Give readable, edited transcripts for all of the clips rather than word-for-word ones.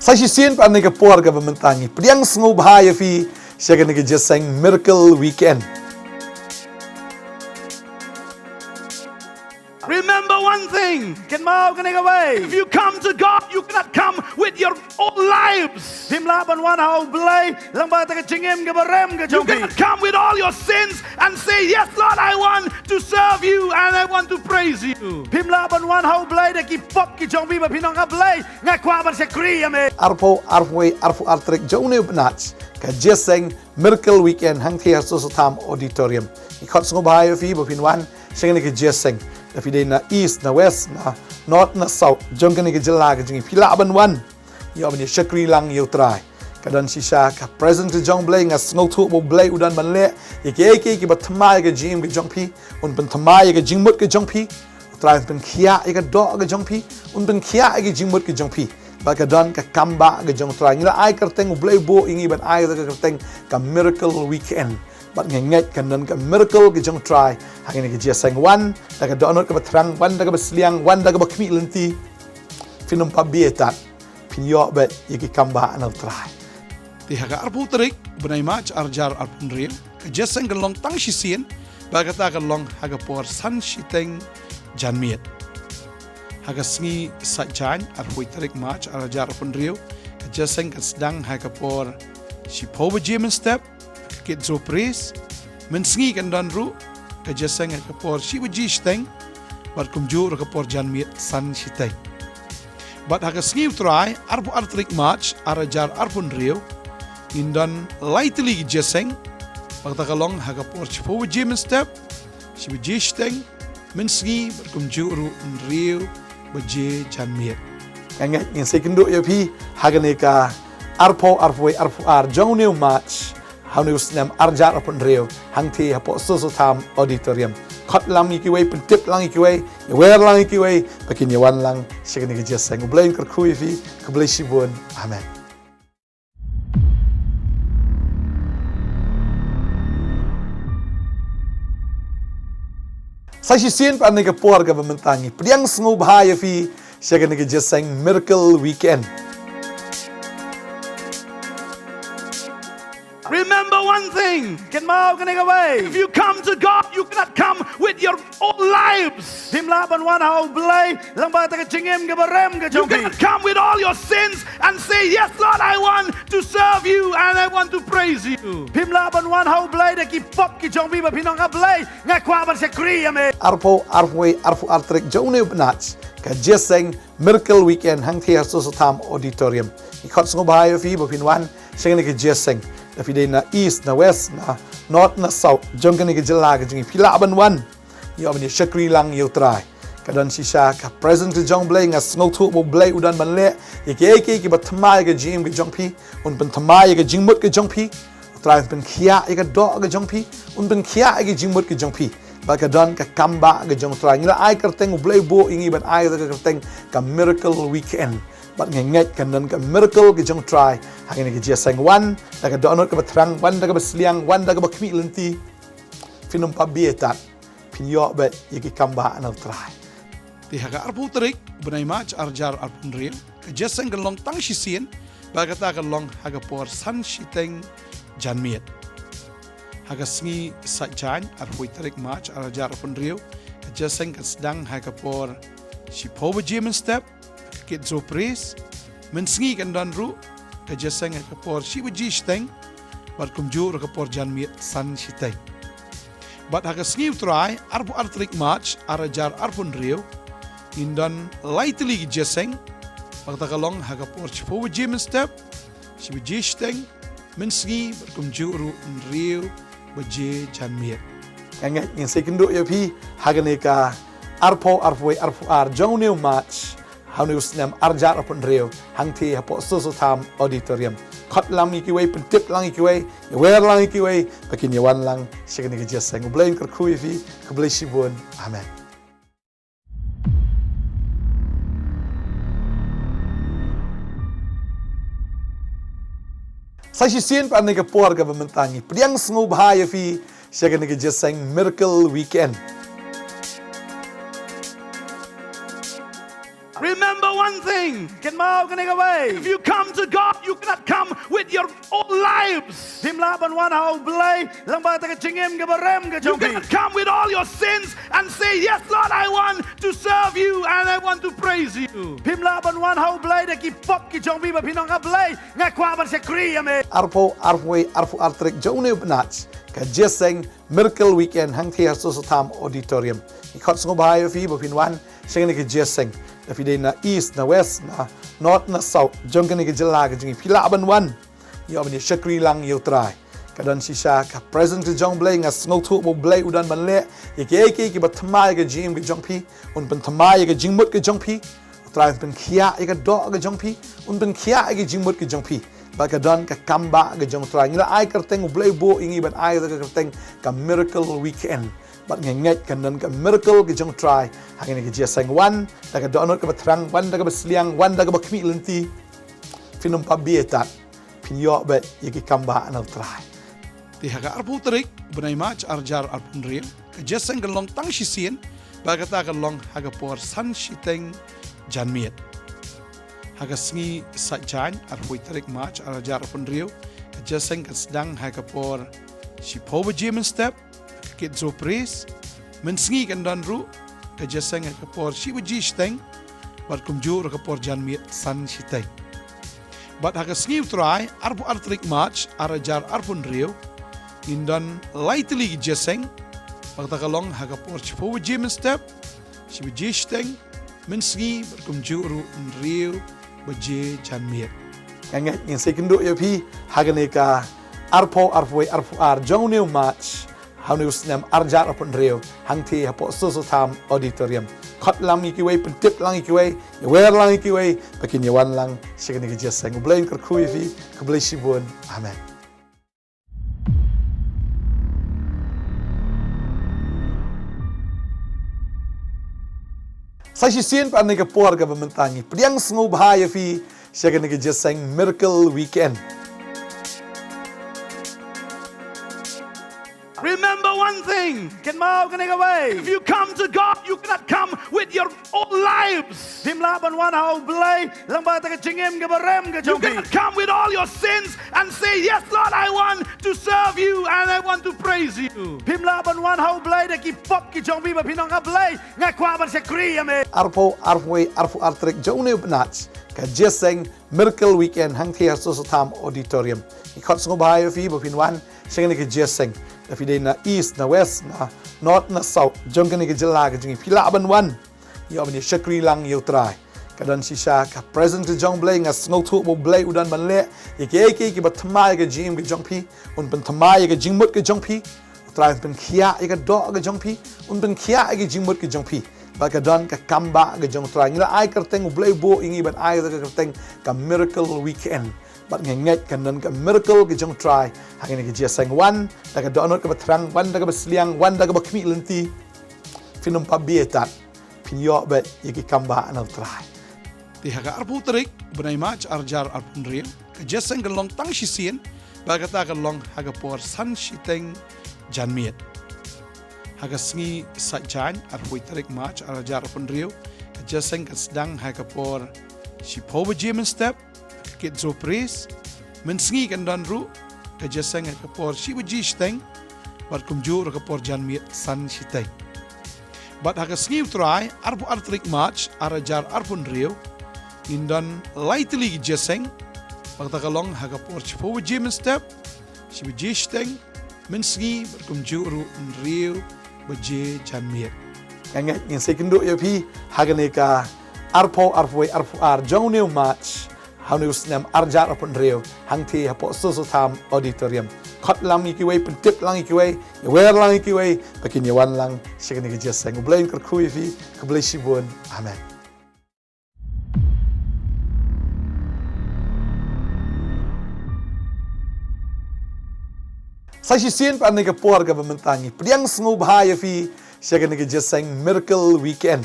Sa sisien pa nega por ka Bantei. Priang sngo bahaya fi siya ka nega jasang miracle weekend. Remember one thing. If you come to God, you cannot come with your own lives. You cannot come with all your sins and say, yes, Lord, I want to serve you and I want to praise you. Arfu artrik jone benach ka jasang miracle weekend hang thia sosotam auditorium. Ikot sngo bahaya fi bopinwan siya ka nega jasang. Tapi dia na east, na west, na north, na south. Jom kena ke jela ke jengi pila aban wan. Ia abani syakri lang ia try. Kadang sisa ka present ke jong blay ngas ngau tu bo blay udan ban le. Iki ki batmai ke jim ke jong pi, un ban tmai ke jingmut ke jong pi. Try ban khia ke do ke jong pi, un ban khia ke jingmut ke jong pi. Ba kadang ka kamba ke jong try. Ngila ai kerteng blay bo ingi ban ai ke kerteng ka miracle weekend. But ngenget kanan ka miracle ke jong try hangin ke jasang wan da ka donot ka batrang wan da ka basliang wan da ka bakmi lenti finum pabieta pinyo bet yiki kamba anal try ti haga arpu terik benai mach arjar arpun real ka jasang ka long tang sisien ba kata ka long haga por san shiteng janmiet haga sngi sajan arpu terik mach arjar arpun real ka jasang ka sedang haga por shipoba jim step kit zo pres men sngi kan dan ru ka jasang ka por si waji steng bat kumju ka por janmiet san shiteng bat haga sngi try arpu artrik match arajar arpun rio indan lightly jasang bakta kalong haga por si po waji men step si waji steng men sngi bat kumju ru rio waji janmiet ngenget yang sekendo ya pi haga ne ka arpo ar jong new match Hanus nam arjar apun reo hangti hapo sosotam auditorium kot lang ikiway pentip lang ikiway yawer lang ikiway pakin yawan lang siya ka nagajasang ublayin kerkuy fi kublay sibun amen. Sa sisien pa nagapor ka Bantei. Priang sngo bahaya fi siya ka nagajasang miracle weekend. Remember one thing. If you come to God, you cannot come with your own lives. You cannot come with all your sins and say, yes, Lord, I want to serve you and I want to praise you. Arfu artrik jone benach ka jasang miracle weekend hang thia sosotam auditorium. Ikot sngo bahaya fi bopinwan siya ka jasang. Tapi dia na east, na west, na north, na south. Jom kena ke jela ke jengi pila aban wan. Ia abani syakri lang ia try. Kadang sisa ka present ke jong blay ngas ngau tu bo blay udan ban le. Iki ki batmai ke jim ke jong pi, un ban tmai ke jingmut ke jong pi. Try ban khia ke do ke jong pi, un ban khia ke jingmut ke jong pi. Ba kadang ka kamba ke jong try. Ngila ai kerteng blay bo ingi ban ai ke kerteng ka miracle weekend. Bat ngenget kanan ka miracle ke jong try hangin ke jasang wan da ka donot ka batrang wan da ka basliang wan da ka bakmi lenti finum pabieta pinyo bet yiki kamba anal try ti haga arpu terik benai mach arjar arpun real ka jasang ka long tang sisien ba kata ka long haga por san shiteng janmiet haga sngi sajan arpu terik mach arjar arpun real ka jasang ka sedang haga por shipoba jim step kit zo pres men sngi kan dan ru ka jasang ka por si waji steng bat kumju ka por janmiet san shiteng bat haga sngi try arpu artrik match arajar arpun rio indan lightly jasang bakta kalong haga por si po waji men step si waji steng men sngi bat kumju rio waji janmiet ngenget yang sekendo ya pi haga ne ka arpo ar jong new match Hanus nam arjar apun reo hangti hapo sosotam auditorium kot lang ikiway pentip lang ikiway yawer lang ikiway pakin yawan lang siya ka nagajasang ublayin kerkuy fi kublay sibun amen. Sa sisien pa nagapor ka Bantei. Priang sngo bahaya fi siya ka nagajasang miracle weekend. Remember one thing. Can mau can away. If you come to God, you cannot come with your own lives. You cannot come with all your sins and say, yes, Lord, I want to serve you and I want to praise you. Arpo arfway arfu artrek jaune upnats ka jeseng miracle weekend hang thia so tham auditorium I khot sngo bhai fi bo pinwan sing ni ka jeseng da fi na east na west na north na south jong ka ni ka jala ka jingi pila ban wan yo ban shakri lang yo try kadan sisa ka present ka jong blay nga sngo thu bo blay udan ban le ye ki bat thmai ka jim ka jong pi un ban thmai ka jingmut ka jong pi try ban khia ka do ka jong pi un ban khia ka jingmut ka jong pi Bagadan ka kamba ka jong try ngila ai kerteng blay bo ingi ban ai ka kerteng ka miracle weekend bat ngenget kanan ka miracle ka jong try hangin ka jeseng wan da ka donot ka batrang wan da ka basliang wan da ka bakmi lenti finum pabieta pinyo bet yiki kamba anal try Ti haga arpu terik benai mach arjar arpun real ka jeseng ka long tang shisien bagata ka long haga por san shiteng janmiet haga sngi sajan arpui terik mach arjar arpun real ka jeseng ka sedang haga por shipoba jimen step kit zo pres men sngi kan dan ru ka jeseng haga por shibaji steng bat kumju ka por janmiet san shiteng bat haga sngi utrai arpu artrik mach arjar arpun real Indan lightly jeseng pagtakalong haga por chipo jimen step shibijisteng mensgi berkumjuru nriu baje janmiet nganget ngin sekindo yo pi hagane ka arpo arfway arfu ar jong new match hanu snam arjar upon reo hangti hapo so tham auditorium khot lam iki way pentip lang iki way wer lang iki way pakin yawan lang sekene ka jeseng ublain kar khui fi kublai shibun amen Sa sien pa ni ka por ka bamantangi priang sngo bahaya fi siya ni ka jeseng miracle weekend Remember one thing. Can mau can away. If you come to God, you cannot come with your own lives. You cannot come with all your sins and say, yes, Lord, I want to serve you and I want to praise you. arpo arfway arfu artrek jaune upnats ka jeseng miracle weekend hang thia so tham auditorium I khot sngo bhai fi bo pinwan sing ni ka jeseng da fi na east na west na north na south jong ka ni ka jala ka jingi pila ban wan yo ban shakri lang yo try kadan sisa ka present ka jong blay nga sngo thu bo blay udan ban le ye ki bat thmai ka jim ka jong pi un ban thmai ka jingmut ka jong pi try ban khia ka do ka jong pi un ban khia ka jingmut ka jong pi Bagadan ka kamba ka jong try ngila ai kerteng blay bo ingi ban ai ka kerteng ka miracle weekend bat ngenget kanan ka miracle ka jong try hangin ka jeseng wan da ka donot ka batrang wan da ka basliang wan da ka bakmi lenti finum pabieta pinyo bet yiki kamba anal try Ti haga arpu terik benai mach arjar arpun real ka jeseng ka long tang shisien bagata ka long haga por san shiteng janmiet haga sngi sajan arpui terik mach arjar arpun real ka jeseng ka sedang haga por shipoba jimen step kit zo pres mensgi kan dan ru ka jeseng ka por shibaji steng bat kumju ka por janmiet san shiteng bat haga sngi utrai arpu artrik mach arjar arpun real indan lightly jeseng pagtakalong haga por chipo jimen step shibaji steng mensgi berkumjuru nriu baje janmiet nganget ngin sekindo yo pi hagane ka arpo arfway arfu ar jong new match hanu snam arjar upon reo hangti hapo so tham auditorium khot lam iki way pentip lang iki way wer lang iki way pakin yawan lang sekene ka jeseng ublain kar khui fi kublai shibun amen Sa sien pa ni ka por ka bamantangi priang sngo bahaya fi siya ni ka jeseng miracle weekend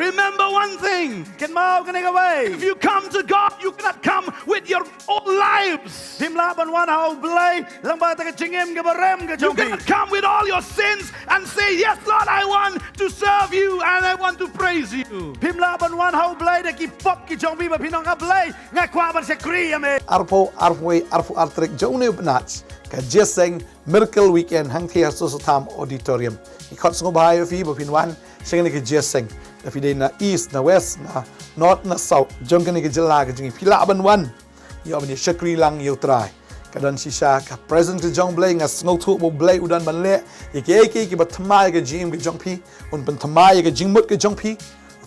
Remember one one thing. Can mau can away. If you come to God, you cannot come with your own lives. Him la ban wan hau blay lang ba ta ka chingem ka barem ka You jong. You cannot come with all your sins and say, yes, Lord, I want to serve you and I want to praise you. Him la ban wan hau blay da ki pop ki jong bi ba pinong ka blay nga kwa ban sa Nongkhryiem. Arpo arfway arfu artrek jauh benats ke jeseng Miracle Weekend hang thia Sosotam Auditorium. Ikot sungguh bahaya fi bapinwan sing ni ke jeseng. Tapi dia na east na west na north na south jong kini ke jela ke jengi pila ban yo bani syakri lang yo try. Kadon sisa ka present ke jong blay nga snow tu bo blay udan ban le ye ke batmai ke jim ke jong pi un ban thamai ke jingmut ke jong pi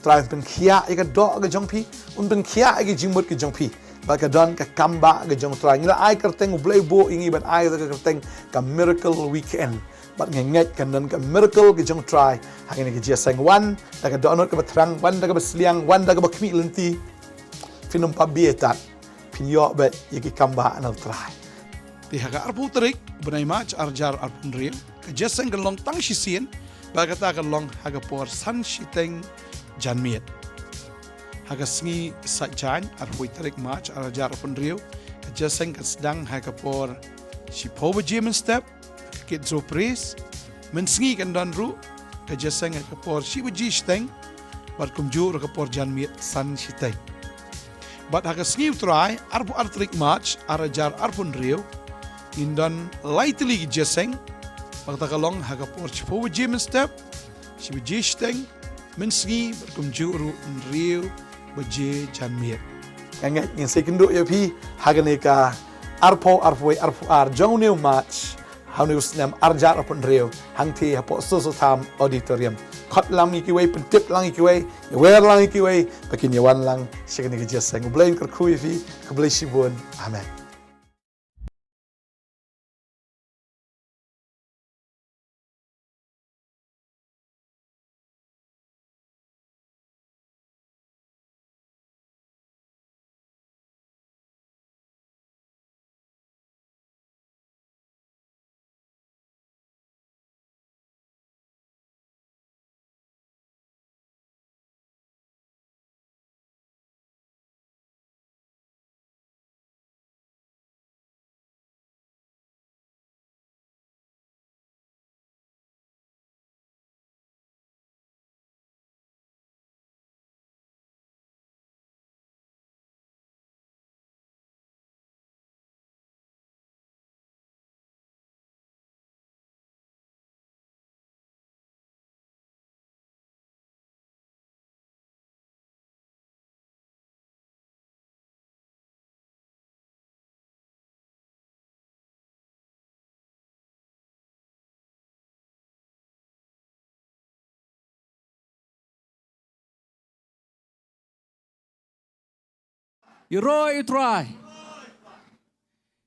try ban khia ke do ke jong pi un ban khia ke jingmut ke jong pi baka don ka kamba ke jong try ngila ai kerteng blay bo ingi ban ai ke kerteng ka Miracle Weekend bat ngenget kan dan ka Miracle ke jong try hang ni ke jeseng wan da ka donot ke batrang wan da ka basliang wan da ka bakmi lenti finum pabietat pinyo bet yeki kamba anal try Di haga arpu terik benai mach arjar arpun real ke jeseng ke long tang sisien baka ta ke long haga por san shiteng janmiet haga sngi sajan arpu terik mach arjar arpun real ke jeseng ke sedang haga por si power gym step kit zo pres men sngi kan dan ru ke jeseng haga por si buji steng bar kumju ke por janmiet san shiteng bat haga sngi try arpu artrik mach arjar arpun real Indan lightly jeseng pagtakalong haga por chipo gym step si bejisteng menski berkumjuru rio beje janmir nganget ngin sekenduk ya pi hagane ka arpo ar jong new match hanu snam arjar upon rio hangti hapo Sosotam Auditorium khot lam iki way pentip lang iki way wer lang iki way bakin yawan lang sekene ke jeseng ublain ker khu fi keblai sibun amen. You roy, you try.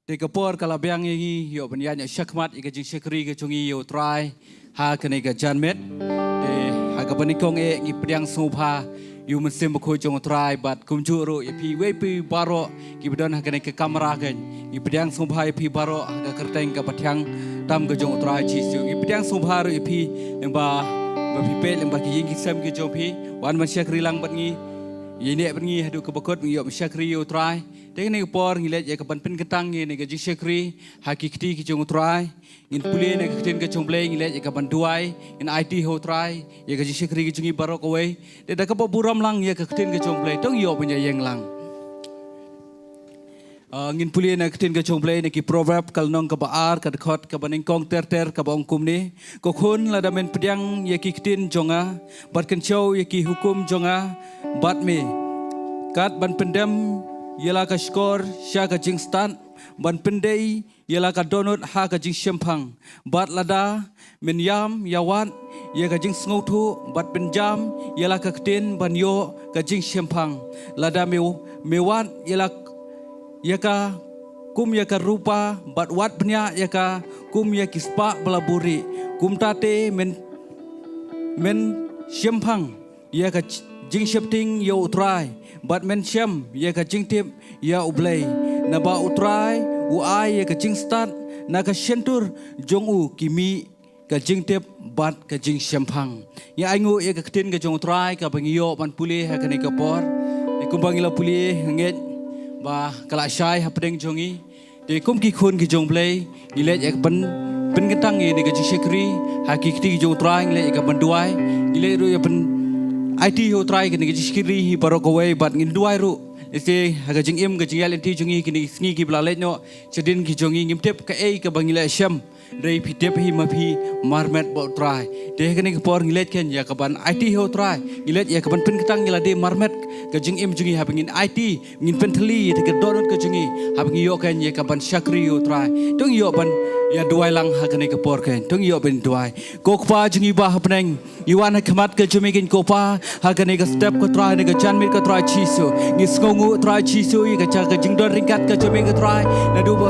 Di kapor kalabiang ini, yo penyanya syakmat, ika jing syakri ke cungi yo try, ha kena ika janmet. Di haga penikong ngi pediang sumpa, you mensim bakoi jong try, but kumjuru ya pi wepi baro, ki bedon ha kena ke kamera kan, ngi pediang sumpa ya pi baro haga kerteng ke patiang tam ke jong try cisu, ngi pediang sumpa ya pi emba bapipel emba ki jing kisam ke jong pi, wan man syakri lang bat ngi. Ini pergi hadu kebakut mengiap syakri yo try. Dengan ni por ngilet ya kapan pen ketang ni gaji syakri hakikti ki jong try. Ngin pulih ni ketin ke jomble ngilet ya kapan duai. Ngin IT ho try ya gaji syakri ki jongi barok away. Dia dah kapan buram lang ya ketin ke jomble. Tong yo punya yang lang. Ngin pulih na ketin ke jomble ni ki proverb kal nong kabaar kadkhot kabaning kong ter kabang kum ni. Kokun la damen pediang ya ki ketin jonga. Bat kencau ya ki hukum jonga. Bat me kat ban pendem ialah ka skor sya ka jing stan ban pendei ialah ka donut ha ka jing syempang bat lada men yam yawan ia ka jing sngotu bat penjam ialah ka ketin ban yo ka jing syempang lada mewan ialah ia ka kum ia ka rupa bat wat benya ia ka kum ia kispa belaburi kum tate men syempang ia ka jing shifting ya utrai bat men syam ya ka jing tip ya ublay na ba utrai u ai ya ka jing start na ka shentur jong u kimi ka jing tep bat ka jing champang ya aingu ya ka tin ka jong trai ka bangio ban puli ha ka ni ka por ni kumbang ila puli nget ba kala shai ha pedeng jongi de kum ki khun ki jong play ni le ek ban pen ketang ni ka jing shekri ha ki ti ki jong trai le ka ban duai ni le ru ya ban IT ho trai ka ni ka jing shekri hi barok away bat ngin duai ru ese haga jing im ga jing yal ti jongi ki ni sngi ki bla le no chedin ki jongi ngim tep ka ei ka bangila sham rei pi tep hi ma phi marmet bo trai de ka ni ka por ngilet ken ya ka ban IT ho trai ngilet ya ka ban pen ketang ngila de marmet ka jing im jongi ha bangin IT ngin pen thli te ka donut ka jongi ha bangi yo ken ya ka ban shakri ho trai tung yo ban ya duai lang ha ka ni ka por ken tung yo ben duai ko pa jongi ba ha peneng yuan ha khamat ka jumi ken ko pa ha ka ni ka step ko trai ni ka chan mit ka trai chisu ngis ngu trai chisu i ka cha ka jing don ringkat ka jumi ka trai na du ba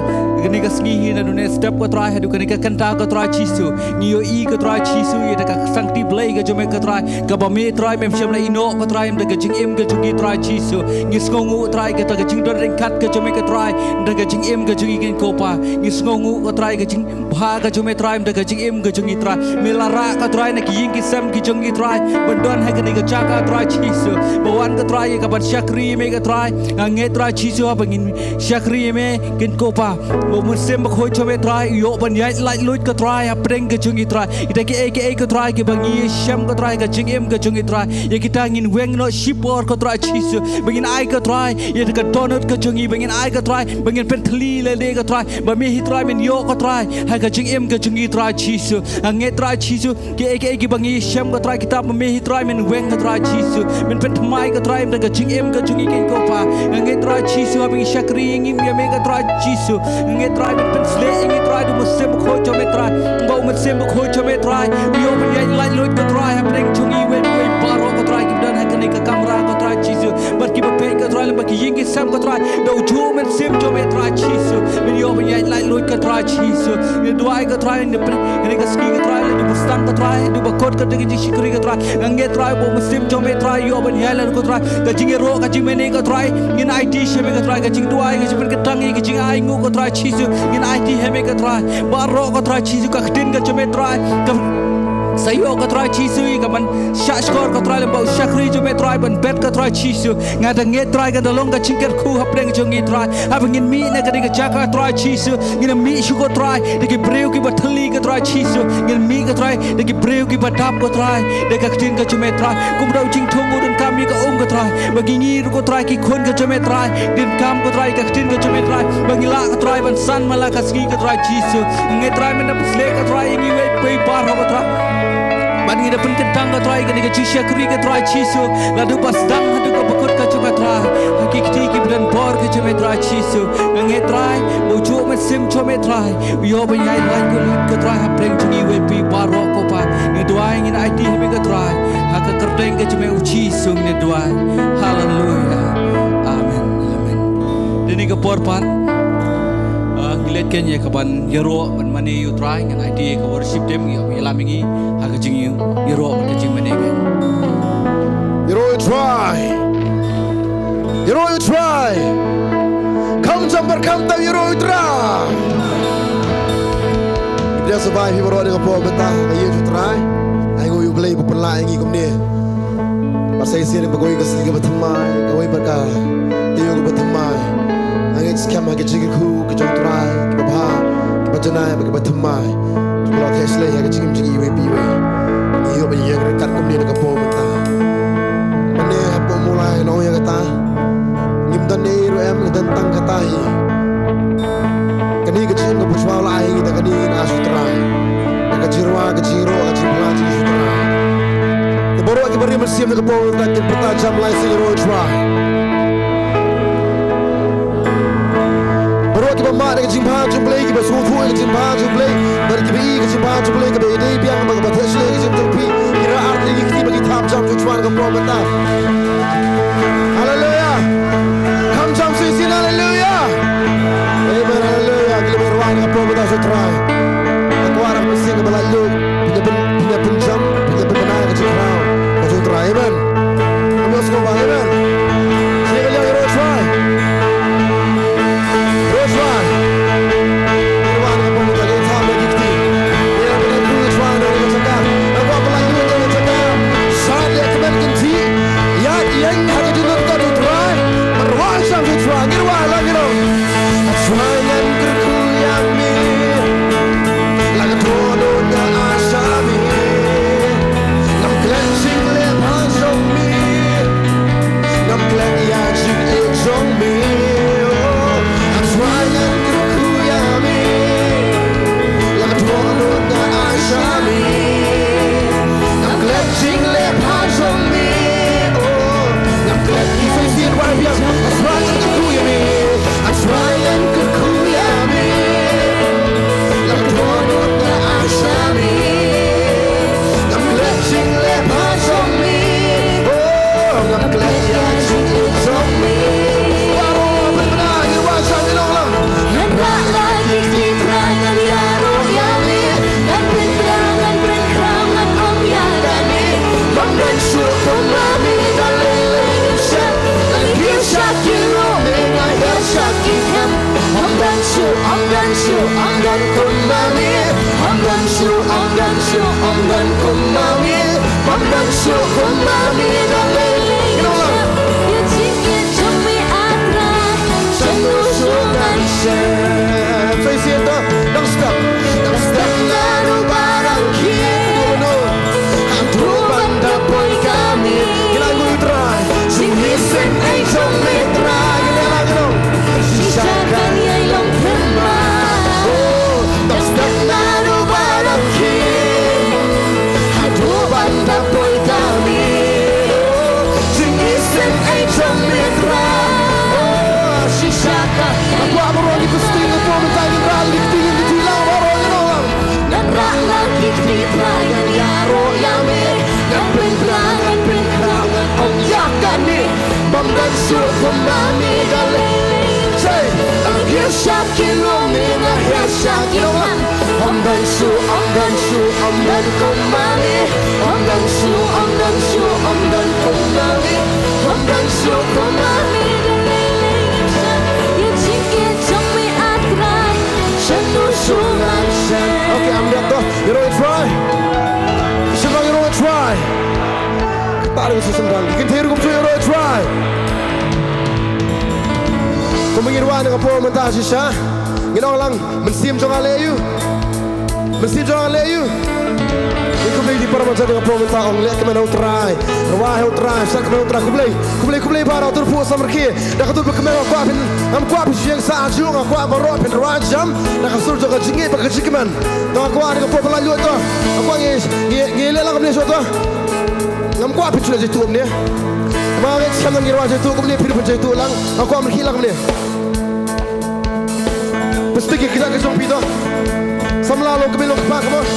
ni ka sngi hi na du ne step ka trai ha du ka ni ka kanta ka trai chisu ni yo i ka trai chisu i ka sankti blai ka jumi ka trai ka ba me trai mem shem na ino ka trai em ka jing im ka jungi trai chisu ngis ngu trai ka ta ka jing don ringkat ka jumi ka trai da ka jing im ka jungi ken ko pa ngis ngu ka trai ka jing bha ka jumi trai da ka jing im ka jungi trai me la ra ka trai na ki yin ki sam ki jungi trai ban don ha ka ni ka cha ka trai chisu ba wan ka trai ka ban shakri me ka trai nge trai chisu ha bangin shakri me ken ko pa bo mun sem ba khoi chome trai yo ban yai lai lut ka trai ha preng ka jungi trai ita ke ka trai ke bangi sham ka trai ka jing em ka jungi trai ye kita ngin weng no shipor ka trai chisu bangin ai ka trai ye ka donut ka jungi bangin ai ka trai bangin pen thli le ka trai ba me hi trai men yo ka trai ha ka jing em ka jungi trai chisu nge trai chisu ke bangi sham ka trai kita me hi trai men weng ka trai chisu men pen thmai ka trai da ka jing em ka jungi ken ko pa nge trai chisu ha bangi shakri ngim ya me ka trai chisu nge trai men pen sle nge trai du musem ko cho me trai ba musem ko cho me trai yo men yai lai lut ka trai ha preng jungi we paro ka trai kim dan ha ka ni ka kamera ka trai chisu bar ki ba pe ka trai ba ki yin ki sam ka trai do chu men sem cho me trai chisu men yo men yai lai lut ka trai chisu ni duai ka trai ni ka ski ka trai ni mustang ka trai du ba kot ka de ji shikri ka trai nge trai bo musem cho me trai yo men yai lai ka trai ka jing ro ka jing me ne ka trai ngin IT she me ka trai ka jing duai ka jing ka tangi ka jing ai ngu ka trai chisu ngin IT he me ka trai ba ro ka trai chisu ka ktin ka cho me trai ka sayo ka trai chisu ka ban shash kor ka trai ba shakri jo me trai ban bet ka trai chisu nga da nge trai ka dalong ka chingker khu ha preng jo ngi trai ha ngin mi na ka ka chaka trai chisu ngin mi shu ko trai de ki breu ki ba thali ka trai chisu ngin mi ka trai de ki breu ki ba dap ko trai de ka ktin ka jo me trai kum dau ching thong udun kam mi ka ka trai ba gi ngi ru ko trai ki khon ka jo me trai din kam ko trai ka ktin ka jo me trai ba ngi la ka trai ban san mala ka ski ka trai chisu nge trai me na sle ka trai ngi we pe par ho ka trai ban ngi da pen ketang ka trai ka ni ka chi shakri ka trai chisu la du pas dang ha du ka bakut ka chu ka trai hakikti ki bran por ka chu me trai chisu nge trai bo chu me sim chu me trai yo ban yai lai ko ka trai ha preng chi we pi par ro ko pa nge duai ngi na IT ha me ka trai ha ka kerteng ka chu me u chisu nge duai hallelujah amen amen dini ka por pan ngilet ken ye ka ban yero ban mane yu trai ngan IT ka worship dem yo yelamingi ha ka jing yu yero ka jing mane ken You try. You try. Come jumper come down you try. Dia survive hi baro dengan po beta ayo tu try. Ayo you play pepela ngi kum ni. Pasai sini bagoi ka sini ka thamai, goi baka. Tiyo ka thamai. Ayo scam ka jing ku ka jong try, ka ba ka janai ka thamai. Kalau Tesla ya ka jing jing we bi we. Ni yo ba yang kat kum ni ka po beta. Mane ha po mulai no ya kata. Ngim dan ni ro em dan tang kata hi. Kani ka jing ka puswa lai kita kani na sutrai. Ka jirwa ka jiro ka jipla ji sutrai. Te boro ki bari mesim ka po beta peta jam lai si ro try. Mama dengan jimpa jumpai kita sufu dengan jimpa jumpai berkibi dengan jimpa jumpai kita ini biang bagi batas lagi jumpai kira arti ini bagi tham jam tujuan ke promenade haleluya tham jam sisi haleluya amen haleluya kita berwang ke promenade setrai aku harap mesti ke belalu punya penjam punya benar ke jimpa ke setrai amen kami sekolah amen siapa yang harus try Try. shu amdan kumami amdan shu amdan kumami amdan shu kumami dalele you think it took me atra sanu sungan she say see it don't stop naru barang ki no atu banda boy kami kila gue try sing listen ai trong me try kila no sisakan ye long themma oh don't naru barang ki atu banda boy kami sing listen ai trong me try oh sisakan aku abang di kusting aku mentangin rally tinggi di lawan lagi kita yang yaro yame yang penerangan om yakani bom dan suku mami galeng say lagi syakilong ina syakilong om dan su om dan kumami om dan su om dan kumami om dan su kumami galeng you think it took me atrai sanu sungan shan okay I'm done you don't try Shillong you don't try kembali ke sesendang continue to you don't try kung mengirwan dengan pemerintah sisa nginong lang mensim jangan leyu Iku beli di parama jadi pemerintah ong lihat kemana utrai, rawai utrai, sak kemana utrai kublai para utur puas samrki, dah katu berkemana kuapin, kuapin siang saat jung, kuap marot pin rawai jam, dah kasur juga jingit pakai jikiman, dah kuap dengan popular luar tu, aku ngile lah kemana suatu, kuapin sudah jadi tuam ni, kemarin siapa ngirwan jadi tu, kemana pilih jadi tu lang, aku ambil hilang kemana, pasti kita kesumpi tu, samla lo kemana kepak kemana.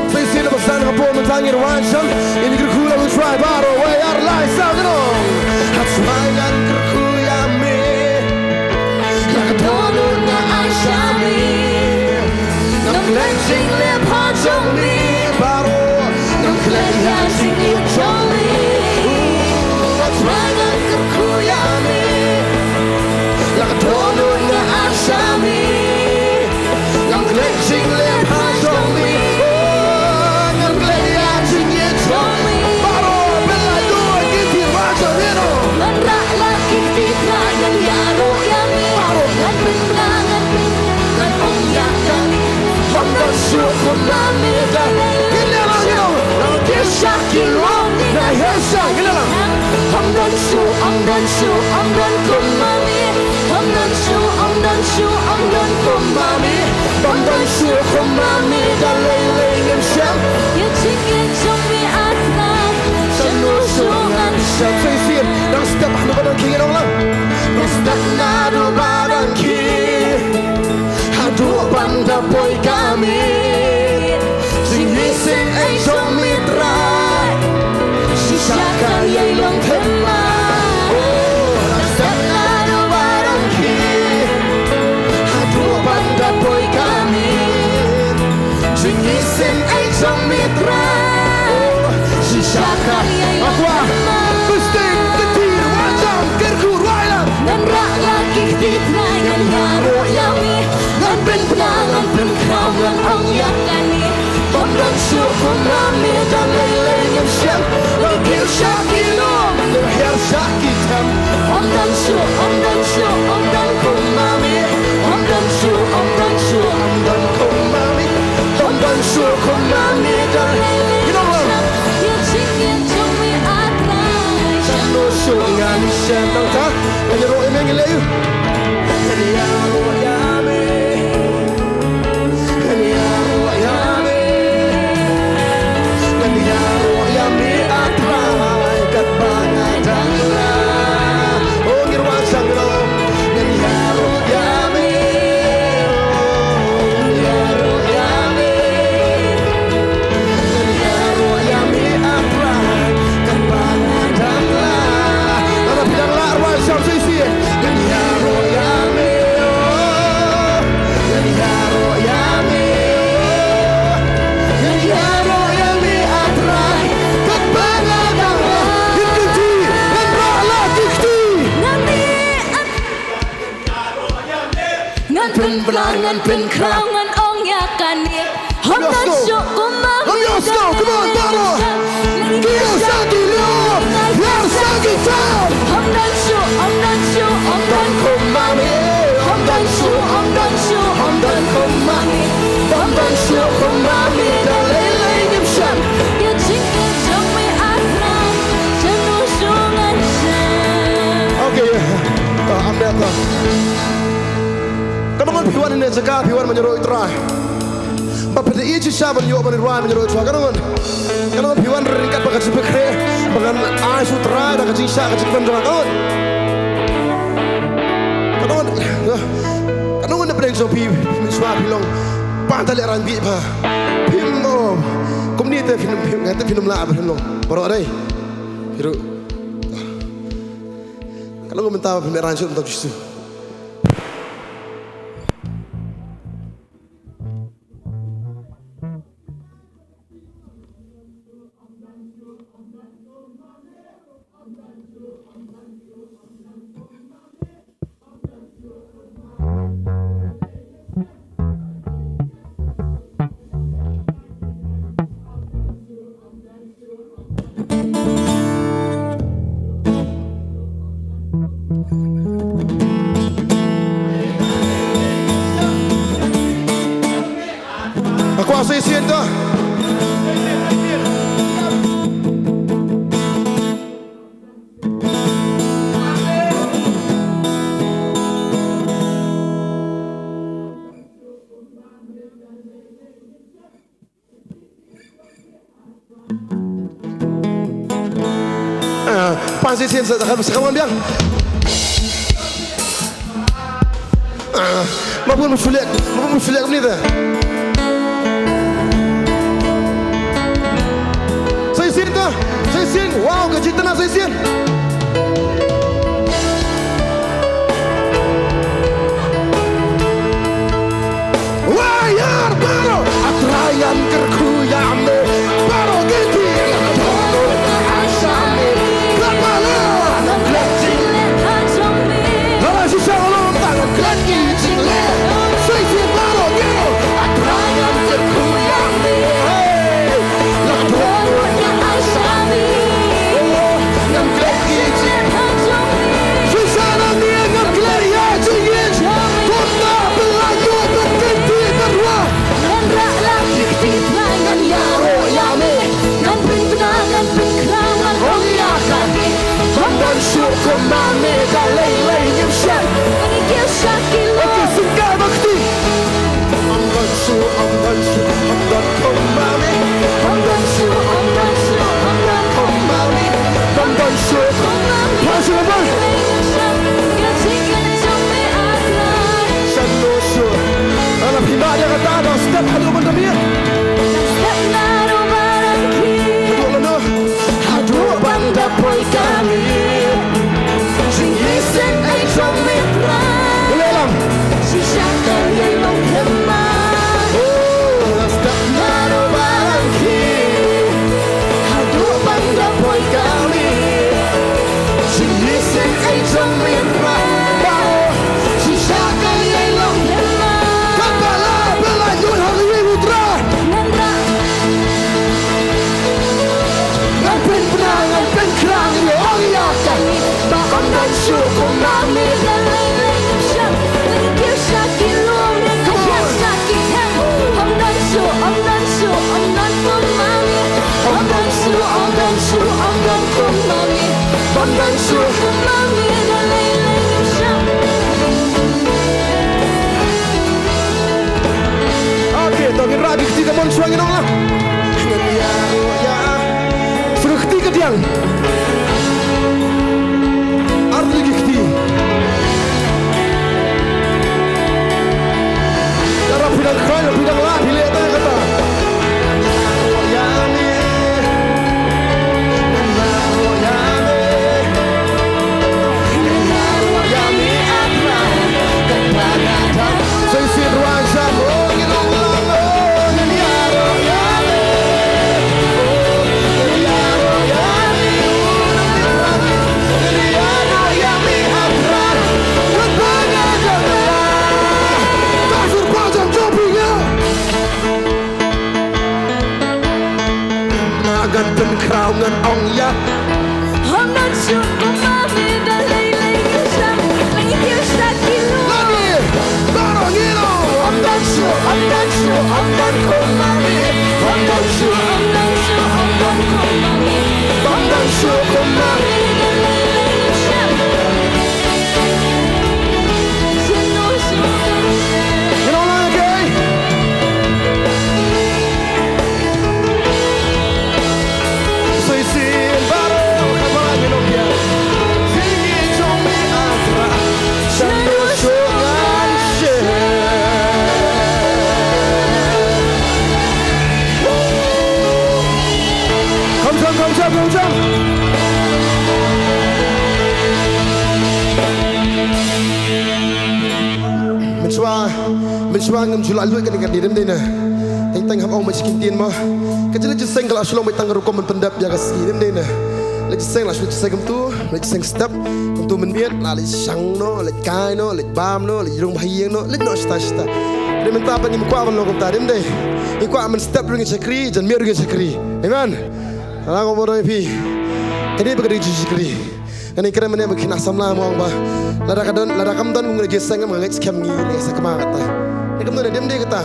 Say see the stand up on the tongue in one jump in the cool of the tribe out away out of life sound on that's why that kuya me like a donu na aishami no cleansing lip hearts on me baro no cleansing it on me that's why that kuya me like a donu na aishami no cleansing lip hearts on me Kumami dalele Shakilong na Shakilong Hamdan shu amdan kumami Hamdan shu amdan kumami Hamdan shu kumami dalele Sham you think it took me atrai sanu sungan sham say see don't step hanu barang ki ngirong lang don't step nadu barang ki hadu banda boy kami sing ai trong mitra sisakan ye long themma oh stella no barang ki hadu banda boy kami sing ai trong mitra sisakan aqua besting ketir wajam kerkur wailan dan rak lagi kita yang yaro yami dan penangan penkawan ong yakani Omdan shu kumami dalele yamsham lagi shakilong lahir shakitam Omdan shu omdan kumami Omdan shu omdan kumami Omdan shu kumami dalele yamsham you think it took me atrai sanu sungan sham tangta ngiro emengeleyu kaniaro yame Yaro yami atrai kat bangadangla oh ngirwan sangro เป็นปลาเงินเป็นคราวเงินองค์ยากันนี่หอมดันชุกกุมามี Let's go, come on, Baro. Kilo sakhi lo, yar sakhi town. หอมดันชุกหอมดันชุกหอมดันคุมามีหอมดันชุกหอมดันชุกหอมดันคุมามีหอมดันชุกคุมามีดาเลเลยิบฉันอย่าทิ้งกันจงไม่อาจนำฉันรู้สูงอันฉัน Okay, I'm there. Kadang piwan ini jaga piwan menyeru itrai. Bapak ini siapa yang menyeru menyeru itrai. Kadang piwan ringkat bagai sepekre, bagai air sutra, bagai jingsa, bagai jingkular. Kadang ada berdeng sopi, miswa Shillong, pantai rambi pa, film, komunitas film, kata film lah Shillong. Baru ada, hiru. Kalau kau minta pemeran shoot untuk justru. Aku asal isian tu. Pansi isian sekarang sekarang biang. Mabun musulik ni tu. Saya sian, wow, gaji tenang saya sian. Wah, yar baru atrayan kerkuyame, baru ganti baru asame, kapala, kecil, kalau susah orang tangan kecil, saya sian baru gitu, atrayan kerkuyame. Kumami dalay layim siya Manigil sa kilo Okay, singga bakti Hanggang su Hanggang kumami Hanggang su Hanggang kumami Hanggang su Pasok naman Sanu su Alam hima dia kata ada step hadu bandamir Step naru barangki Hadu lana Hadu bandapoy kami Listen, I don't make plans. She's a girl, Nongthymmai. Oh, that's the man of Bantei. How do banda boy kami? She listen, I don't make plans. She's a girl, Nongthymmai. Kapala, bela, yun hari putra. Nanda. Ngapain benang, ngapain kerang, yo oriakan. Bakon dan syukur mami dan lain-lain syam Menggigil sakit luang dan kajak sakit hem Om dan su, om dan su, om dan kum mami Om dan su, om dan su, om dan kum mami Om dan su, kum mami dan lain-lain syam Oke, tongin rabi ketika mon suangin Allah Dengan ya, ya Suruh ketika diang Arti gikti Darah bidang kaya, bidang lah Bila itu yang kata Yami Yami Abra Dan Bagatan Sisi ruang sabu Gilong Yaro Yami Yaro Yami งินเป็นคราวเงินอองยะ I'm not sure kumami dalay lay siya lay sakhi lu Lagi barang itu I'm not sure kumami I'm not sure kumami I'm not sure kumami dalay lay siya You know lagi Suisin baru kabar minumnya Tinggi cumi atra Shandu sungan Come jump Mình xóa ngâm chú lại lưỡi cái này đi đêm đây nè Anh tăng hàm ông mà chỉ kinh tiền mà Cái chân là chỉ xanh cái là Shillong mới tăng cái rô mình phân đập Và cái xì đêm đây nè Lấy chỉ xanh là chỉ xanh cầm tu Lấy chỉ xanh step Cầm tu mình biết là lấy sáng nó Lấy cay nó Lấy bam nó Lấy rung bahiyang nó Lấy nó shita Để mình ta bằng những quả bằng lòng cầm ta đêm đây Những quả mình step rung sakri Jangan miar rung sakri Amen Kalau kau bodoh pi Kini bekerja sakri Kani kira mana bikin asam lah muang bah. Lada kamdan kung ngeje sang am ngej kem ngi le sa kama kata. Ni kamdan dem de kata.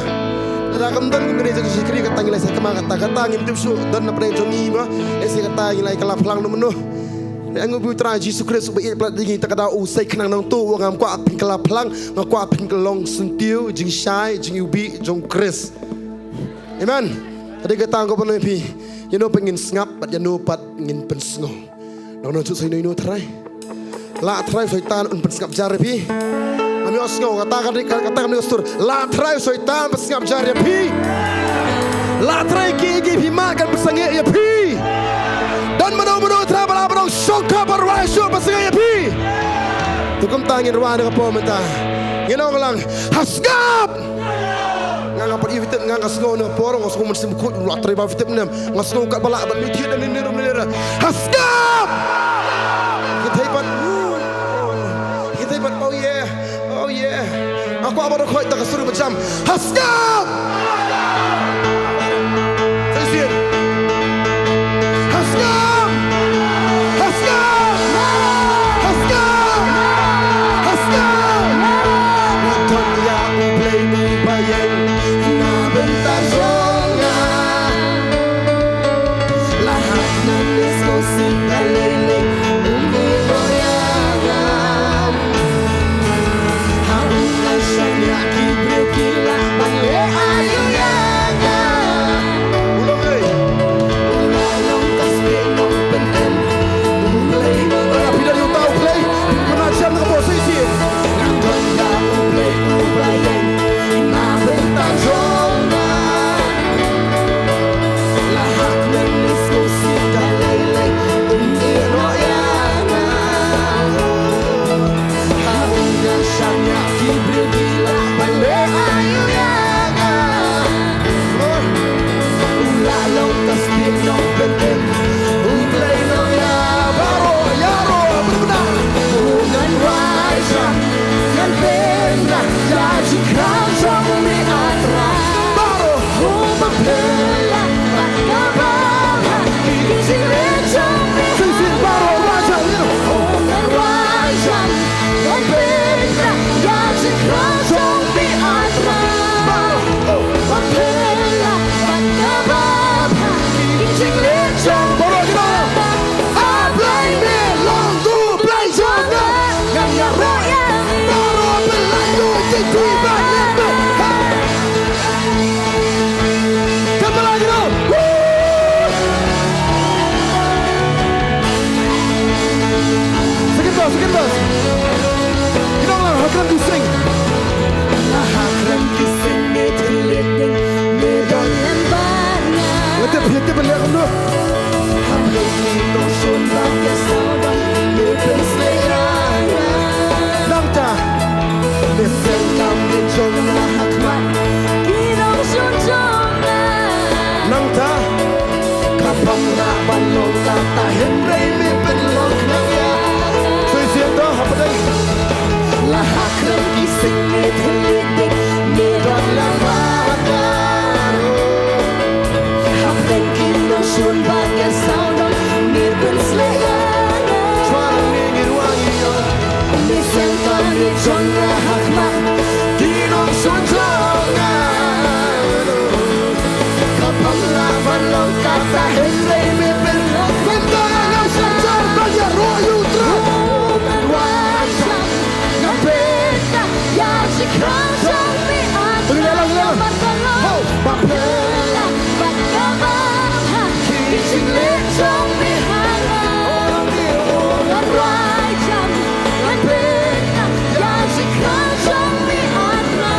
Lada kamdan kung ngeje sikri kata ngi le sa kama kata ngim tim su dan na pre jongi ma. Ese kata ngi lai kala phlang no meno. Ni angu bu tra Jesus Christ ba i plat dingi takada u sai khnang nang tu wa ngam kwa pin kala phlang ma kwa pin kalong suntiu jing shai jing ubi jong Chris. Amen. Tadi kata ko panoy pi. Yano pengin ngap pat yano pat ngin pen sngo. Nong chút say no try. La try soitan un pensngap jare pi. Ami osngo kata kami ostur. La try soitan pensngap jare pi. La try ki pi makan pesange ya pi. Dan mano tra bala songka barwai so pesange ya pi. Tukum tangin ruan ka po menta. Ngino lang hasgap. Nganga pat ivitet nganga sngo no porong osngo men simkut la try ba vitet nem. Ngasngo kat bala ban mitiet dan nirum hasgap. Kita ibat oh yeah aku abang kau tak suruh macam hasgap tersier hasgap Nonton ya play ni bayang na bentar zonga lahat ng iskosin kalele Sun bagas kata Henry Mipin Bantei ngam sancar banyak roh yutra Wajam ngam beda Ya jikran jambi adra Bapela Bakabah Kijing le jambi hana Ngan wajam ngam beda Ya jikran jambi adra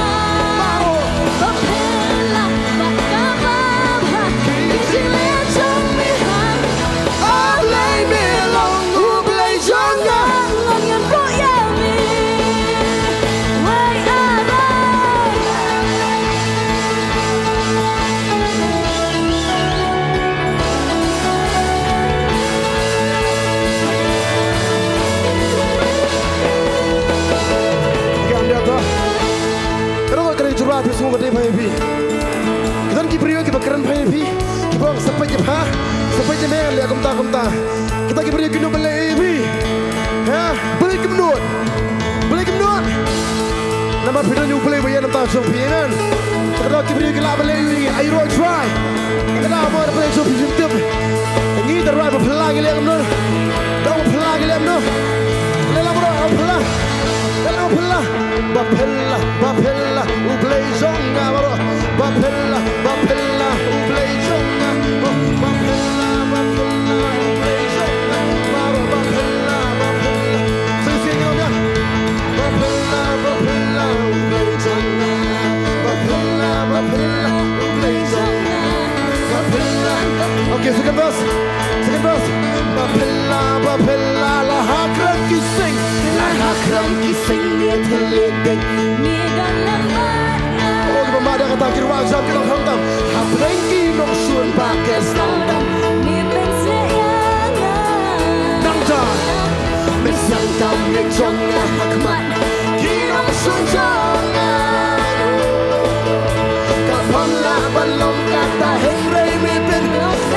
Bapela Bakabah Kijing le jambi hana Ablay milong ublay jangan Ngan roh yami Way aray Curhat semua berdaya Pak Ebi. Kita ni beri kita keren Pak Ebi. Kita sampai je bah, sampai je mel ya kumta. Kita beri kita beli Ebi. Ya, beli kemenut. Nama pilihan you beli bayar nampak sopian. Kita beri kita beli Ebi. Ayo try. Kita mau beli sopi jentip. Ini terus berpelang lagi kemenut. Dah berpelang lagi kemenut. Lelah bro, berpelang. Bapella, ublay jonga bro. Bapella, ublay jonga. Bapella, ublay jonga. Baro, bapella. Sing ya. Bapella, ublay jonga. Bapella, ublay jonga. Bapella. Okay, second verse. Bapella, la hakran kising. Dia terledek Ni dalam mana Oh, di pemada kata kira wajah kita hantam Habrengki nong sun pakai standam Ni pensayangan Nangjan Mesang kau ngejongnya hakmat Kinong sun jongan Kapanlah balong kata Henry Mipin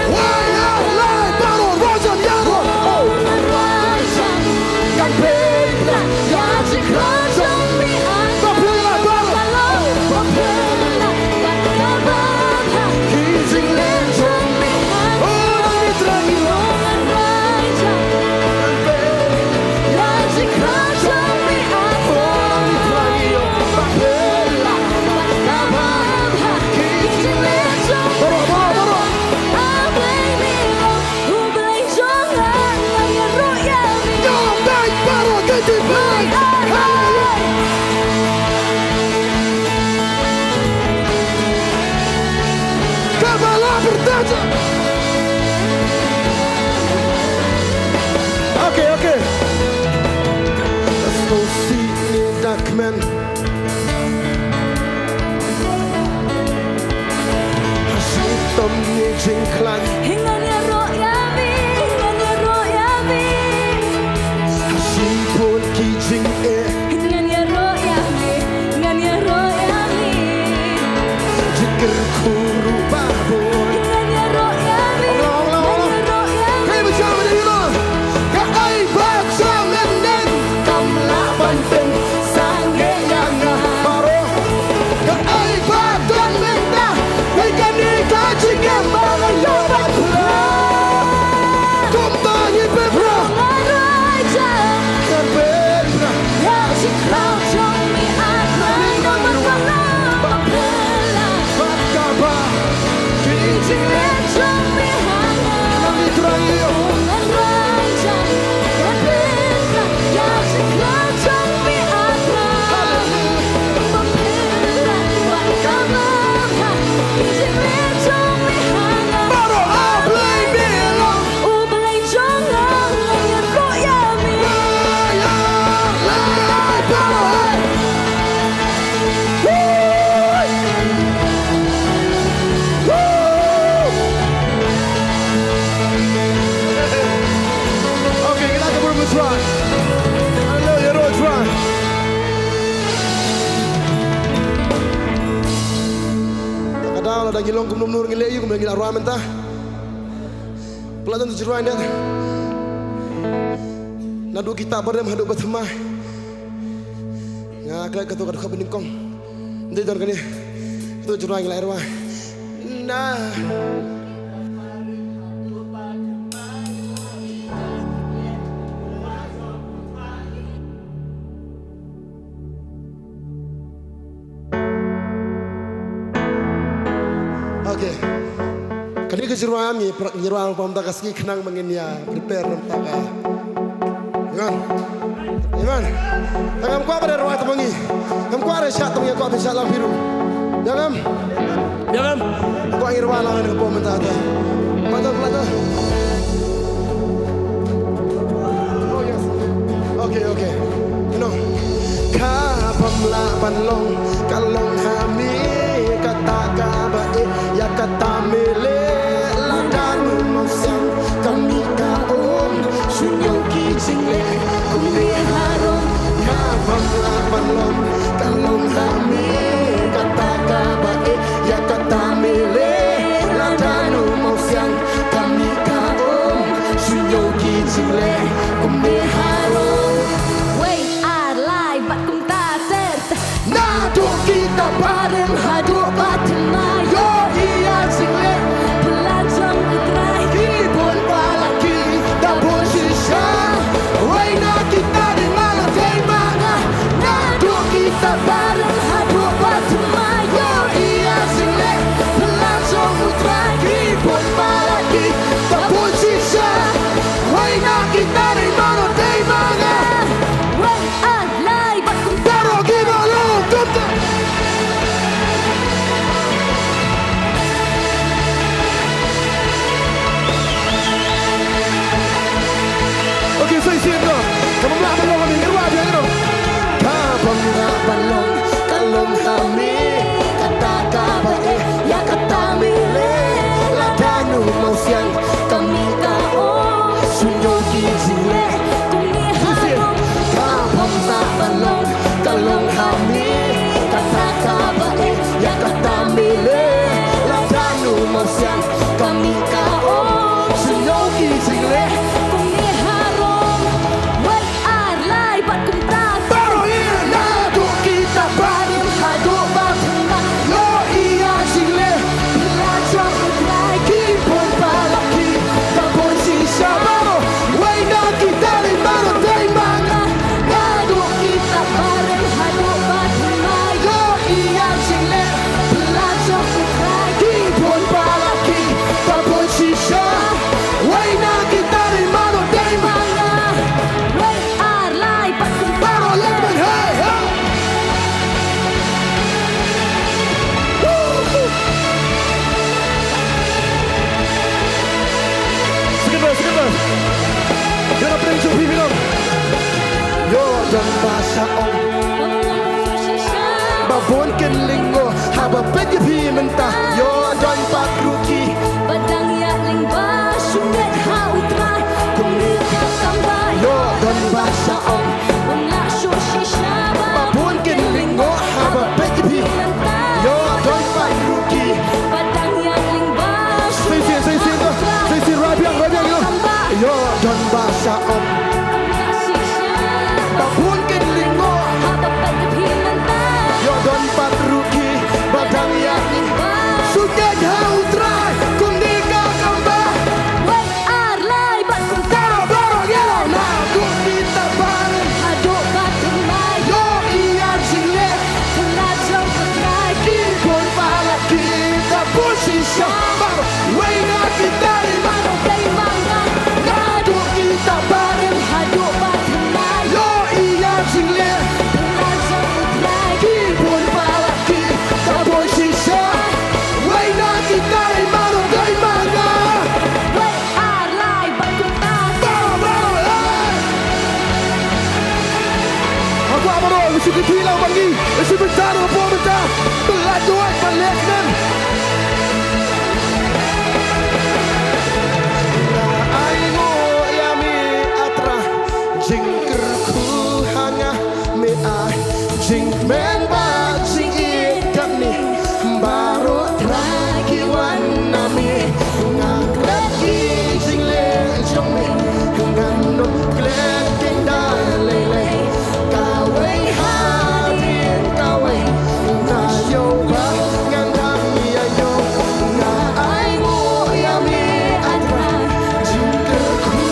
Waya lai baru wajah yaro Oh, wajah yang beda Ya jikran jambi Bapela Bapela Bakabah Kijing le jambi Oh, nami terangilo Ya jikran jambi Oh, nami terangilo Bapela Bakabah Kijing le jambi Boro Ablay milong Ublay jangan Nangyan royami Yang baik baru ganti baik Kabala bertaja. Okay. Let's go see me Duckman. Hasitom ni jingkular. Hingan ya roh yami Hasipun ki jing Hingan ya roh yami Jikir kuru babon. Hingan ya roh yami Hey, macam mana ni lo? Kai baca menden kamla banteng sange yang baru. Kai baca menda ikan ni kaji kembang yo batla. Kumtangi bebra. Raja Bebra. Ya jikran jambi adra Bapela Bakabah. Kijing le jambi hana Nami terangio. Ngan raja Bapela Ya jikran jambi adra Bapela Bakabah Kijing le jambi hana Baru ablay milong. Ublay jangan Nangyan roh yami Okay, kita akan bermusra. Halo, ya roh try. Kadang ada gilong kumnum nur ngile yu kumnum ngila ramen ta. Pelajaran tujuan dia. Nadu kita berdem hadu bertema. Ngakak ketua ketua peningkong. Nanti tuan kini. Itu tujuan ngila erwa. Nah. Okay. Kali kejuruan ni penyeruan pemda kasih kenang mengenai prepare nampak. Iman. Tangam kuat pada ruang temangi. Tangam kuat ada syak temangi kuat bisa lang biru. Jangan. Kuat irwan lang dengan pemda tu. Pelata. Oh yes. Okay. You know. Kapamla panlong kalong hami kata kabae ya kata mele landanu mosang kami kaom sunyong kijingle kumi harom kapamla panlong kalong hami kata kabae ya kata mele landanu mosang kami kaom sunyong kijingle kumi harom. Nado kita bareng haduk Potternet yo iya single pelancong utrai kibon palaki dabon sisa waina kita di mana temana nado kita bareng haduk Potternet yo iya single pelancong utrai kibon palaki dabon sisa waina kita di mana temana Okay, so isi itu. Kamu nak balong kami ngerwa dia itu. Kamu nak balong kalong kami kata kabae ya kata mile ladanu mausiang kami kau sunyo kijile kumi harum. Kamu nak balong kalong kami kata kabae ya kata mile ladanu mausiang kami kau sunyo kijile. Dan bahasa om babon kenlingo haba pejepi mentah yo dan pak ruki Badang ya lingba sungai hautra kumika kamba yo dan bahasa om Wala shisha babon kenlingo haba pejepi yo dan pak ruki Badang ya lingba Saya rabiang yo dan bahasa om babon kenlingo yo dan pak ruki badang ya sungai hautra kumika kamba Arlai bakum barang yellow nah kita bareng Haduk Potternet yo iya single Pelajang utrai kibon pala kita posisi baru waina kita di mana Teimanga nado kita bareng Haduk Potternet yo iya single Pelajang utrai kibon pala kita posisi waina kita di mana teimanga Arlai bakum aku amaro mesti ketilau bagi mesti bertaruh apa bentar belajuan baleknan aigo yami atra jingkerku hanya me ai jing men ba jing ikat ni baru traki wan nami ngakraki jing le jong me ngano kleting da lele kawai hadin kawai na yo ba ngandang ya yo na aigo yami atra jingkerku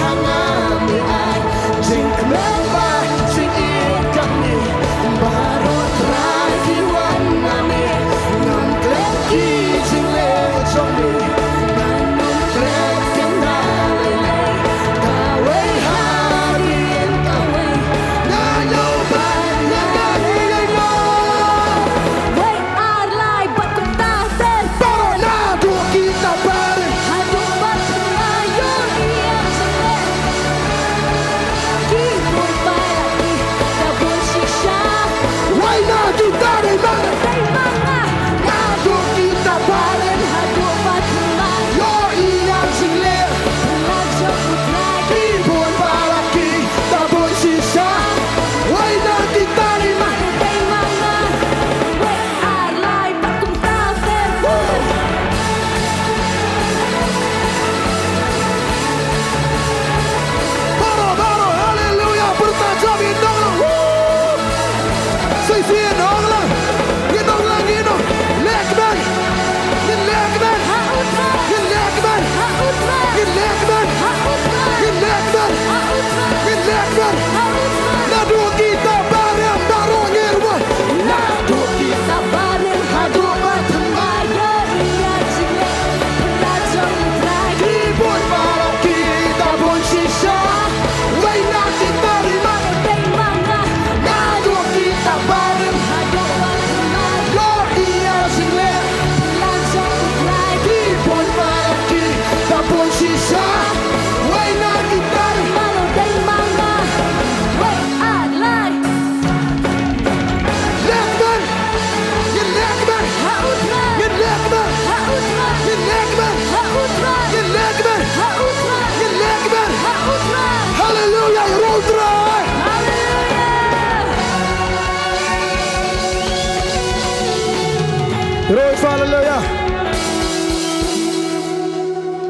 hanya me ai jing men ba jing ikat ni baru traki wan nami ngakraki jing le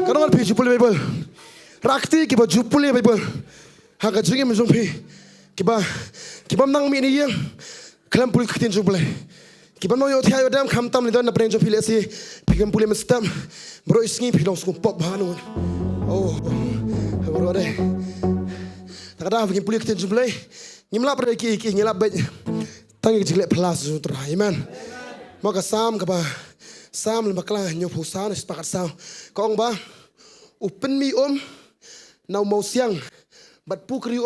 Kadang pi jupul Bible. Rakti kiba jupul Bible. Haga jingi mjong pi. Kiba nang mi ni yang. Kelam puli ketin jupul. Kiba mau yo thai yo dam kham tam ni don na preng jo pi le si. Pigam puli mestam. Bro isngi pi long skum pop banu. Oh. Bro deh. Takada pigam puli ketin jupul. Ngimla pre ki ngilap bet. Tangi jigle plus jutra. Amen. Maka sam kaba sam le makla nyo phusa na sepakat sam. Kong ba upen mi nau mau siang bat pukri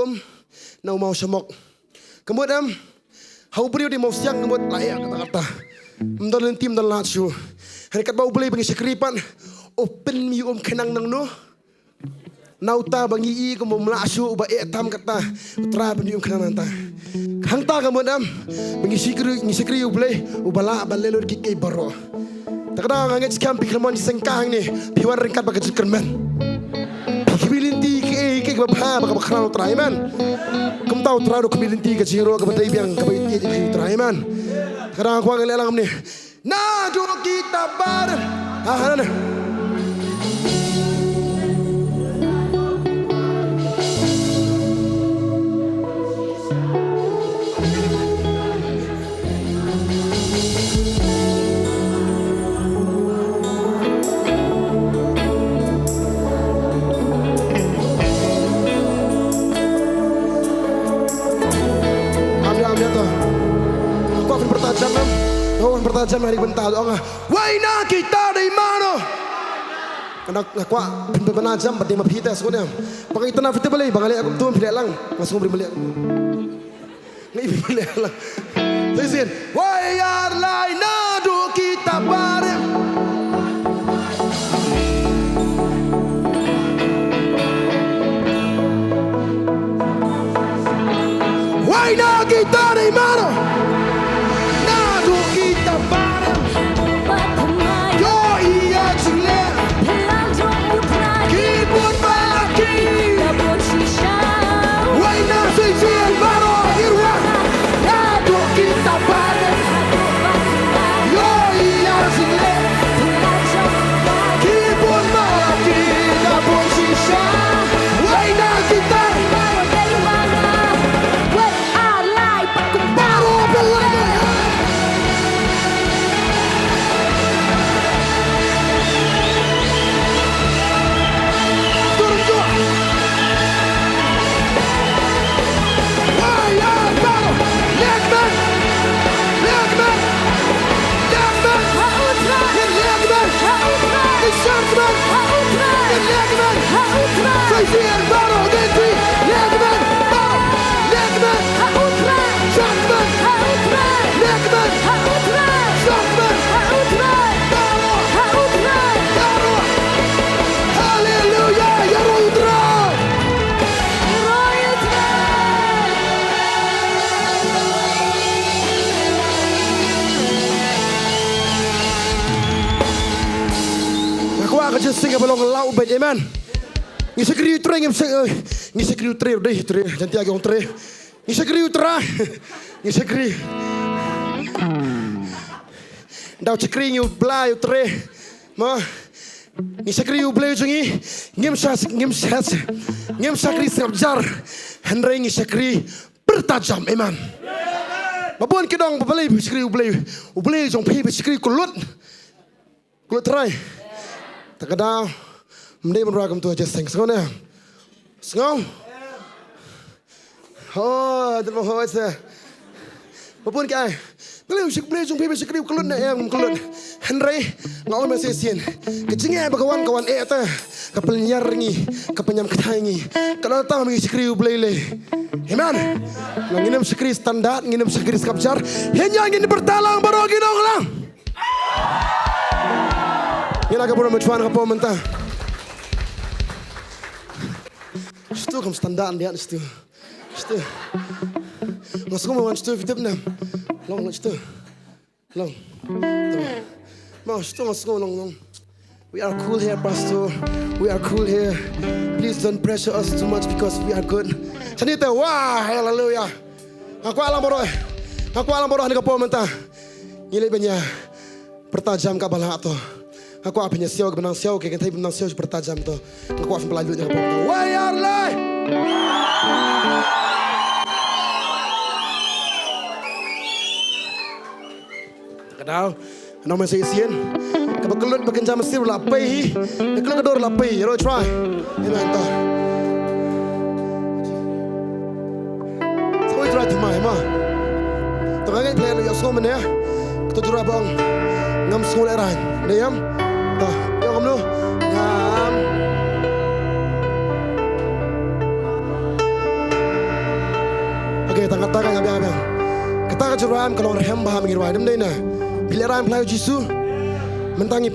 nau mau semok. Kemudian hau beriu di mau siang kemudian layak kata-kata. Mendon tim dan lacu. Hari kat bau beli bagi sekripan upen mi kenang nang no. Nauta bangi ko mo mlasu ba etam kata utra bani kenang nanta. Hangta kemudian bagi sekri ubele ubala balelor kiki baro. Takda ngangit skam pikirmon sengkang ni piwan ringkat baga jukkerman. Kabilinti ke babha baga bakran utraiman. Kum tahu trado kabilinti ke jiro ke Bantei biang ke baiti ke utraiman. Takda aku ngale alam ni. Na do kita bareng. Ah. Bertajam hari bentar Allah. Waina kita dari mana? Anak kuat penajam berarti mapita sebenarnya. Pakai tanah kita boleh bangali aku tuan pilih lang langsung beri balik. Ngai pilih lang. Teruskan. Wayar laina do kita bareng. Waina kita dari mana? Sing belong lau bet amen. Ni sekri utre ni sekri utre deh utre janti agi utre. Ni sekri utra. Ni sekri. Dau sekri ni blai utre. Ma ni sekri ublai jungi ngim sakri sabjar. Henry ni sekri bertajam amen. Babon kedong babali sekri ublai jong pi sekri kulut try. Takada mendai beragam tu aja seng sengau ni. Sengau. Oh, terima kasih. Bapun kai. Beli jumpa sekali kelut na yang kelut. Henry ngau masih sian. Kecingnya kawan ta. Kapelnyar ni, kapenyam ketai ni. Kalau tahu mesti sekali beli le. Amen. Nginam sekali standar, nginam sekali skapjar. Hanya ingin bertalang baru ginong lang. Ila ka pura mencuan ka po menta. Sto kam standard dia sto. Masuk mo wan sto vitep na. Long sto. Long. Ma sto masuk long. We are cool here, pastor. We are cool here. Please don't pressure us too much because we are good. Sanita, wah, hallelujah. Aku alam boroh ni ka po menta. Ngilay banya pertajam ka bala ato. Aku apa punya siau ke benang siau ke kan tapi benang siau seperti tajam tu. Aku apa pelaju dengan pom. Wayar lai. Kadang nama saya Sian. Kebekelut bekenjam mesir lapai. Kebekelut kedor lapai. You know try. Amen tu. Saya try tu mai mah. Tengah plan yang semua mana? Kita tu rabang ngam semua ran. Diam. Dah, yang kamu ngam. Okey, tangkat-tangkat ngam. Kita kejuran kalau rehem bah mengirwai dem deh na. Pilihan pelayu Yesus. Mentangi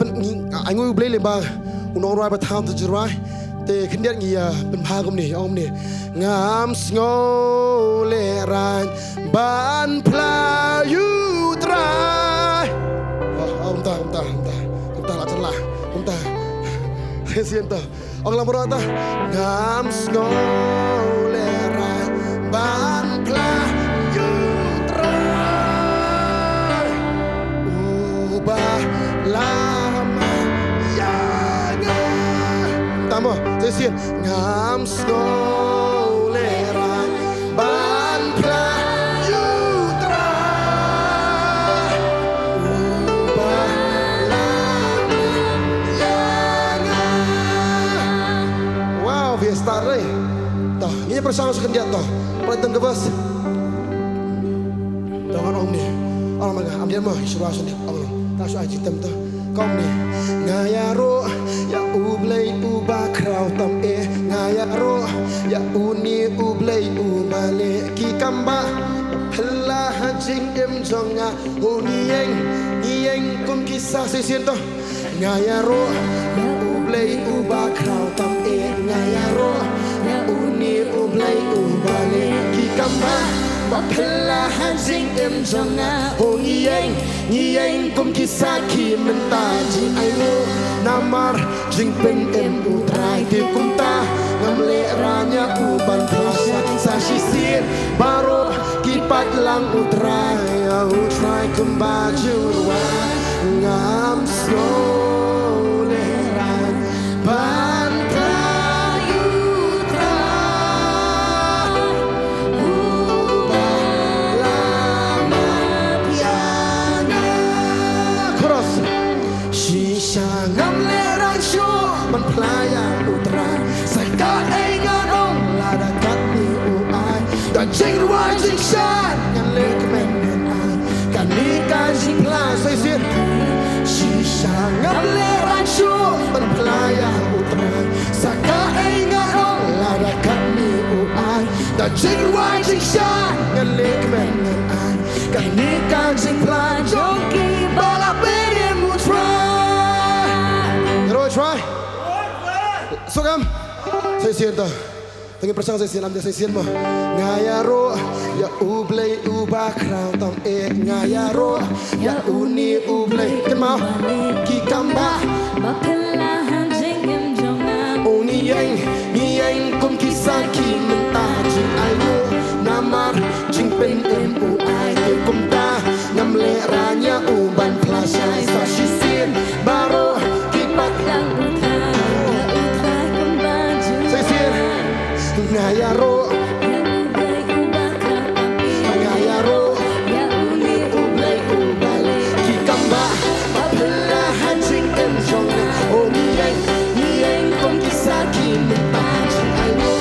angu boleh lebah. Unong rai bertahun terjurai. Te kendiat ngia penpagum ni, om ni. Ngam ngoleran ban pelayu trai. Entah lah celah. Entah. Sian tu. Orang lapor apa? Ngam ngoleran ban pelayu trai. Ubah lama yang tambah. Sian. Ngam ngoleran ban pelayu trai. Ubah Fiesta ray. Toh, ini bersama sekejap toh. Perhatian ke bos. Jangan om ni. Orang mana? Ambil mah. Suruh asal ni. Orang. Tak suruh aji tem toh. Kau ni. Ngayaro ya ublay ubah kraw tam ngayaro ya uni ublay ubale kikamba. Hela hajing em jonga unieng kum kisah sesian toh. Ngayaro ya ublay ubah kraw tam ngayaro ya uni ublay ubale kikamba. Bapela hajing em jonga unieng kum kisah ki mentaji ayo namar jing pen em utrai ti kumta ngamle ranya uban prasa sasisir baro kipat lang utrai utrai kembaju ngam soleran ban kayu trai ubah lama piana cross shisha ngamle rancho man playa utrai saka engan ong lada kat ni uai dan jing ruai jing shan ngan lek men ai kan ni kan jing plan sai sir shisha ngamle rancho man playa utrai saka engan ong lada kat ni uai dan jing ruai jing shan ngan lek men ai kan ni kan jing plan joki balap em utrai. Try. So kam. Saya sian tu. Tengah persang saya sian, ambil saya sian mah. Ngayaro ya ublay ubah kraw tam ngayaro ya uni ublay kenal kikamba. Bapelahan jengem jonga. Nieng kum kisah ki mentaji ayo namar jing pen em uai ke kumta ngamle ranya uban plasai sasisir baro Lang utrai, ya utrai kembaju. Ngayaro Ya ublay ubah kraw ngayaro ya uni ublay ubale kikamba bapelahan jing em jonga oh nieng kum kisah ki mentaji ayo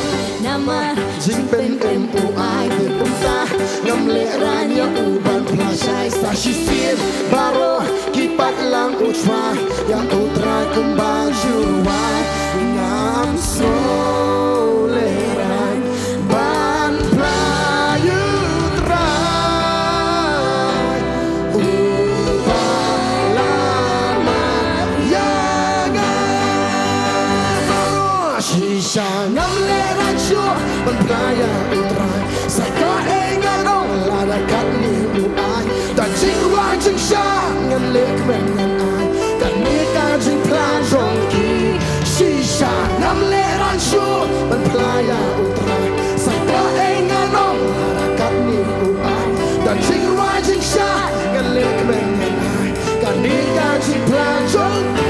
nama jing pen em uai ke kumta ngamle ranya uban plasai sasisir baro kipat lang utrai ya utrai kembaju ruai ngam soleran ban pelayu trai ubah lama yang shisha ngamle rancho ban playa utrai saka engan ong lada kat ni uai dan jing ruai jing sha ngan lek men ai kan ni kan jing plan jongki shisha ngamle rancho ban playa utrai saka engan ong lada kat ni uai dan jing ruai jing sha ngan lek men ai kan ni kan jing plan jongki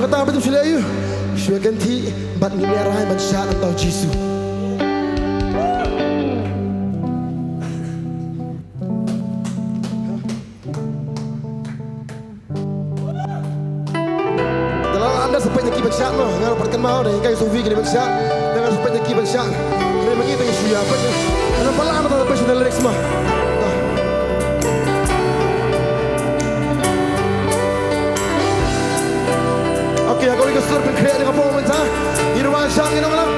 kata betul sila you. Syua ganti bat ni merai bat syat atau Jisu. Dalam anda sepanjang kibat syat mah, ngar perkan mau dah kai Sofi kini bat syat. Dengan sepanjang kibat syat. Ini begitu yang syua apa je. Ada pala anda tak pasal dalam lirik semua. Okay, aku ikut sur berkreat dengan performance ha. Irwan Syang ini mana?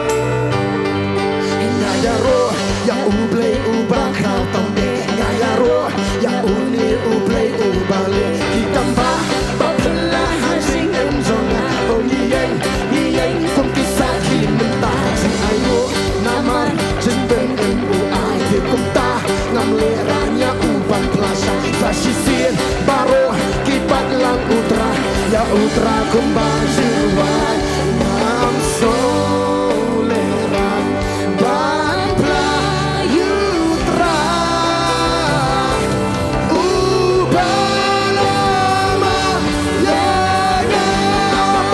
Ngaya roh, yang ublay ubah kau tombe. Ngaya roh, yang uni ublay ubale. Ditambah bapelah hasil emzona. Oh niyeng, niyeng pun kisah mentah. Sing ayo namar jemben ai dikumtah ngamleranya uban plaza. Sasisir baru kibat lang utra. Ya utra kembang jiwan nam soleran ban playutra ubalama ya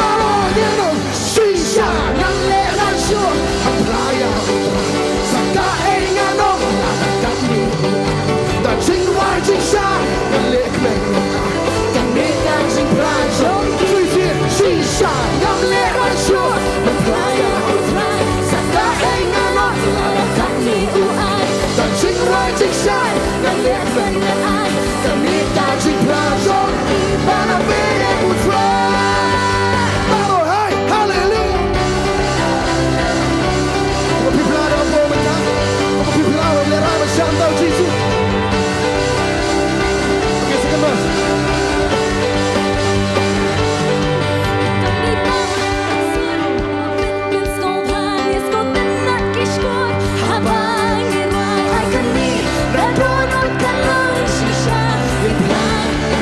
baronya sisa nang leran syo playa utra saka engano kami da jingwa jingsa lek lek kami kan sing prajo sisa yang leran syo playa utra saka engano kami uai da jingwa jingsa lek lek kami kan sing prajo para bere utra baro hai hallelujah people are up for me people are leran shanto Jisu. Okay, second verse.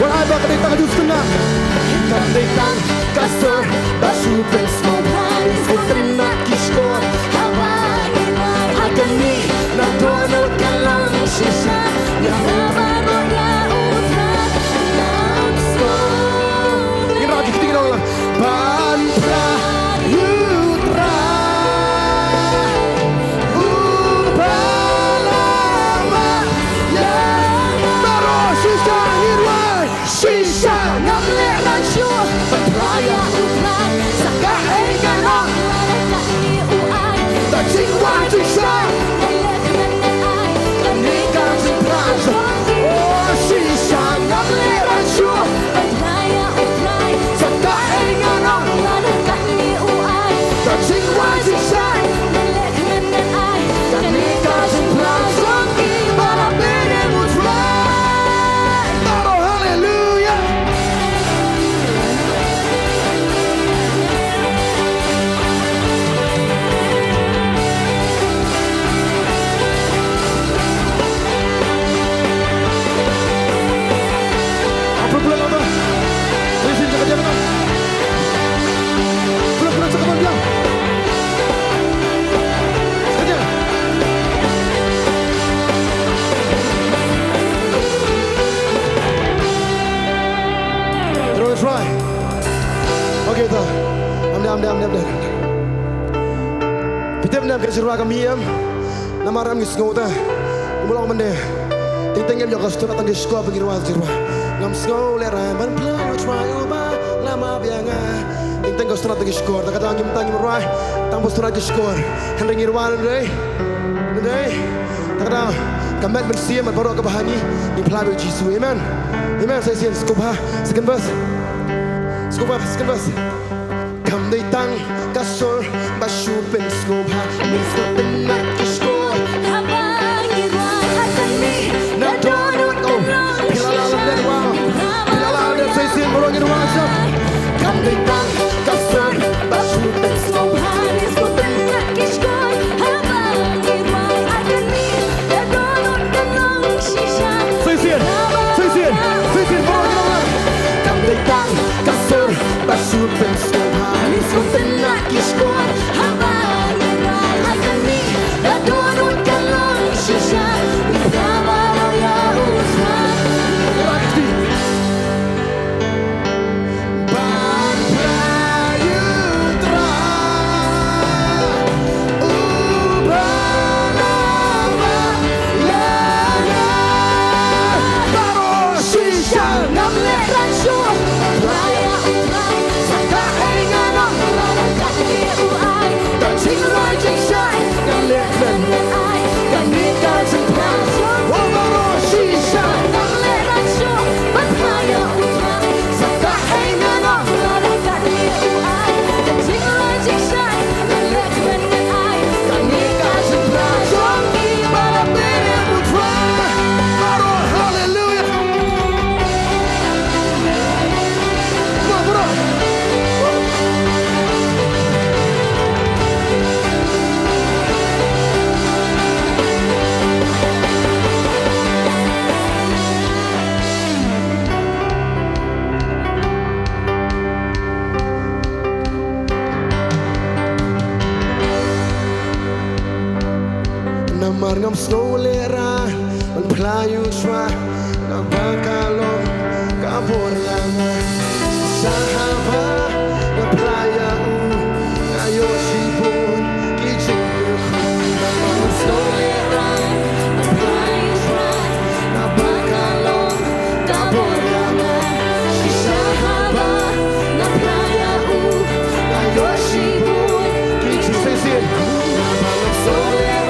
Wala ba kadang tak adus kena? Hitam detang kasur basu pesmo paris utenak kiskor hawaii agami na dono kalang sisa ya baro ya utra namsko ini lagi ketinggalan orang ban prayutra upalama ya baro sisa hirwai sisa ngamleran syo playa utra saka engano da jingwa jingsa kanika jingprazo oh sisa ngamleran syo playa utra saka engano da jingwa jingsa kanika jingprazo para bere utra baro hallelujah. Apa pula lama? Sini cakap dia mana? Pula cakap dia. Sekejap. Terus try. Okay dah. Am. Kita menam ke surga kami am. Nama ram ngisngo ta. Mulong mende. Ting-ting em yo kastur atang di sekolah pengirwa surga. Ngam sngo lera ban plan try uba lama bianga. Ting-ting kastur atang di sekolah. Tak kata angin tangim rai. Tang postur aja sekolah. Henry ngirwa ndai. Tak kata kamet bersiam baru ke bahani di pelabu Jisu. Amen. Amen. Saya sian skubha second verse. Second verse. Kam dei tang kasur basu pen skubha misko tenak kiskor habangi rai hakani na donut oh pilalalan dan wow pilalalan dan saya sian baru ngirwa syo kam dei tang kasur basu pen skubha misko tenak kiskor habangi rai hakani na donut kanang shisha saya sian baru ngirwa kam dei tang kasur basu pen skubha misko tenak kiskor habangi rai hakani na donut kanang shisha baro ya utra ban nam solera man playu chwa na bakalong kaboryana sahaba na playa ayo sipon kijing nam solera man playu chwa na bakalong kaboryana sahaba na playa ayo sipon kijing nam solera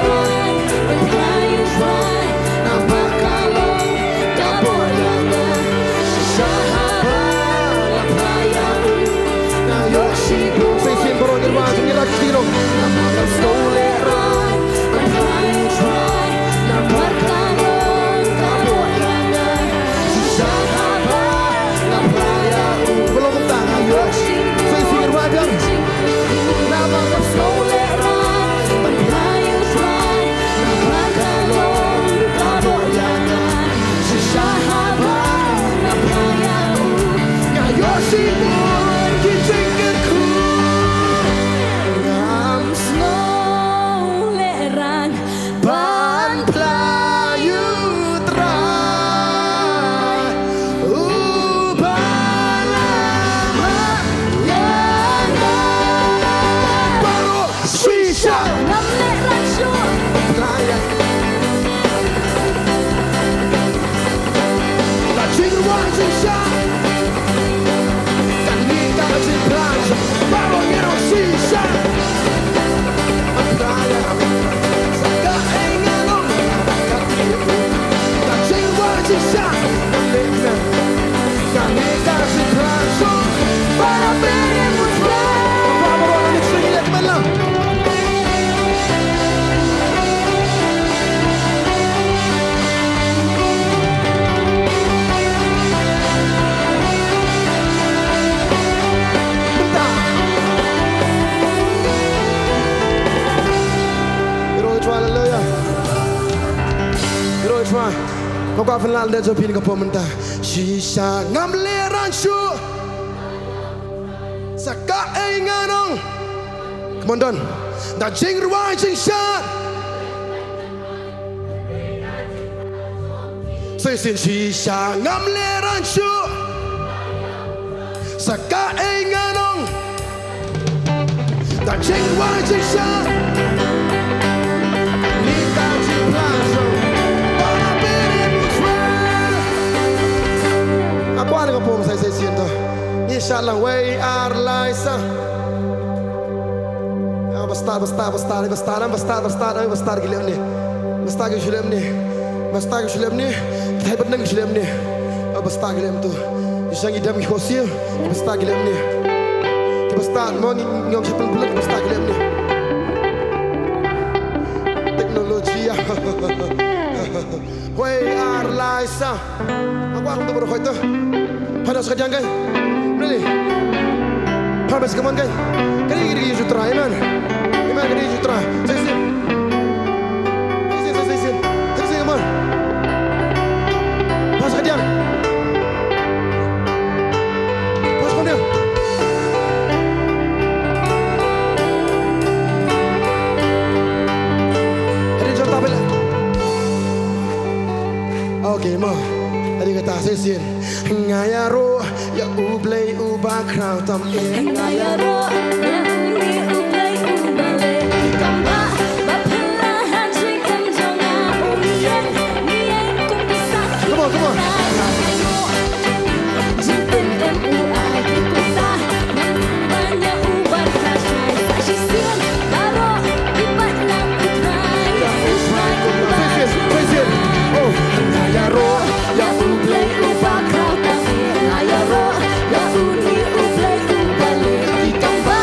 Kau kau final dan so pilih kau mentah. Sisa ngamleran shu, saka enganong. Come on don, dah jing ruang jing shat. Sesin sisa ngamleran shu, saka enganong. Dah jing ruang jing shat. Nikah jing plazo. Aku ada kau pun saya siento. Insyaallah way are laisa. Bestar gilem ni. Bestar gilem ni. Kita benang gilem ni. Bestar gilem tu. Isang idam khosil. Bestar gilem ni. Bestar mau ngom sepuluh bulan bestar gilem ni. Teknologi ya. Way are laisa. Aku akan tu berkhoi tu. Pada sekejap kan? Really? Pada sekejap kan? Kali jutra, iman. Iman kali jutra. Sesin. Sesin, come on. Pada sekejap. Pada sekejap. Ada juta bela. Okay, ma. Tadi kata sesin. Ngayaro ya ublay ubah kraw tam Ngayaro ya uni ublay ubale Kamba bapelahan jingkem jonga Umien kung kisaki Come on Jimpin MUI kita Banyak ubar kasay Sashisin Baro ibat lang utray Utray ubah Sesin. Oh, ngayaro ya ublay ubah kraw tam Ngayaro ya uni ublay ubale Kamba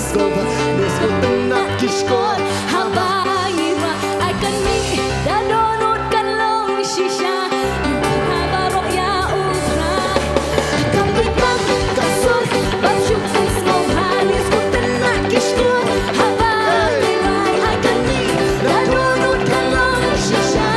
skoba Nesko tenak kishkot Habayira akan mi dadonut kalau shisha habarok ya ultra kapitan kasut bashuk semua halis kutenak kishkot habayira akan mi dadonut kalau shisha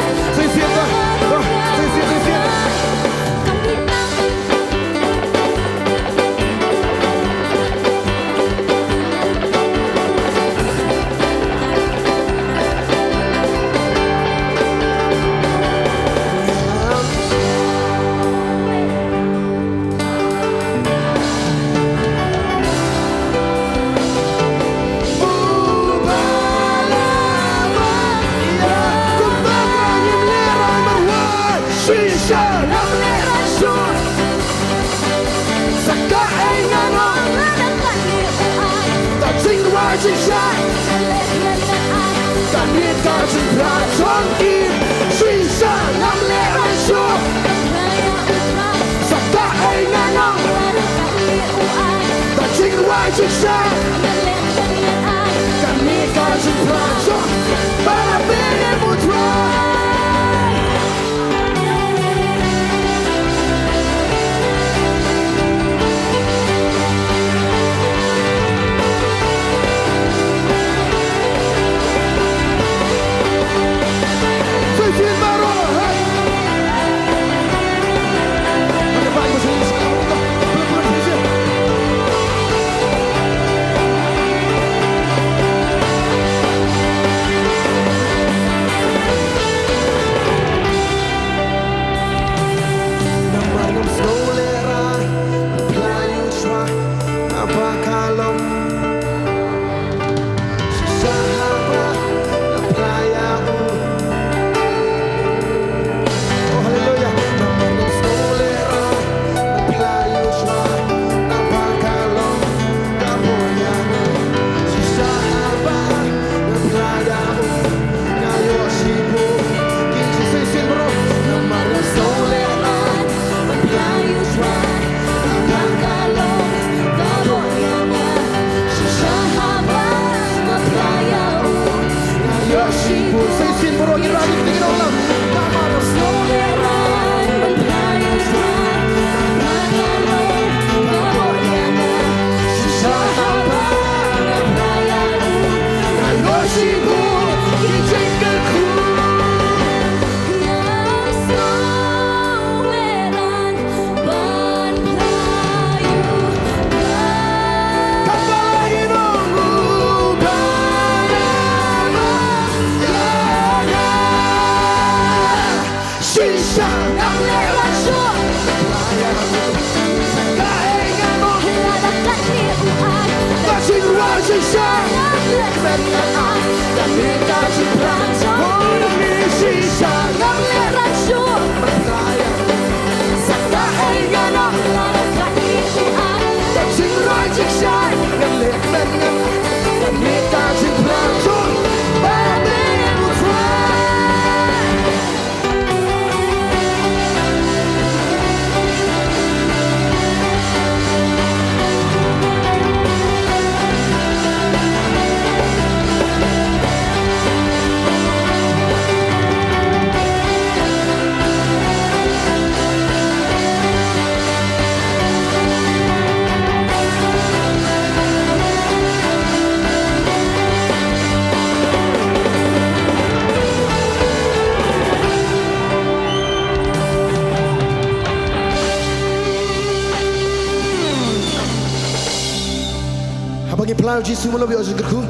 Pelayu Yesus melalui ojengkerku.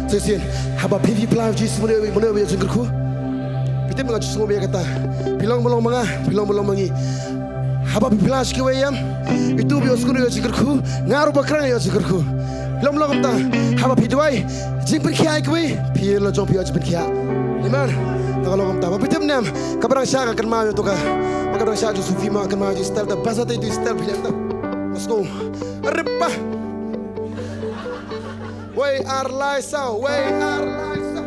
Saya haba pipi pelayu Yesus melalui ojengkerku. Kita mengacu semua biar kata, pilang belong mengi. Haba pipi pelayu kewayam itu biar sekolah ojengkerku. Ngaruh bakrang ojengkerku. Pilang kata, haba pipi dua, jing perkiai keway, piye lo jom piye perkiai. Iman, tak kalau kata, tapi tem nem, kabarang syaka akan mau tu kah? Kabarang syaka tu sufi mau akan mau di style, tapi pasal itu style pilih tak. Let's go. Repa. We are Lisa, we are Lisa.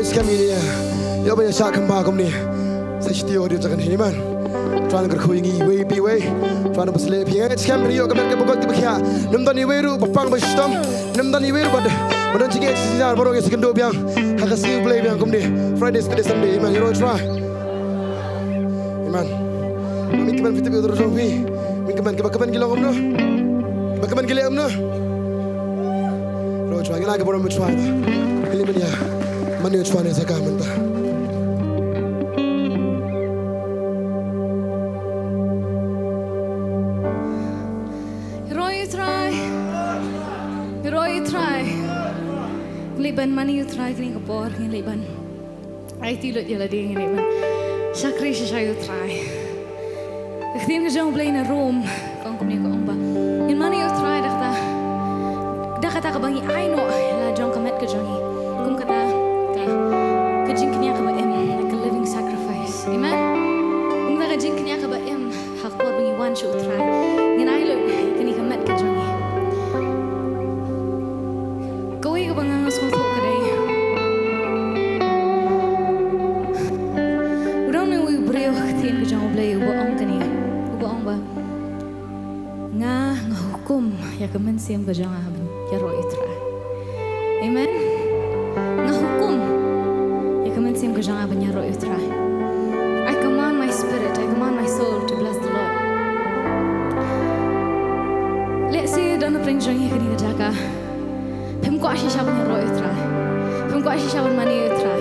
scam ini ya. Ya banyak cak kembang kamu ni. Saya setiap hari jangan ini man. Tuan kerja ini way be way. Tuan pasal lebih scam ini yo kami kebogol tiba kia. Namdan ini way ru bapang berstom. Namdan ini way ru pada. Badan cikgu sejarah baru yang sekendok biang. Hak sih play biang kamu ni. Friday Saturday Sunday man. You know try. Iman. Kami keban kita terus jombi. Keban gila kamu no. Keban gila kamu no. Lo try gila keban kamu try. Kali ni ya. Mana try ni saya kaman ta. Liban mana you try kini kapor kini liban. Ay tilot yala di kini liban. Sakri siya you try. Kaya ka jang play na room kung kumni ko ba. Yung mana you try dakata ka bangi ay no la jang kamet ka jangi. Kum kata ka jing kanya ka ba like a living sacrifice. Amen. Kum ka jing kanya ka ba hakpor bangi one show try. Ngin ay lo kini kamet ka jangi. Kawai ka bang ang asong to kaday. Urang na ui breo katiin ka jang oblay ubo ang kani. Ubo ang ba? Nga hukum ya kaman siyam ka jang aban ya ro itra. Amen. Nga hukum ya kaman siyam ka jang aban ya ro itra. I command my spirit, I command my soul to bless the Lord. Let's say don't bring jang ya kani ka jaka. Pem ko asya shaban ro itra. Pem ko asya shaban mani itra.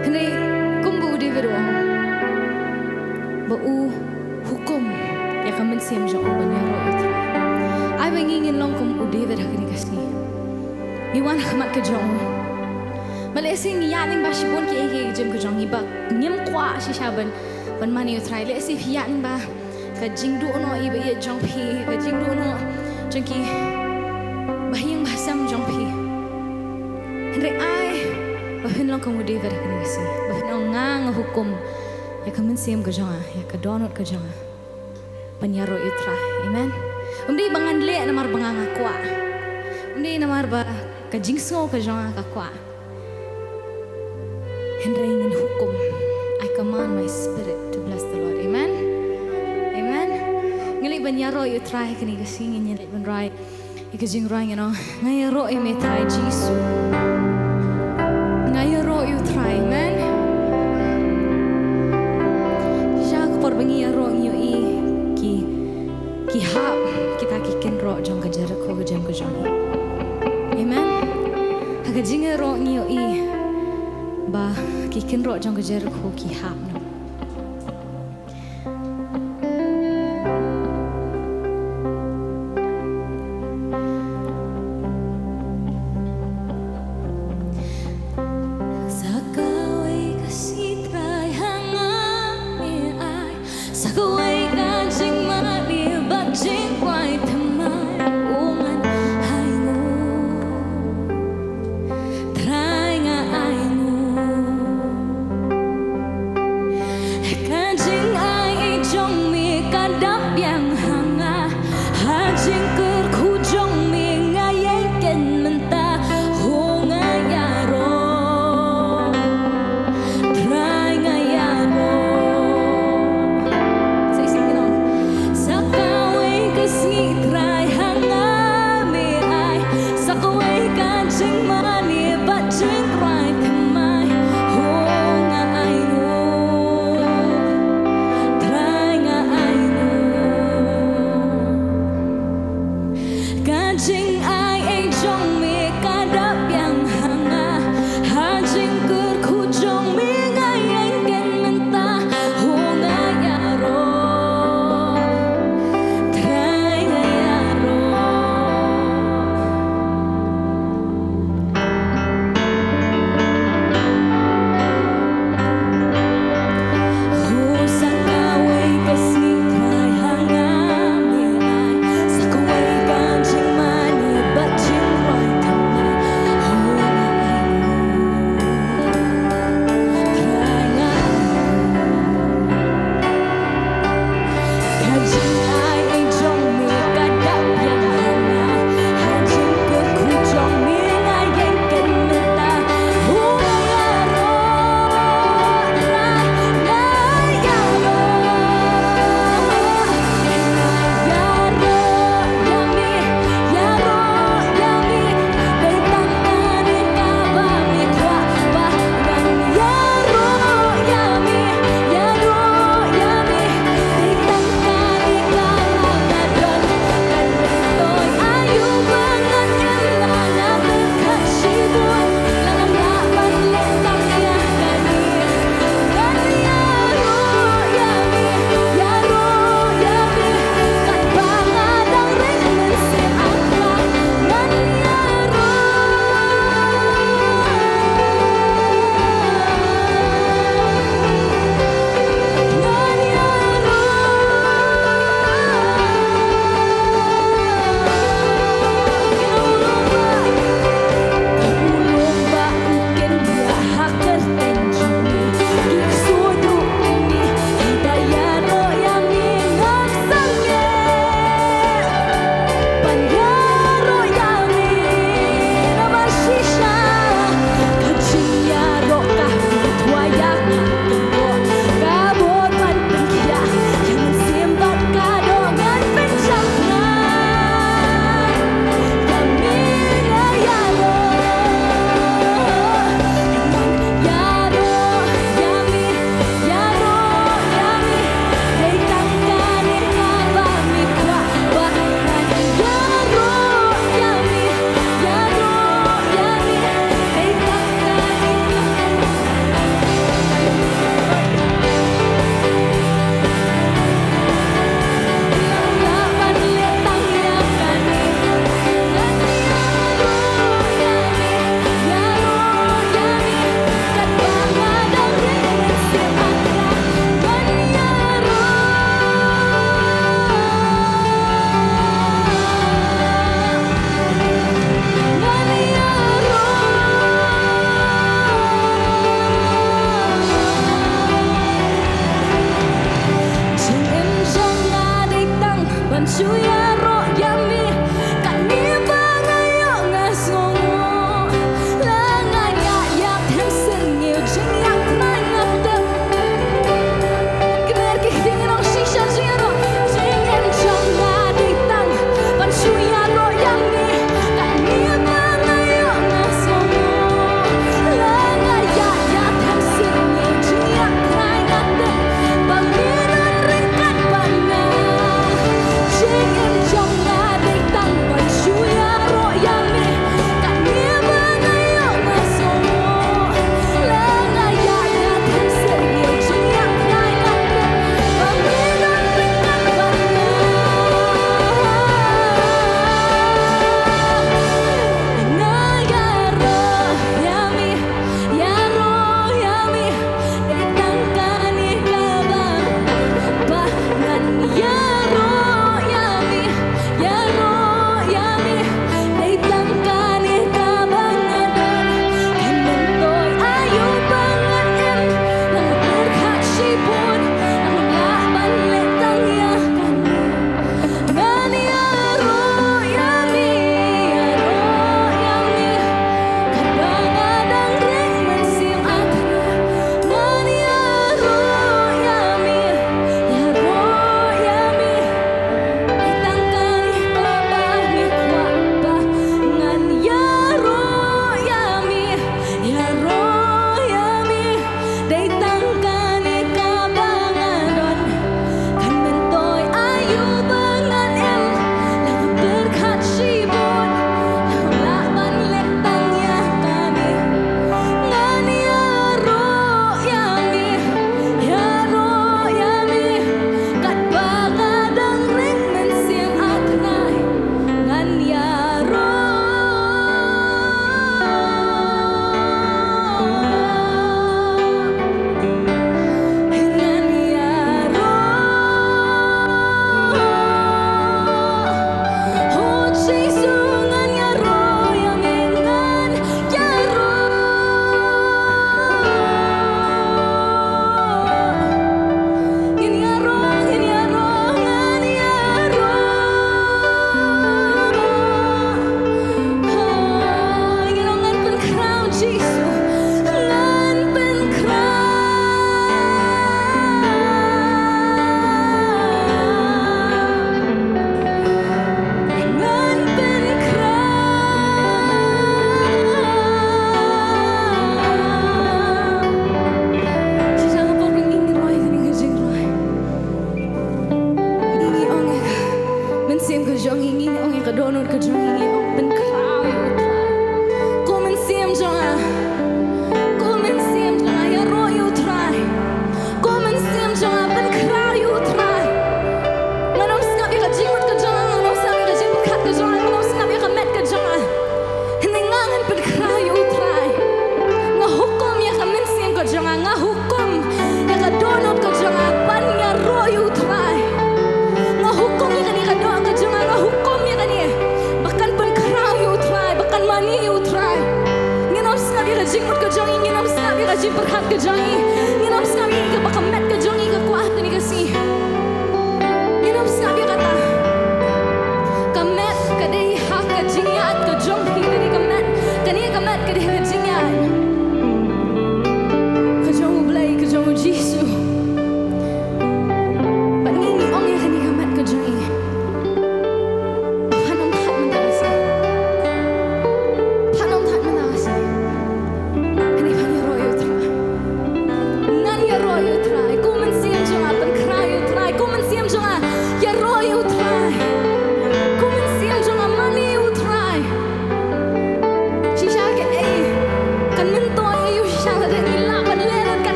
Henry kumbu di video. Bau hukum ya kamen siam jang ban ya ro itra. Ai bangingin long kum u David hakini kasni. Iwan khamat ke jang. Malesing yaning ba shibon ki ege jem ke jang ibak. Nyem kwa asya shaban ban mani itra. Lesi yaning ba ka jingdu no iba ye jang pi ka jingdu no jangki bahing bahasam jong pi. Henry ai bahin long kamu David kini kasi. Bahin ang ngang hukum ya kamen siam ka jang ya ka donut ka jang. Panyaro itra. Amen. Umdi bangan le namar banganga kwa. Umdi namar ba ka jingso ka jang ka kwa. Henry ngin hukum. I command my spirit to bless the Lord. Amen. Amen. Ngali banyaro itra kini kasi ngin ban right. Ikajing rang ngaya ro me try Jisu. Ngaya ro you try, man. Jak por bengi ro you ki hap kita kiken ro jong ka jara ko jam ka jong. Amen. Ikajing ro you ba kiken ro jong ka jara ko ki hap no.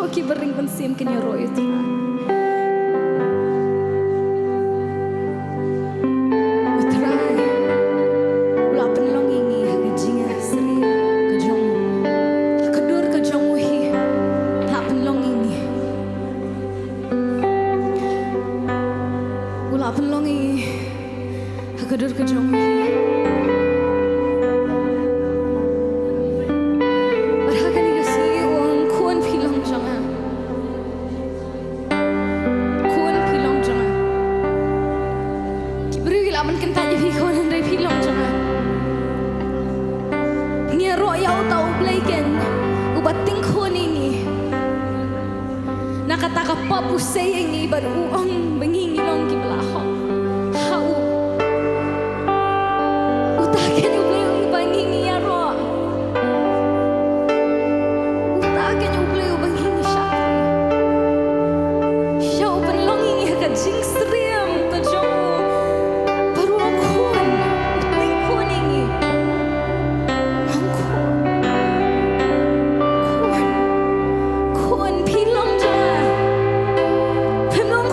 ki bering pensim kenya roy itu. Utrai, ula penlong ini haga jinga seri kejong, kedur kejong uhi, ula penlong ini, ula penlong ini, kedur kejong uhi. Nakataka papu sayang iban uang bengingilong kiblaho hau utaken ubleu bangingi yaro utaken ubleu bangingi shakri shau penlongingi haka jingkryiem kejong paruang kun uting kuningi kun pilong jang Shillong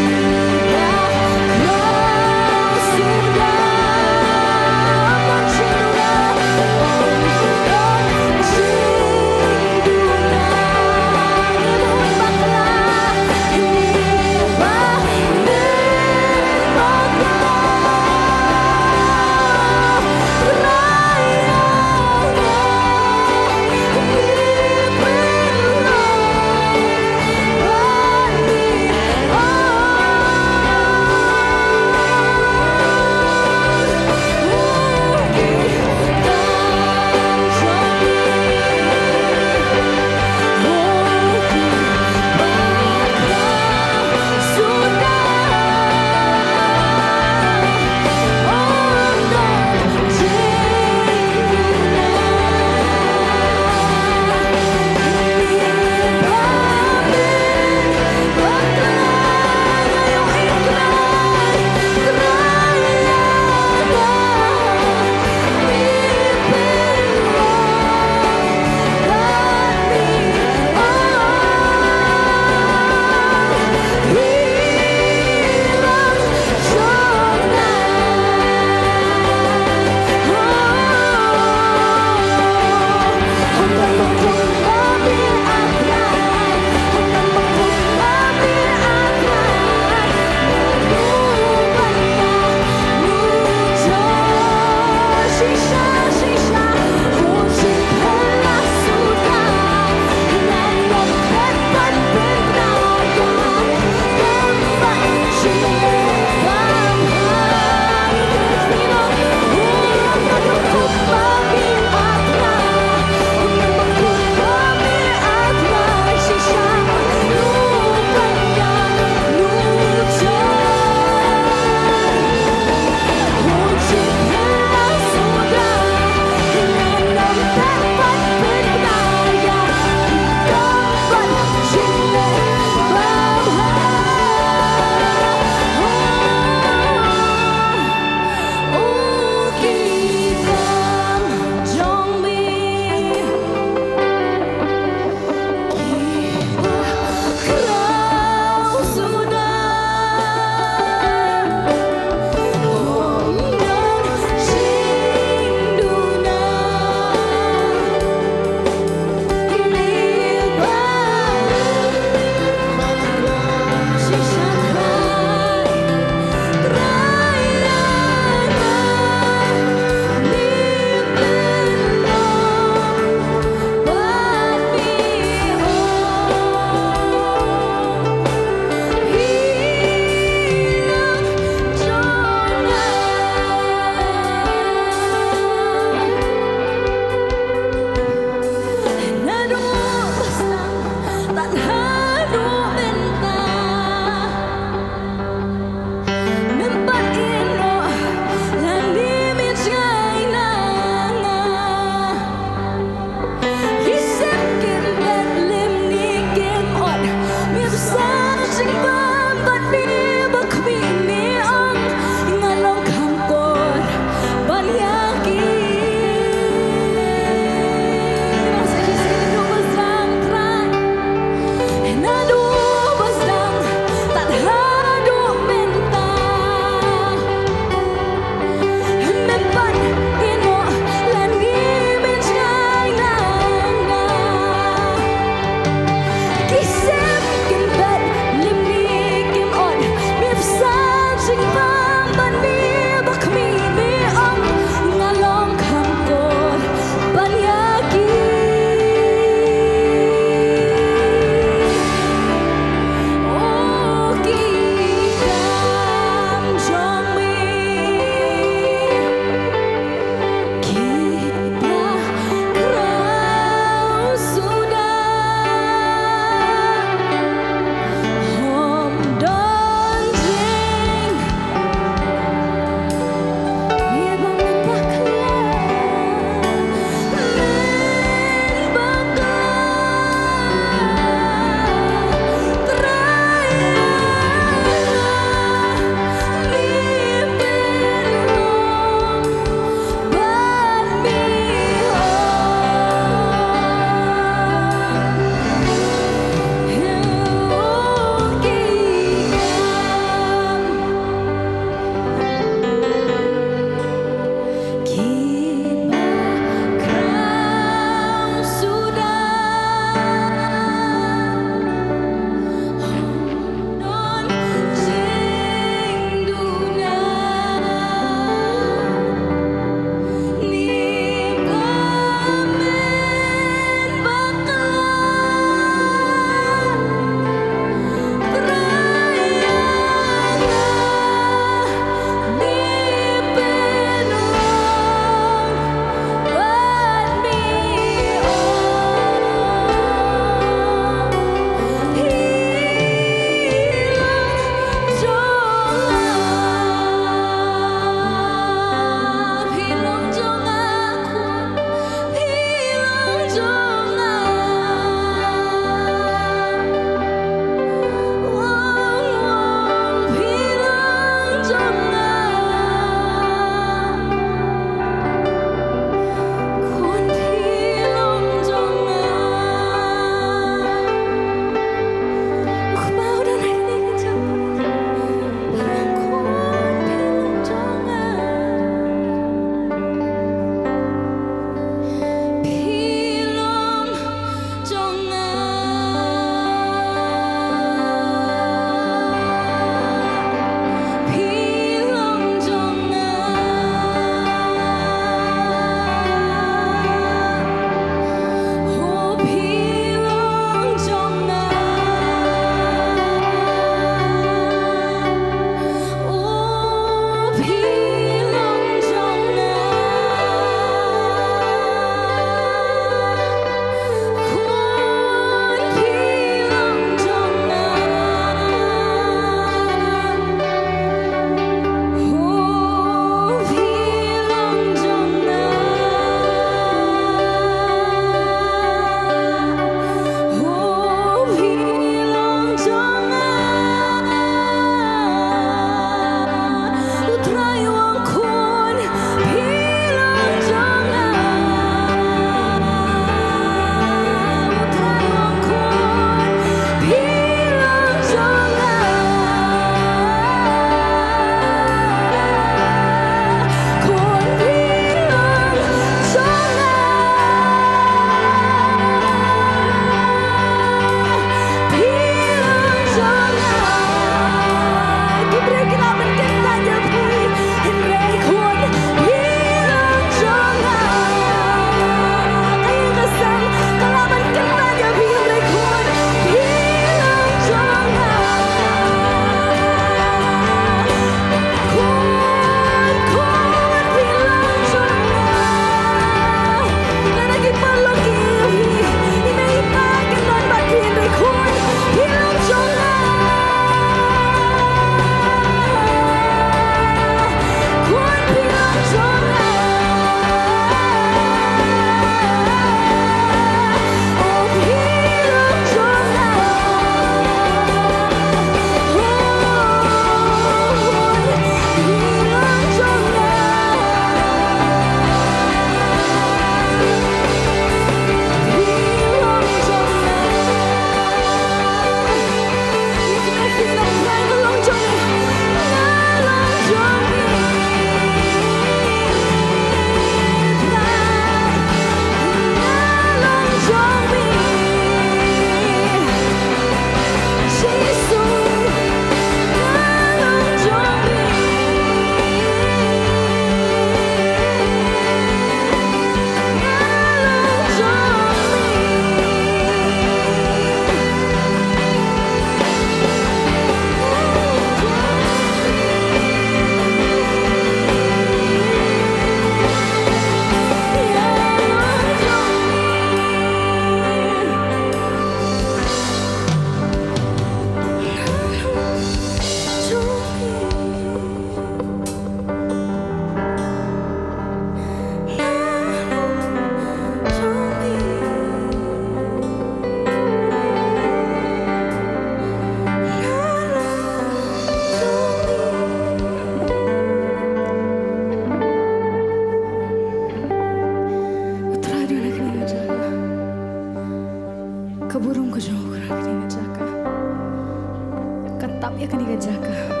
jaga.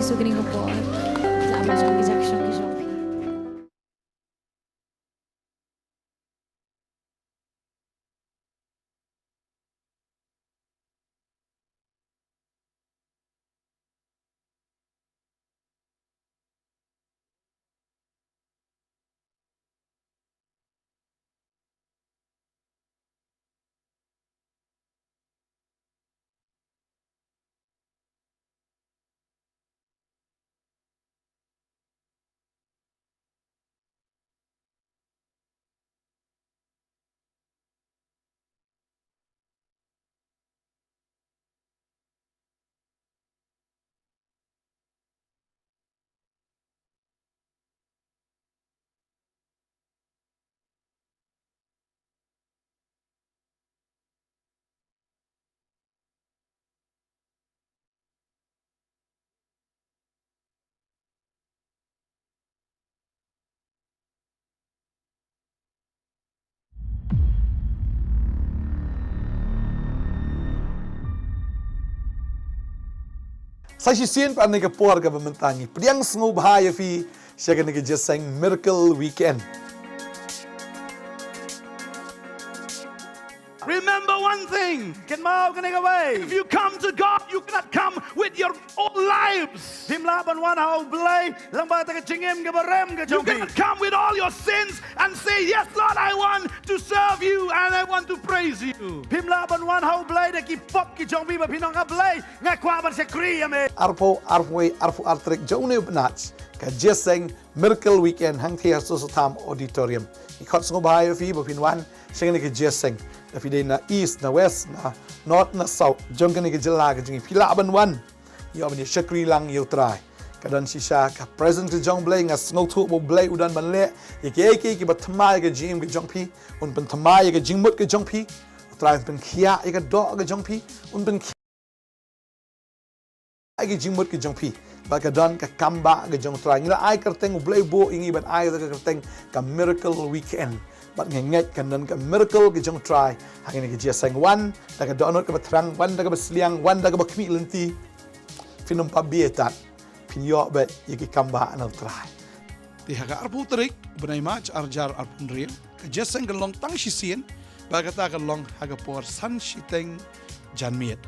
Yesus kini kapor. Lama jong kijak jong kijong pi. Saya sien pa ni kapor ka bamantangi. Priang sngo bahaya fi siya ka nag-jeseng Miracle Weekend. Remember one thing. If you come to God, you cannot come with your own lives. You cannot come with all your sins and say, yes, Lord, I want to serve you and I want to praise you. Arpo artrik jone upnats ka jeseng Miracle Weekend hang thia sosotam auditorium. Ikot sngo bahaya fi bapinwan siya ka nag-jeseng. Tapi dia na east, na west, na north, na south. Jom ka ni jela ka jingi pila aban wan. Yo abani syakri lang yo try. Kadon si siya ka present ka jong blay nga snow tu bo blay udan ban le. Iki ki batmay ka jing ka jong pi. Un ban tamay ka jing mut ka jong pi. Try ban kia ka do ka jong pi. Un ban kia ka jing mut ka jong pi. Ba ka don ka kamba ka jong try. Ngila ay kerteng blay bo ingi ban ay ka kerteng ka Miracle Weekend. But ngenget kan dan ka miracle ke jong try hangin ke jeseng wan da ka donot ka batrang wan da ka basliang wan da ka bakmi lenti finum pabietat pinyo bet yiki kamba anal try Di haga arpu terik benai mach arjar arpun real ke jeseng ke long tang sisien bagata ke long haga por san shiteng janmiet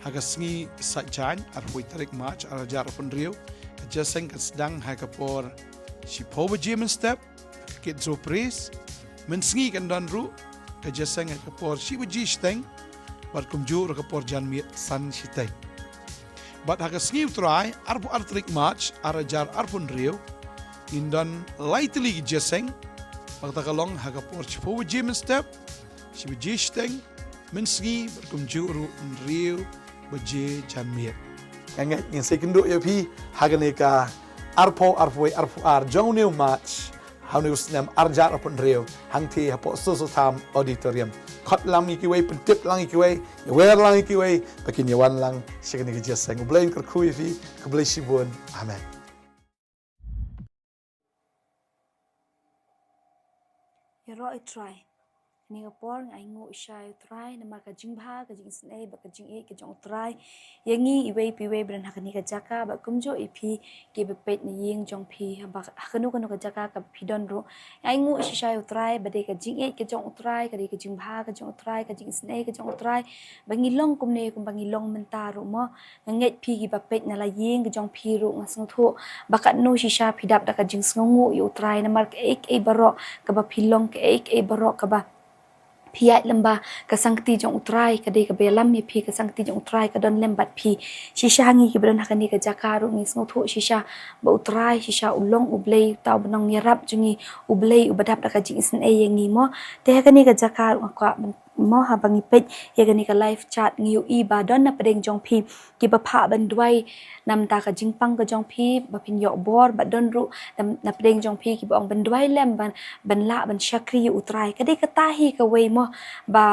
haga sngi sajan arpu terik mach arjar arpun real ke jeseng ke sedang haga por shipoba jemen step kit zo pres men sngi kan dan ru ka jeseng ka por shi buji steng bat kumju ka por jan miet san shiteng bat ha ka sngi try arpu artrik match arajar arpun rio indan lightly jeseng bakta kalong ha ka por shi buji men step shi buji steng men sngi bat kumju ru rio buji jan miet ngenget in second yo pi hagane ka arpo ar jong new match Hanus nam arjar apun reo hangti hapo sosotam auditorium. Kot lang ikiway, pentip lang ikiway, yawer lang ikiway, pakin yawan lang siya ka nag-jeseng. Ublayin karkuy fi, kablay sibun. Amen. Yaro I try. Ni kapor nga ingo siya try na maka jingba ka jing snay ba ka jing e ka jong try yangi iway piway bran hakani ka jaka ba kumjo ipi ke bepet ni ying jong pi ba hakanu kanu ka jaka ka pidon ro ingo siya try ba de ka jing e ka jong try ka de ka jingba ka jong try ka jing snay ka jong try bangilong kumne kum bangilong mentaro mo nget pi ki bepet na la ying ka jong pi ro ngasng tho ba ka no siya pidap da ka jing sngu yu try na mar ek e baro ka ba pilong ka ek e baro ka ba Piat lamba kasangti jong utrai kadai ka belam mi pi kasangti jong utrai ka don lembat pi shisha hangi ki bron hakani ka jakaru ngi sngotu shisha ba utrai shisha ulong ublei tau benong nyerap jungi ublei ubadap da ka jing sen e yangi mo te hakani ka jakaru ka mo ha bangi pet yagani ka live chat ngi i ba don na pedeng jong pi ki ba pha ban duai nam ta ka jingpang ka jong pi ba pin yo bor ba don ru na pedeng jong pi ki ba ong ban duai lem ban la ban shakri utrai kadai ka tahi ka wei mo ba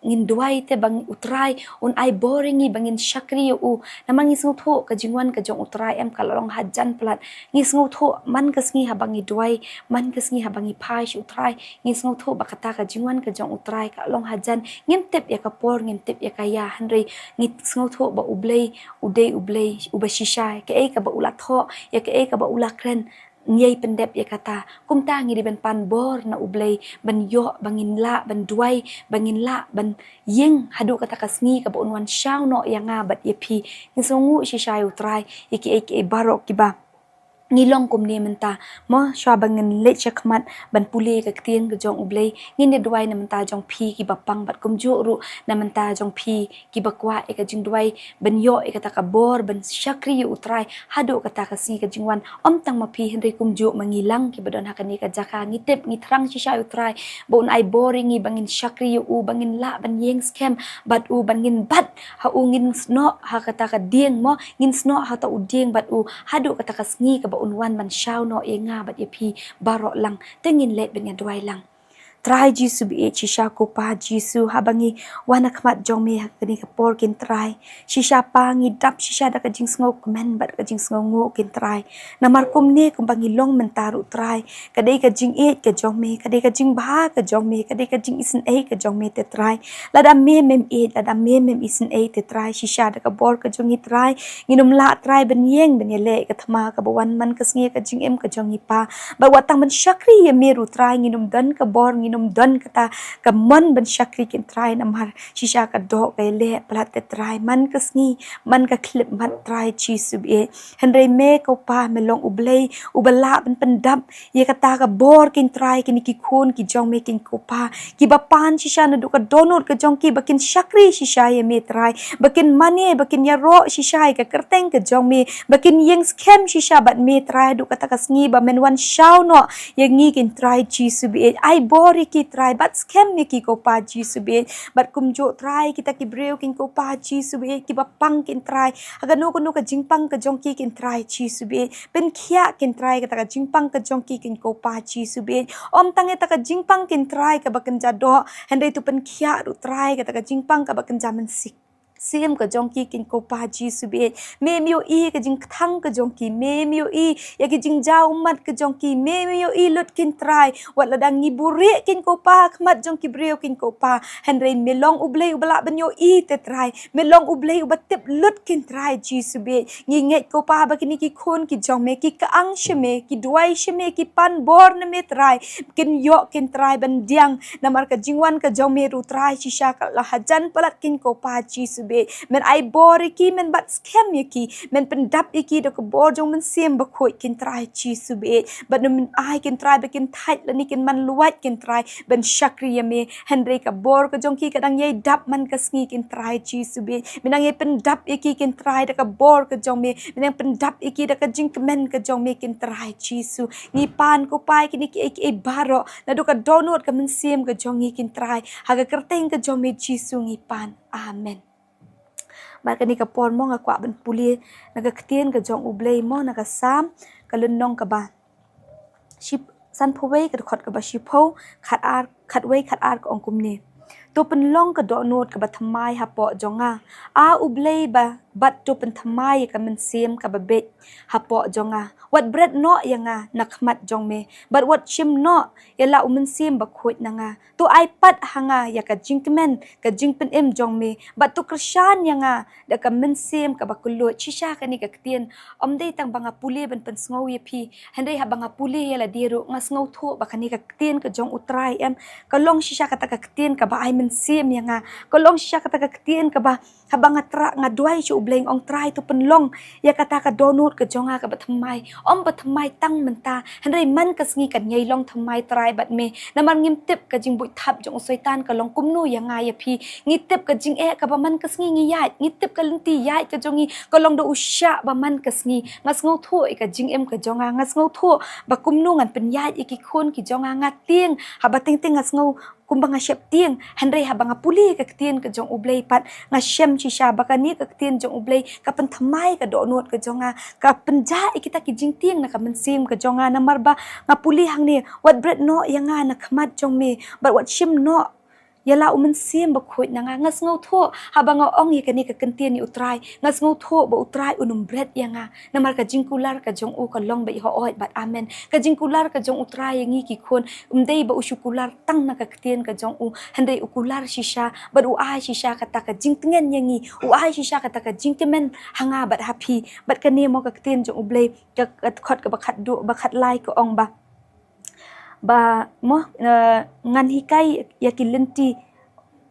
ngin duai te bang utrai un ai boringi bangin syakri u namang ngis ngutho ka jingwan ka jong utrai em kalong hajan plat ngis ngutho man kasngi habangi duai man kasngi habangi phai utrai ngis ngutho bakata ka jingwan ka jong utrai ka long hajan ngim tep ya kapor ngim tep ya kaya hanrei ngit ngutho ba ublei ublei ubashishai ke ka ba ulatho ya ke ka ba ulakren Nyai pendep ya kata kumta ngiri ben pan bor na ublei ban yo bangin la ban duai bangin la ban yeng hadu kata kasngi ka ba unwan shaw no ya nga bat ye phi ngisongu shishai utrai iki barok kiba ngilong kumni menta mo swa bangin le chakmat ban pule ka ktien ka jong ublei ngin duai na menta jong phi ki bapang bat kumju ru na menta jong phi ki bakwa e ka jing duai ban yo e kata ka bor ban syakri utrai hadu kata ka si ka jingwan om tang ma phi henry kumju mangilang ki badon hakani ka jaka ngitep ngitrang shisha utrai bon ai boring ngi bangin syakri u bangin la ban yeng scam bat u bangin bat ha u ngin sno ha kata ka dieng mo ngin sno ha ta u dieng bat u hadu kata ka sngi ka unwan man shaw no e nga bat ye phi barok lang tengin let ben ya duai lang try jisu bi chisha ko pa jisu habangi wana khmat jong me hakani ka por kin try shisha pa ngi dap shisha da ka jing sngo men bat ka jing sngo ngo kin try namar kum ne kum bangi long men taru try kadai ka jing e ka jong me kadai ka jing ba ka jong me kadai ka jing isen e ka jong me te try lada mem e lada mem isen e te try shisha da ka bor ka jong i try nginum la try ben yeng ben ye le ka thma ka bawan man ka snge ka jing em ka jong i pa ba watang man shakri ye meru try nginum dan ka bor num don kata ka mon ban syakri kin try namhar shisha ka do ka le plat te try man ka sngi man ka clip man try chi subie henry me ko pa melong ublei ubala ban pendap ye kata ka bor kin try kin ki khon ki jong me kin ko pa ki bapan shisha na do ka donor ka jong ki bakin syakri shisha ye me try bakin mane bakin ya ro shisha ka kerteng ka jong me bakin yeng scam shisha bat me try do kata ka sngi ba men wan shaw no ye ngi kin try chi subie ai bor ki try bat scam ni ki ko pa ji sube bat kumjo try kita ki breu kin ko pa ji sube ki ba pang kin try aga no ka jingpang ka jong ki kin try ji sube pen khia kin try ka ta jingpang ka jong ki kin ko pa ji sube om tange ta ka jingpang kin try ka bakan ja do handai tu pen khia ru try ka ta jingpang ka bakan ja man sik sim ka jong ki kin ko pa ji sube me mio i ka jing thang ka jong ki me mio i ya ki jing ja umat ka jong ki me mio i lut kin try wat la dang ngiburi kin ko pa khmat jong ki breu kin ko pa henry melong ublei ubala banyo i te try melong ublei ubatip lut kin try ji sube ngi nget ko pa ba kini ki khon ki jong me ki ka ang shme ki duai shme ki pan bor na me try kin yo kin try ban diang namar ka jingwan ka jong me ru try shisha ka la hajan palat kin ko pa ji sube men ai bor iki men bat scam iki men pendap iki do ko bor jong men sim ba khoi kin try chi sube but men ai kin try ba kin thait la ni kin man luat kin try ben shakri me henry ka bor ko jong ki kadang ye dap man ka sngi kin try chi sube menang ye pendap iki kin try da ka bor ko jong me menang pendap iki da ka jing men ka jong me kin try chi su ngi pan ko pai kin iki baro na do ka download ka men sim ka jong kin try haga kerteng ka jong me chi su ngi pan amen Maka ni ka pon mo nga kwa ban puli nagakatien ka jong ublay mo nagasam kalunong ka ba ship san phaway ka khot ka ba shipo khat way khat ar ka ongkum ni to penlong ka do not ka ba thamai ha po jonga a ublay ba bat to pen thamai ka men sim ka ba be ha po jonga what bread no yanga nakmat jong me but what shim no yala umen sim ba khot nanga to iPad hanga ya ka jingmen ka jingpen em jong me but to krishan yanga da ka men sim ka ba kullo chisha ka ni ka ktien om dei tang banga puli ban pen sngo ye phi handai ha banga puli yala diru nga sngo tho ba ka ni ka ktien ka jong utrai em ka long shisha ka ta ka ktien ka ba ai men sim yanga ka long shisha ka ta ka ktien ka ba ha banga tra nga duai chu bleng ong try to pen long ya ka ta ka donut ka jonga ka ba thamai om ba thamai tang menta handai man ka sngi kan nyai long thamai try bat me naman ngim tip ka jing bui thap jong soitan ka long kumnu ya nga ya phi ngi tip ka jing e ka ba man ka sngi ngi yai ngi tip ka lenti yai ka jongi ka long do usha ba man ka sngi ngas ngau thu e ka jing em ka jonga ngas ngau thu ba kumnu ngan pen yai iki khon ki jonga nga tieng ha ba ting ting ngas ngau kumbanga syap tieng handai ha banga puli ka ktien ka jong ublay pat nga syam chi sha ba ka ni ka ktien jong ublay ka pen thamai ka do not ka jonga ka penja ikita ki jing tieng na ka men sim ka jonga namar ba nga puli hang ni what bread no yang nga na khmat jong me but what shim no Yala umen sim bakut nanga ngas ngau tho habang ong ye kani ka kentian ni utrai ngas ngau tho ba utrai unum bread yanga namar ka jingkular ka jong u ka long ba ho oi bat amen ka jingkular ka jong utrai yangi ki khon umdei ba usukular tang na ka ketian ka jong u handai ukular shisha bat u ai shisha kata ka jingtengen yangi u ai shisha kata ka jingkemen hanga bat happy bat kani mo ka ketian jong u blei ka khot ka bakhat du bakhat lai ka ong ba mo ngan hikai yakilenti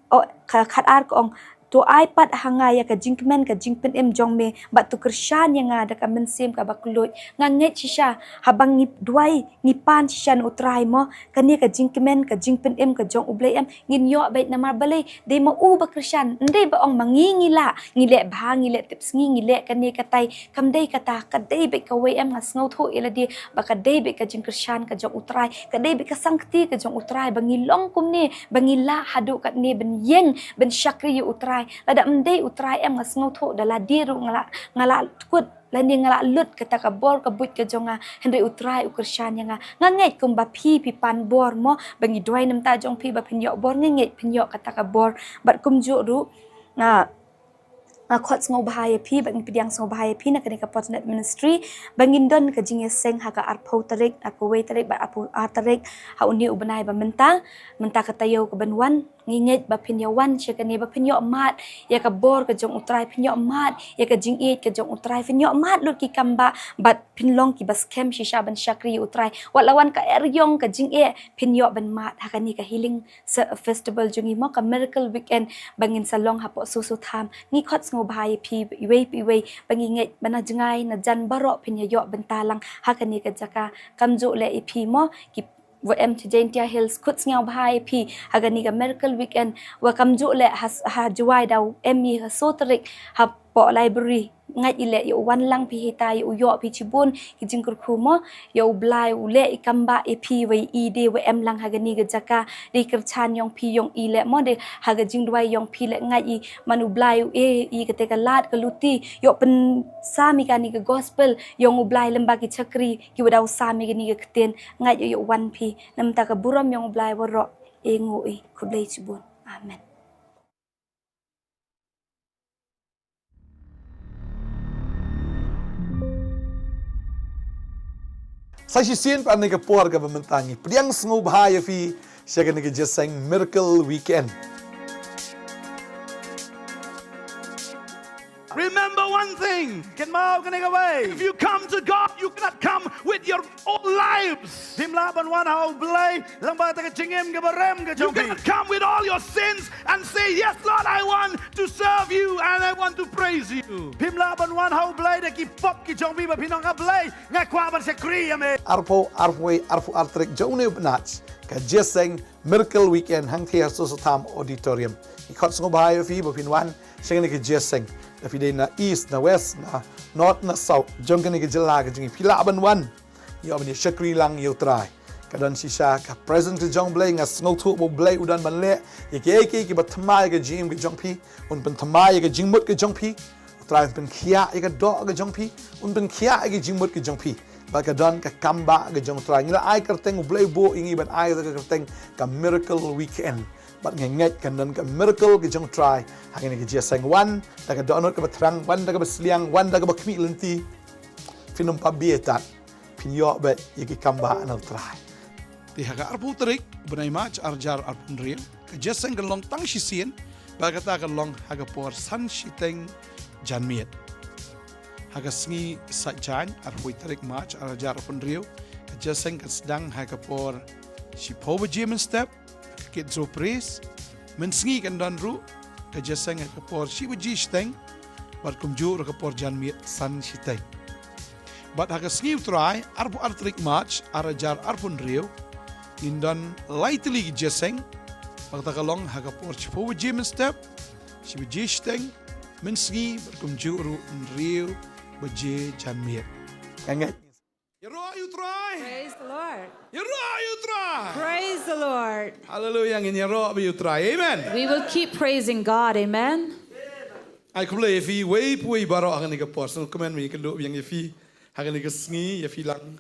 o khat ar ko ong to iPad hanga ya ka jingmen ka jingpen em jong me bat tu kershan yang ada ka mensim ka baklot nganget shisha habang ni duai ni pan shisha no utrai mo kani ka jingmen ka jingpen em ka jong ublei em ngin yo bait namar balai de mo u ba kershan ndei ba ong mangi ngila ngile bha ngile tips ngile kani ka tai kam dei kata ka dei be ka wei em ngas ngau tho ela di ba ka dei be ka jing kershan ka jong utrai ka dei be ka sangti ka jong utrai bangi long kum ni bangi la hadu kat ni ben yeng ben syakri utrai lada mdei utrai em ngas ngau tho dala diru ngala kut lani ngala lut kata ka bor ka but ka jonga hendai utrai ukershan yang nganget kum ba pi pan bor mo bangi doi nam ta jong pi ba pinyo bor nget pinyo kata ka bor bat kum ju ru khot ngau bahaya pi bang pidiang ngau bahaya pi nak ka Potternet ministry bangin don ka jingeseng ha ka arpo tarik aku wei tarik ba apu tarik ha uni ubanai ba menta ka tayo ka banwan nginget ba pinyawan siya kani ba pinyo mat ya ka bor ka jong utrai pinyo mat ya ka jingit ka jong utrai pinyo mat lut ki kamba bat pinlong ki bas kem shisha ban syakri utrai walawan ka eryong ka jinge pinyo ban mat ha kani ka healing festival jongi mo ka miracle weekend bangin salong hapo susu tham ngi khot ngau bahaya pi wei banginget bana jengai na jan barok pinyo bentalang ha kani ka jaka kamjo le ipi mo ki VM Tijentia Hills kuts ngau bahai pi hagani ka miracle weekend wa kamju le ha juai dau emi ha sotrik ha po library ngai ile yo wan lang pi hita yo yo pi chibun ki jingkur khumo yo blai ule ikamba ep we ide we em lang hagani ga jaka de kerchan yong pi yong ile mo de haga jingdwai yong pi le ngai manu blai i kate ka lat ka luti yo pen sami ka ni ga gospel yong blai lemba ki chakri ki wadau sami ga ni ga kten ngai yo wan pi nam ta ka buram yong blai woro e ngoi khublai chibun amen. Saya sien pa ni ka por ka bamantangi. Priang sngo bahaya fi siya ka ni ka jeseng miracle weekend. Remember one thing. If you come to God, you cannot come with your own lives. You cannot come with all your sins and say, yes, Lord, I want to serve you and I want to praise you. Arpo artrik jone upnats ka jeseng miracle weekend hang thia sosotam auditorium. Ikot sngo bahaya fi bapinwan siya ka ni ka jeseng. If you na east, na west, na north, na south, jong kani kejela kejungi pila aban wan, yo abani syakri lang yo try. Kadang sisa ka present ke jong blay ngas ngau tu bo blay udan ban le, ye ki batmai ke jim ke jong pi, un ban thamai ke jingmut ke jong pi, try ban khia ke do ke jong pi, un ban khia ke jingmut ke jong pi. Ba kadang ka kamba ke jong try ngila ai kerteng blay bo ingi ban ai ka kerteng ka miracle weekend. But ngenget kan dan ka miracle ke jong try hangin ke jeseng wan da ka donot ka batrang wan da ka basliang wan da ka bakmi lenti finum pabieta pinyo bet yiki kamba anal try Ti haga arpu terik benai mach arjar arpun real ka jeseng ka long tang shisien ba kata ka long haga por san shiteng janmiet haga sngi sajan arpu terik mach arjar arpun real ka jeseng ka sedang haga por shipoba jim step kit zo pres men sngi kan dan ru ka jeseng ka por shiba jisteng bat kumju ka por janmiet san shiteng bat haga sngi try arpu artrik match arajar arpun rio indan lightly jeseng bakta kalong haga por shiba jim step shiba jisteng men sngi bat kumju ru rio baje janmiet ngenget you try Praise the Lord. you try Praise the Lord. hallelujah ngin you try amen We will keep praising God. Amen. ai kumle fi wei pui baro angani ka personal comment mi kendo yang fi hangani ka sngi ya fi lang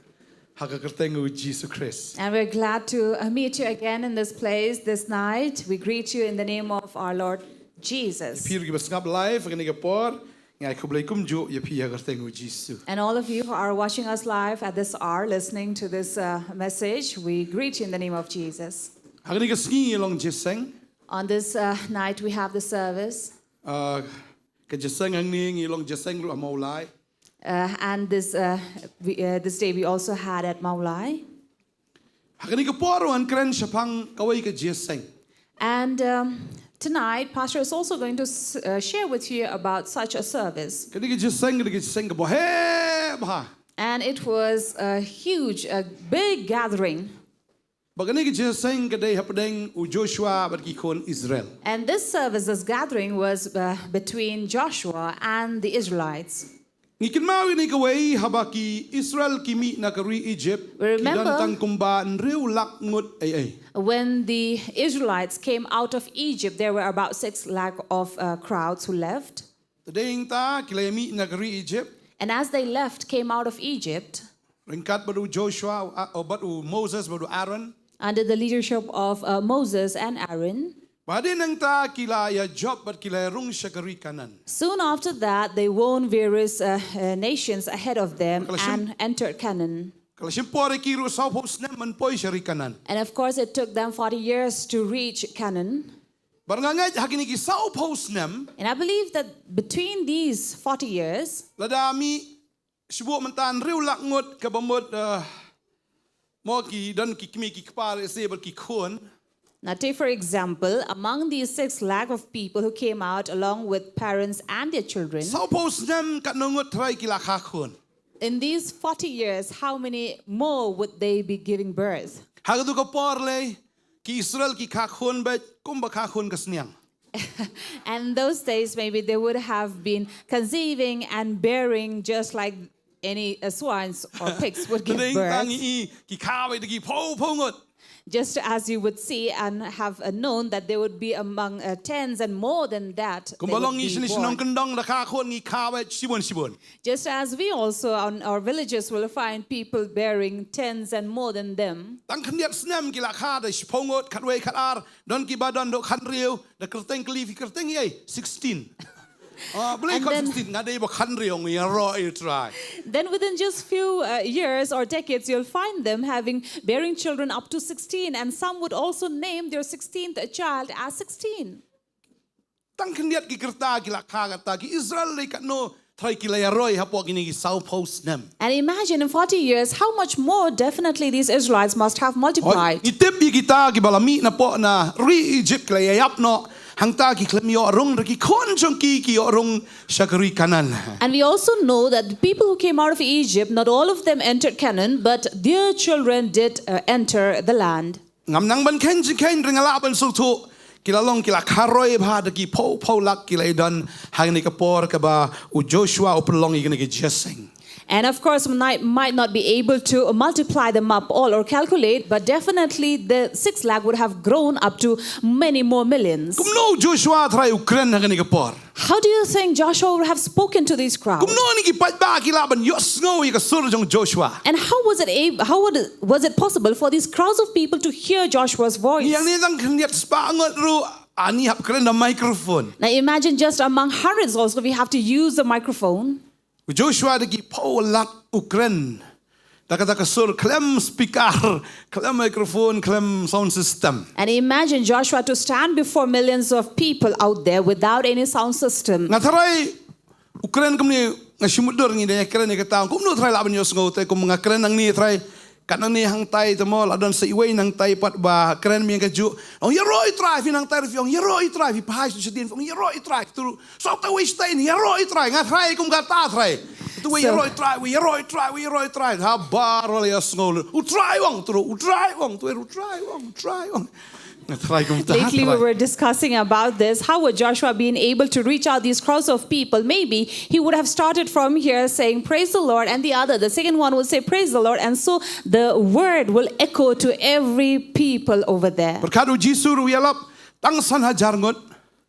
haga kertengu Jesus Christ. And we're glad to meet you again in this place this night. We greet you in the name of our Lord Jesus. Pir ki basngap live agani ka por ngai kublai kumju ye pi haga kertengu Jesus. And all of you who are watching us live at this hour, listening to this message, we greet you in the name of Jesus. Agani ka sngi long jeseng On this night, we have the service. ka jeseng ang ni long jeseng ru amaulai. And this day we also had at Maulai. Agani ka por wan kren shapang kawai ka jeseng. And tonight, Pastor is also going to share with you about such a service. Kani ka jeseng ka bo he ba. And it was a huge, a big gathering. Bagani ka jeseng ka dei hapadeng u Joshua bat ki kon Israel. And this service, this gathering was between Joshua and the Israelites. Ngikin mawi ni kawai habaki Israel kimi nakari Egypt. Remember- Kidan tang kumba nriu lak ngut ay. When the Israelites came out of Egypt, there were about 6 lakh of crowds who left. Tadeng ta kilami nakari Egypt. And as they left, came out of Egypt, Ringkat badu Joshua o badu Moses badu Aaron. under the leadership of Moses and Aaron. Badin nang ta kilaya job bat kilayarong syakari kanan. Soon after that, they won various nations ahead of them and entered Canaan. Kalau simpore kiru saupos nem manpoi syari kanan. And of course, it took them 40 years to reach Canaan. Barangay hakini ki saupos nem And I believe that between these 40 years, ladami sibu mentan riu lak ngut kabamot mo ki dan ki kimi ki kpare se bat ki khon. now take for example, among these 6 lakh of people who came out along with parents and their children, Saupos nem kat nungut try ki lakha khon. in these 40 years, how many more would they be giving birth? Hagadu ka porle ki Israel ki khon bet kumba khon kasniang. And those days, maybe they would have been conceiving and bearing just like any swines or pigs would give Tadeng birth. tangi ki khawe ki po ngut. Just as you would see and have known that there would be among tens and more than that. they would Kumbalong be isin born. sinong kendong la khon ngi khawe sibon. Just as we also on our villages will find people bearing tens and more than them. Tang khniat snem ki lakha da pongot khatwe khatar don ki badon do khan riu da kerteng klifi kerteng ye 16. Boleh And kau then- 16 ngadai ba khan riu ngi ro I try. Then within just few years or decades, you'll find them bearing children up to 16, and some would also name their 16th child as 16. Tang khniat ki kerta ki lakha kata ki Israel le katno try ki la roi hapo kini ki sau post nem. And imagine in 40 years, how much more definitely these Israelites must have multiplied. Itip bi kita ki balami na po na ri Egypt la yap no hangta ki klem yo rong ki khon jong ki rong syakari kanan. And we also know that the people who came out of Egypt, not all of them entered Canaan, but their children did enter the land. Ngam nang ban ken ringala ban su tu kila long kila karoi ba da ki po lak kila don hang ni ka por ka ba u Joshua o long igni ki jeseng. And of course, might not be able to multiply them up all or calculate, but definitely the 6 lakh would have grown up to many more millions. Kum no Joshua try Ukraine hang ni ka por. How do you think Joshua would have spoken to these crowds? Kum no ni ki pat ba kila ban yo snow ka sur jong Joshua. And how was it possible for these crowds of people to hear Joshua's voice? Yang ni dang khniat spangot ru ani hap kren da microphone. Now imagine just among hundreds also we have to use the microphone. Joshua da ki po lak Ukraine. Da ka sur klem speaker, klem microphone, klem sound system. And imagine Joshua to stand before millions of people out there without any sound system. Nga taray Ukraine kum ni nga simudur ngi de Ukraine ni kataw kum no try laban yo ngote kum nga Ukraine nang ni try kanan ni hang tay tamo ladon sa iway nang tay pat ba Ukraine mi nga ju ong yero try finang tay fi ong yero try fi pahai su din ong yero try tu so ta wi stay ni yero try nga try kum ga ta try tu we yero try ha bar wala yo ngol u try wong try wong Lately we were discussing about this. How would Joshua been able to reach out these crowds of people? Maybe he would have started from here saying, praise the Lord, and the second one would say, praise the Lord, and so the word will echo to every people over there. Berkado jisuru yalap tang san hajar ngot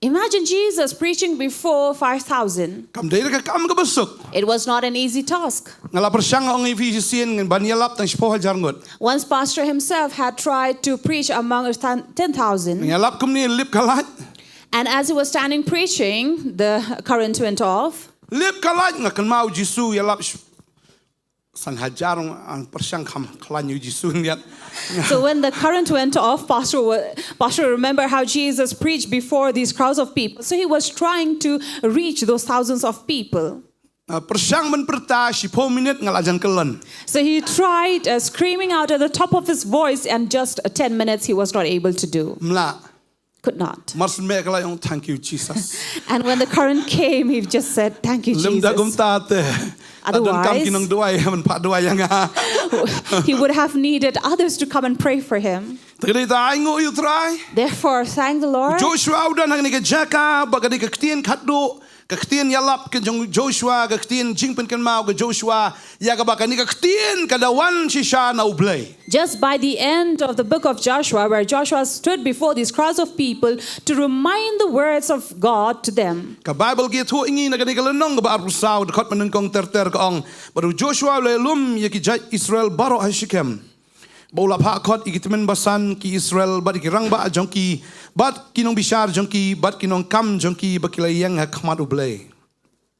Imagine Jesus preaching before 5,000. Kam dai ka kam ka besuk. It was not an easy task. Ngala persyang ang efisien ngan banyalap tang spohal jarngot. Once pastor himself had tried to preach among 10,000. Ngala kum ni lip kalat. And as he was standing preaching, the current went off. Lip kalat ngakan mau Jisu yalap san hajar ang persyang kam klanyu Jisu niat. So when the current went off, Pastor remember how Jesus preached before these crowds of people. So he was trying to reach those thousands of people. Persyang menperta 10 minit ngalajan kelan. So he tried screaming out at the top of his voice, and just 10 minutes he was not able to do. Mla. Could not. Mars me kala yung thank you Jesus. And when the current came, he just said, "Thank you, Lem da gum Jesus." tate. Otherwise- kam kinong duay man pa duay yang. He would have needed others to come and pray for him. Tagay ta ingo you try. Therefore, thank the Lord. Joshua udan hang ni ka jaka bagadi ka ktien khatdo. Kaktian yalap ke Joshua, kaktian jingpen kan mau ke Joshua, ya ka bakani kaktian kadawan sisha na ublay. Just by the end of the book of Joshua, where Joshua stood before these crowds of people to remind the words of God to them. Ka Bible gi thu ingi na kani kalenong ba arusau dekat menun kong ter ka ong. Baru Joshua le lum ya ki jai Israel baro ha Shichem. Baula pha khot ikitmen basan ki Israel bad ki rang ba jongki bad kinong bishar jongki bad kinong kam jongki bakilay yang ha khmat ublay.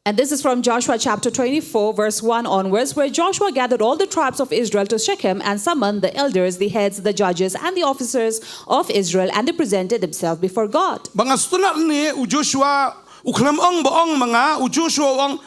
And this is from Joshua chapter 24, verse 1 onwards, where Joshua gathered all the tribes of Israel to Shechem and summoned the elders, the heads, the judges, and the officers of Israel, and they presented themselves before God. Banga sunat ni u Joshua uklam ong ba ong mga u Joshua ong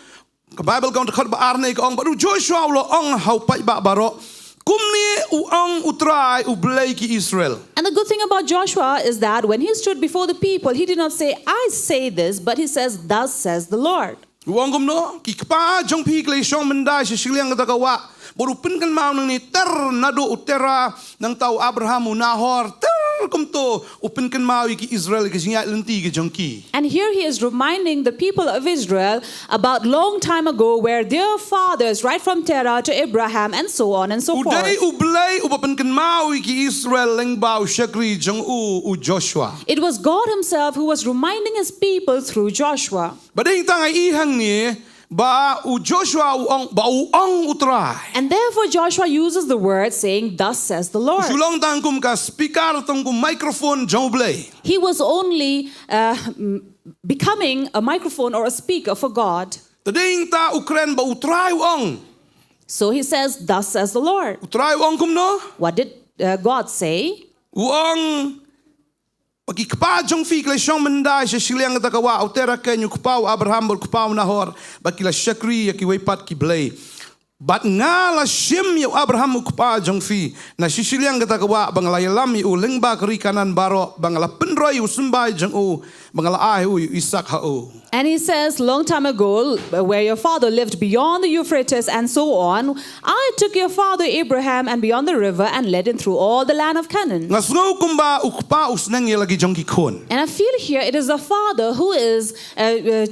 ka Bible kong dekat ba arne ka ong ba u Joshua lo ong hau pai ba baro. Kumni uang utrai ublay ki Israel. And the good thing about Joshua is that when he stood before the people, he did not say, "I say this," but he says, "Thus says the Lord." Uang kumno ki kpa jong pi klay song mendai si Shillong kata kawa. Baru pun kan mau nang ni ter nado utera nang tau Abraham Nahor ter kumto upin kan mau ki Israel ki jingat lenti ki jongki. And here he is reminding the people of Israel about long time ago where their fathers, right from Terah to Abraham and so on and so forth. Uday ublay upin kan mau ki Israel leng bau shakri jong u Joshua. It was God himself who was reminding his people through Joshua. Bading tangay ihang ni ba u Joshua uang ba uang utray. And therefore Joshua uses the word saying, "Thus says the Lord." Shillong tangkum ka speaker tangkum microphone jong ublay. He was only becoming a microphone or a speaker for God. Tading ta Ukraine ba utray uang. So he says, "Thus says the Lord." Utray uang kumno. What did God say? Uang pagi kpa jong fi kle shong mendai se Shillong ta kawa utera ken yu kpau Abraham bol kpau Nahor bakila shakri ki weipat ki blay. Bat ngala shim yu Abraham kpa jong fi na Shillong ta kawa bangala yalam yu lengba kri kanan baro bangala penroi yu sumbai jong u bangala ai yu Isak ha u. And he says, long time ago, where your father lived beyond the Euphrates and so on, I took your father Abraham and beyond the river and led him through all the land of Canaan. Ngasngo kumba ukpa usneng yelagi jong ki kon. And I feel here it is the father who is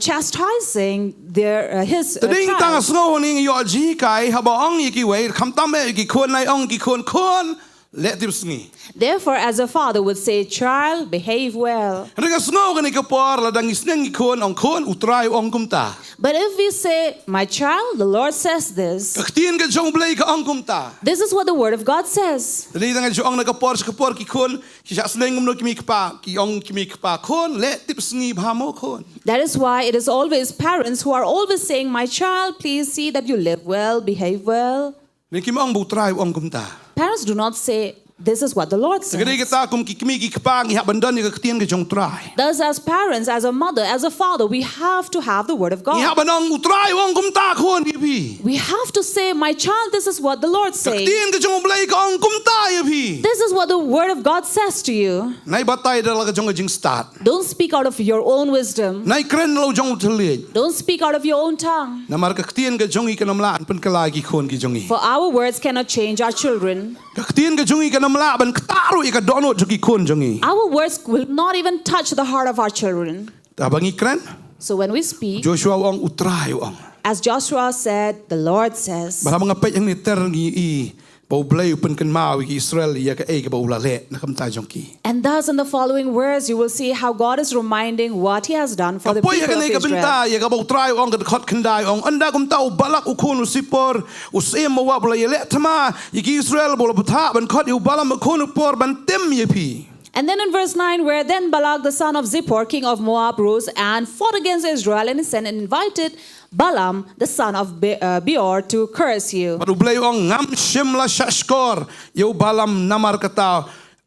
chastising his Tading ta child. ngasngo ning yo ji kai ha ba ong ki wei kham tam me ki kon nai ong ki kon let them sngi. Therefore, as a father would say, "Child, behave well." Rega snow gani kapor la dang isneng kon ong kon utrai ong kumta. But if we say, "My child, the Lord says this," Kaktiin ka jong blay ka ong kumta. this is what the word of God says. Dali dang jong na kapor ki kon ki sa sneng ngum no ki pa ki ong ki pa kon let tip sngi bhamo kon. That is why it is always parents who are always saying, "My child, please see that you live well, behave well." Ni ki ong butrai ong kumta. Parents do not say, "This is what the Lord says." Sagadi kita kum ki pa ngi ha bandan ni kaktiin ka jong trai. Thus, as parents, as a mother, as a father, we have to have the word of Ni ha God. banong utrai ong kumta kon bi. We have to say, "My child, this is what the Lord says." Kaktiin ka jong blay ka ong kumta bi. This is what the word of God says to you. Nai batay dala ka jong jing start. Don't speak out of your own wisdom. Nai kren lo jong utelid. Don't speak out of your own tongue. Na mar kaktiin ka jong ikanamla pen kalagi kon ki jongi. For our words cannot change our children. Kaktiin ka jong ikanamla ban ktaru ika dono jogi kon jongi. Our words will not even touch the heart of our children. Tabang ikren So when we speak, Joshua ong utray ong. as Joshua said, the Lord says, Bala mga pay ang ni ter ngi bau blay pen kan mau ki Israel ya ka ka bau la le na kam ta jong ki And thus in the following words you will see how God is reminding what he has done for the poi people ka nei of ka Israel. benta ya ka bau trai ong ka khot kan dai ong anda kum tau balak u khon u sipor u sem mo wa bla le tama ya ki Israel bol btha ban khot u balam khon u por ban tem ye pi. And then in verse 9, where then Balak the son of Zippor, king of Moab, rose and fought against Israel, and he sent and invited Balaam the son of Beor to curse you. Baru blay ong ngam shimla shashkor yo balam namar kata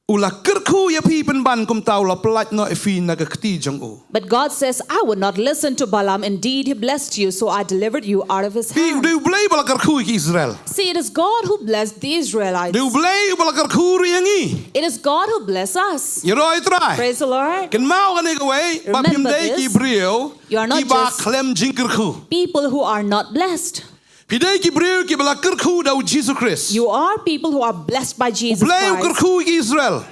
ula kerku ya pi pen ban kum tau la plat no efi na ka kti jong u. But God says, I would not listen to Balaam. Indeed, he blessed you, so I delivered you out of his Pi hand. du blay bala kerku ki Israel. See, it is God who blessed the Israelites. Du blay bala kerku riangi. It is God who blessed us. Yo roi trai. Praise the Lord. Kan mau kan ek way ba pim Remember dei ki this. brio You are not ki ba just- klem jingkerku. People who are not blessed. Pi dei ki brio ki bala kerku da Jesus Christ. You are people who are blessed by Jesus Blay Christ. kerku ki Israel.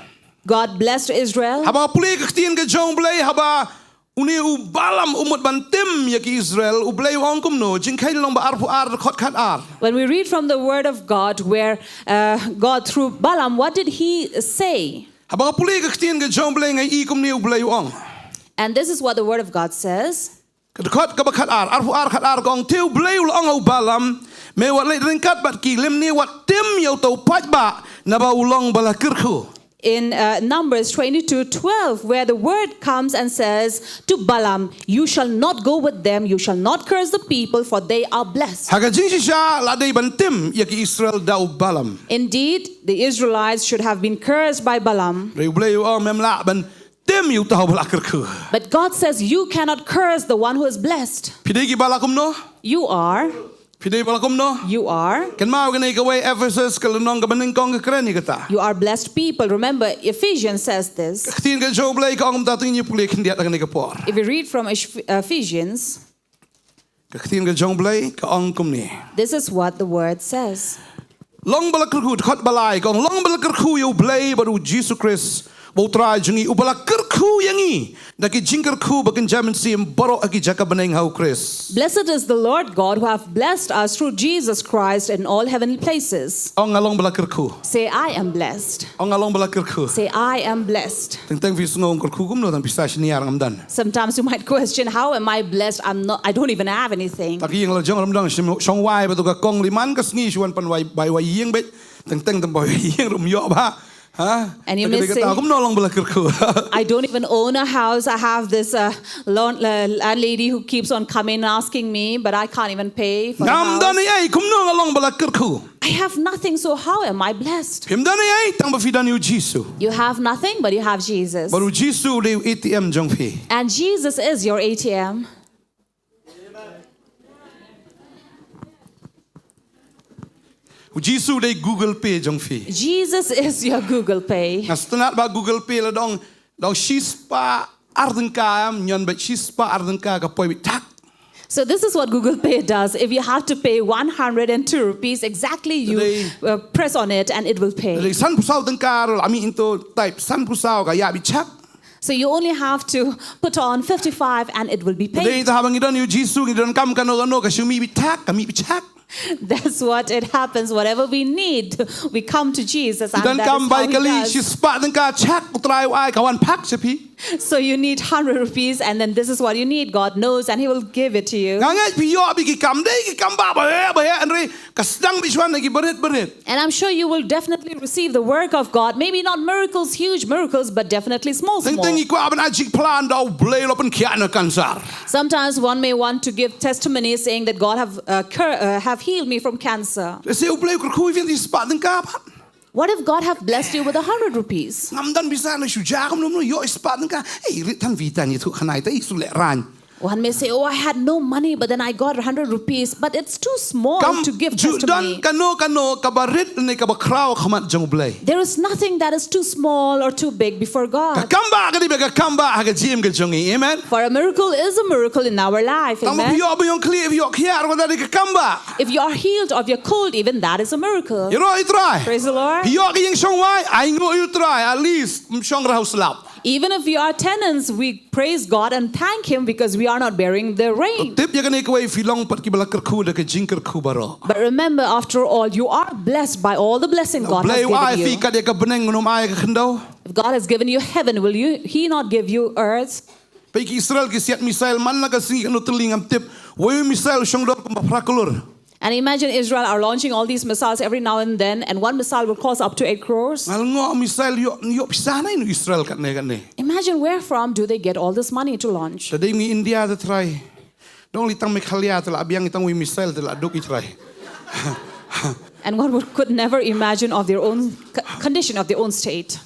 God blessed Israel. Haba pulih ke tien ke jong blay haba uni u balam umut bantim ya ki Israel u blay wong kum no jingkai long ba ar pu ar khot khat ar. When we read from the word of God, where God through Balaam, what did he say? Haba pulih ke tien ke jong blay ngai I kum ni u blay wong. And this is what the word of God says. Khot ka ba khat ar pu ar khat ar gong tiu blay u long au balam me wat le ringkat bat ki lem ni wat tim yo to pat ba na ba ulong bala kerku. In Numbers 22:12, where the word comes and says to Balaam, you shall not go with them, you shall not curse the people, for they are blessed. Haga jingsha la dei bantim ya ki Israel da u balam. Indeed, the Israelites should have been cursed by Balaam. Re u blay u mem la ban tim yu ta bala kerku. But God says you cannot curse the one who is blessed. Pidei ki bala kum no? You are. Pidei bala kum no? You are. Kan mau kan ek way Ephesus kalau nong ka baning kong ka kreni kata. You are blessed people. Remember, Ephesians says this. Tien ke jo blay ka ong ta tin pulih kan dia kan ek por. If we read from Ephesians, Tien ke jong blay ka ong kum ni. this is what the word says. Long bala kerku khot balai kong long bala kerku yo blay baru Jesus Christ. Bau trai jungi ubala kerku yangi. Naki jingkerku bakin jamin sim baro aki jaka baneng hau Christ. Blessed is the Lord God who hath blessed us through Jesus Christ in all heavenly places. Ong along bala kerku. Say, I am blessed. Ong along bala kerku. Say, I am blessed. Teng vis ngong kerku kum no tan pistas ni arang amdan. Sometimes you might question, how am I blessed? I don't even have anything. Taki yang la jong ramdang shong wai batu ka kong liman ka sngi shuan pan wai bai wai yeng bet. Teng tam bai yeng rum yo ba. And you may say, I don't even own a house. I have this landlady who keeps on coming and asking me, but I can't even pay for the house. I have nothing, so how am I blessed? You have nothing, but you have Jesus. And Jesus is your ATM. Jesus day Google Pay jong fi. Jesus is your Google Pay. Nastanat ba Google Pay la dong shispa ardenka am nyon bet shispa ardenka ka poi tak. So this is what Google Pay does. If you have to pay 102 rupees, exactly you press on it and it will pay. San pusau denka ami into type san pusau ka ya bi chak. So you only have to put on 55 and it will be paid. Day ta habang idon yu Jesus idon kam kano ka shumi bi tak kami bi chak. That's what it happens. Whatever we need, we come to Jesus, and Dan that kam is how bai he kali does. shispa denka chak utrai wai kawan pak sepi. So you need 100 rupees, and then this is what you need. God knows, and He will give it to you. Ngangai pi yo bi ki kam dei ki kam ba andre kasdang bi shwan ki berit. And I'm sure you will definitely receive the work of God. Maybe not miracles, huge miracles, but definitely small. Teng iku aban ajik plan dau blay lopen kiana kansar. Sometimes one may want to give testimony saying that God have healed me from cancer. Se u blay ku vien di spa denka. What if God have blessed you with 100 rupees? Ngamdan bisa na shuja kam no yo spa denka. Tan vita ni tu khanai ta isu le ran. One may say, oh, I had no money, but then I got 100 rupees. But it's too small to give testimony. Kano kabarit ne kabakraw khamat jong blay. There is nothing that is too small or too big before God. Kamba kadi be kamba haga jim ke jongi. Amen. For a miracle is a miracle in our life. Amen. If you are healed of your cold, even that is a miracle. You know, try. Praise the Lord. I know you try. At least shong rau slap. Even if we are tenants, we praise God and thank Him because we are not bearing the rain. Tip ya kani kawai filong pat ki bala kerku da ke jingkerku baro. But remember, after all, you are blessed by all the blessing God has Blay wa given fi you. ka de ka beneng nom ay ka khendau. If God has given you heaven, will He not give you earth? Pai ki Israel ki siat misail man la ka singi kanu telingam tip. Woi misail syong dor ka prakulur. And imagine Israel are launching all these missiles every now and then, and one missile will cost up to 8 crores. Ngal ngo misail yo pisana inu Israel kat ne. Imagine where from do they get all this money to launch? Tadi ngi India da try. Dong litang Meghalaya tela abiang itang wi misail tela duk I try. And one could never imagine of their own condition of their own state.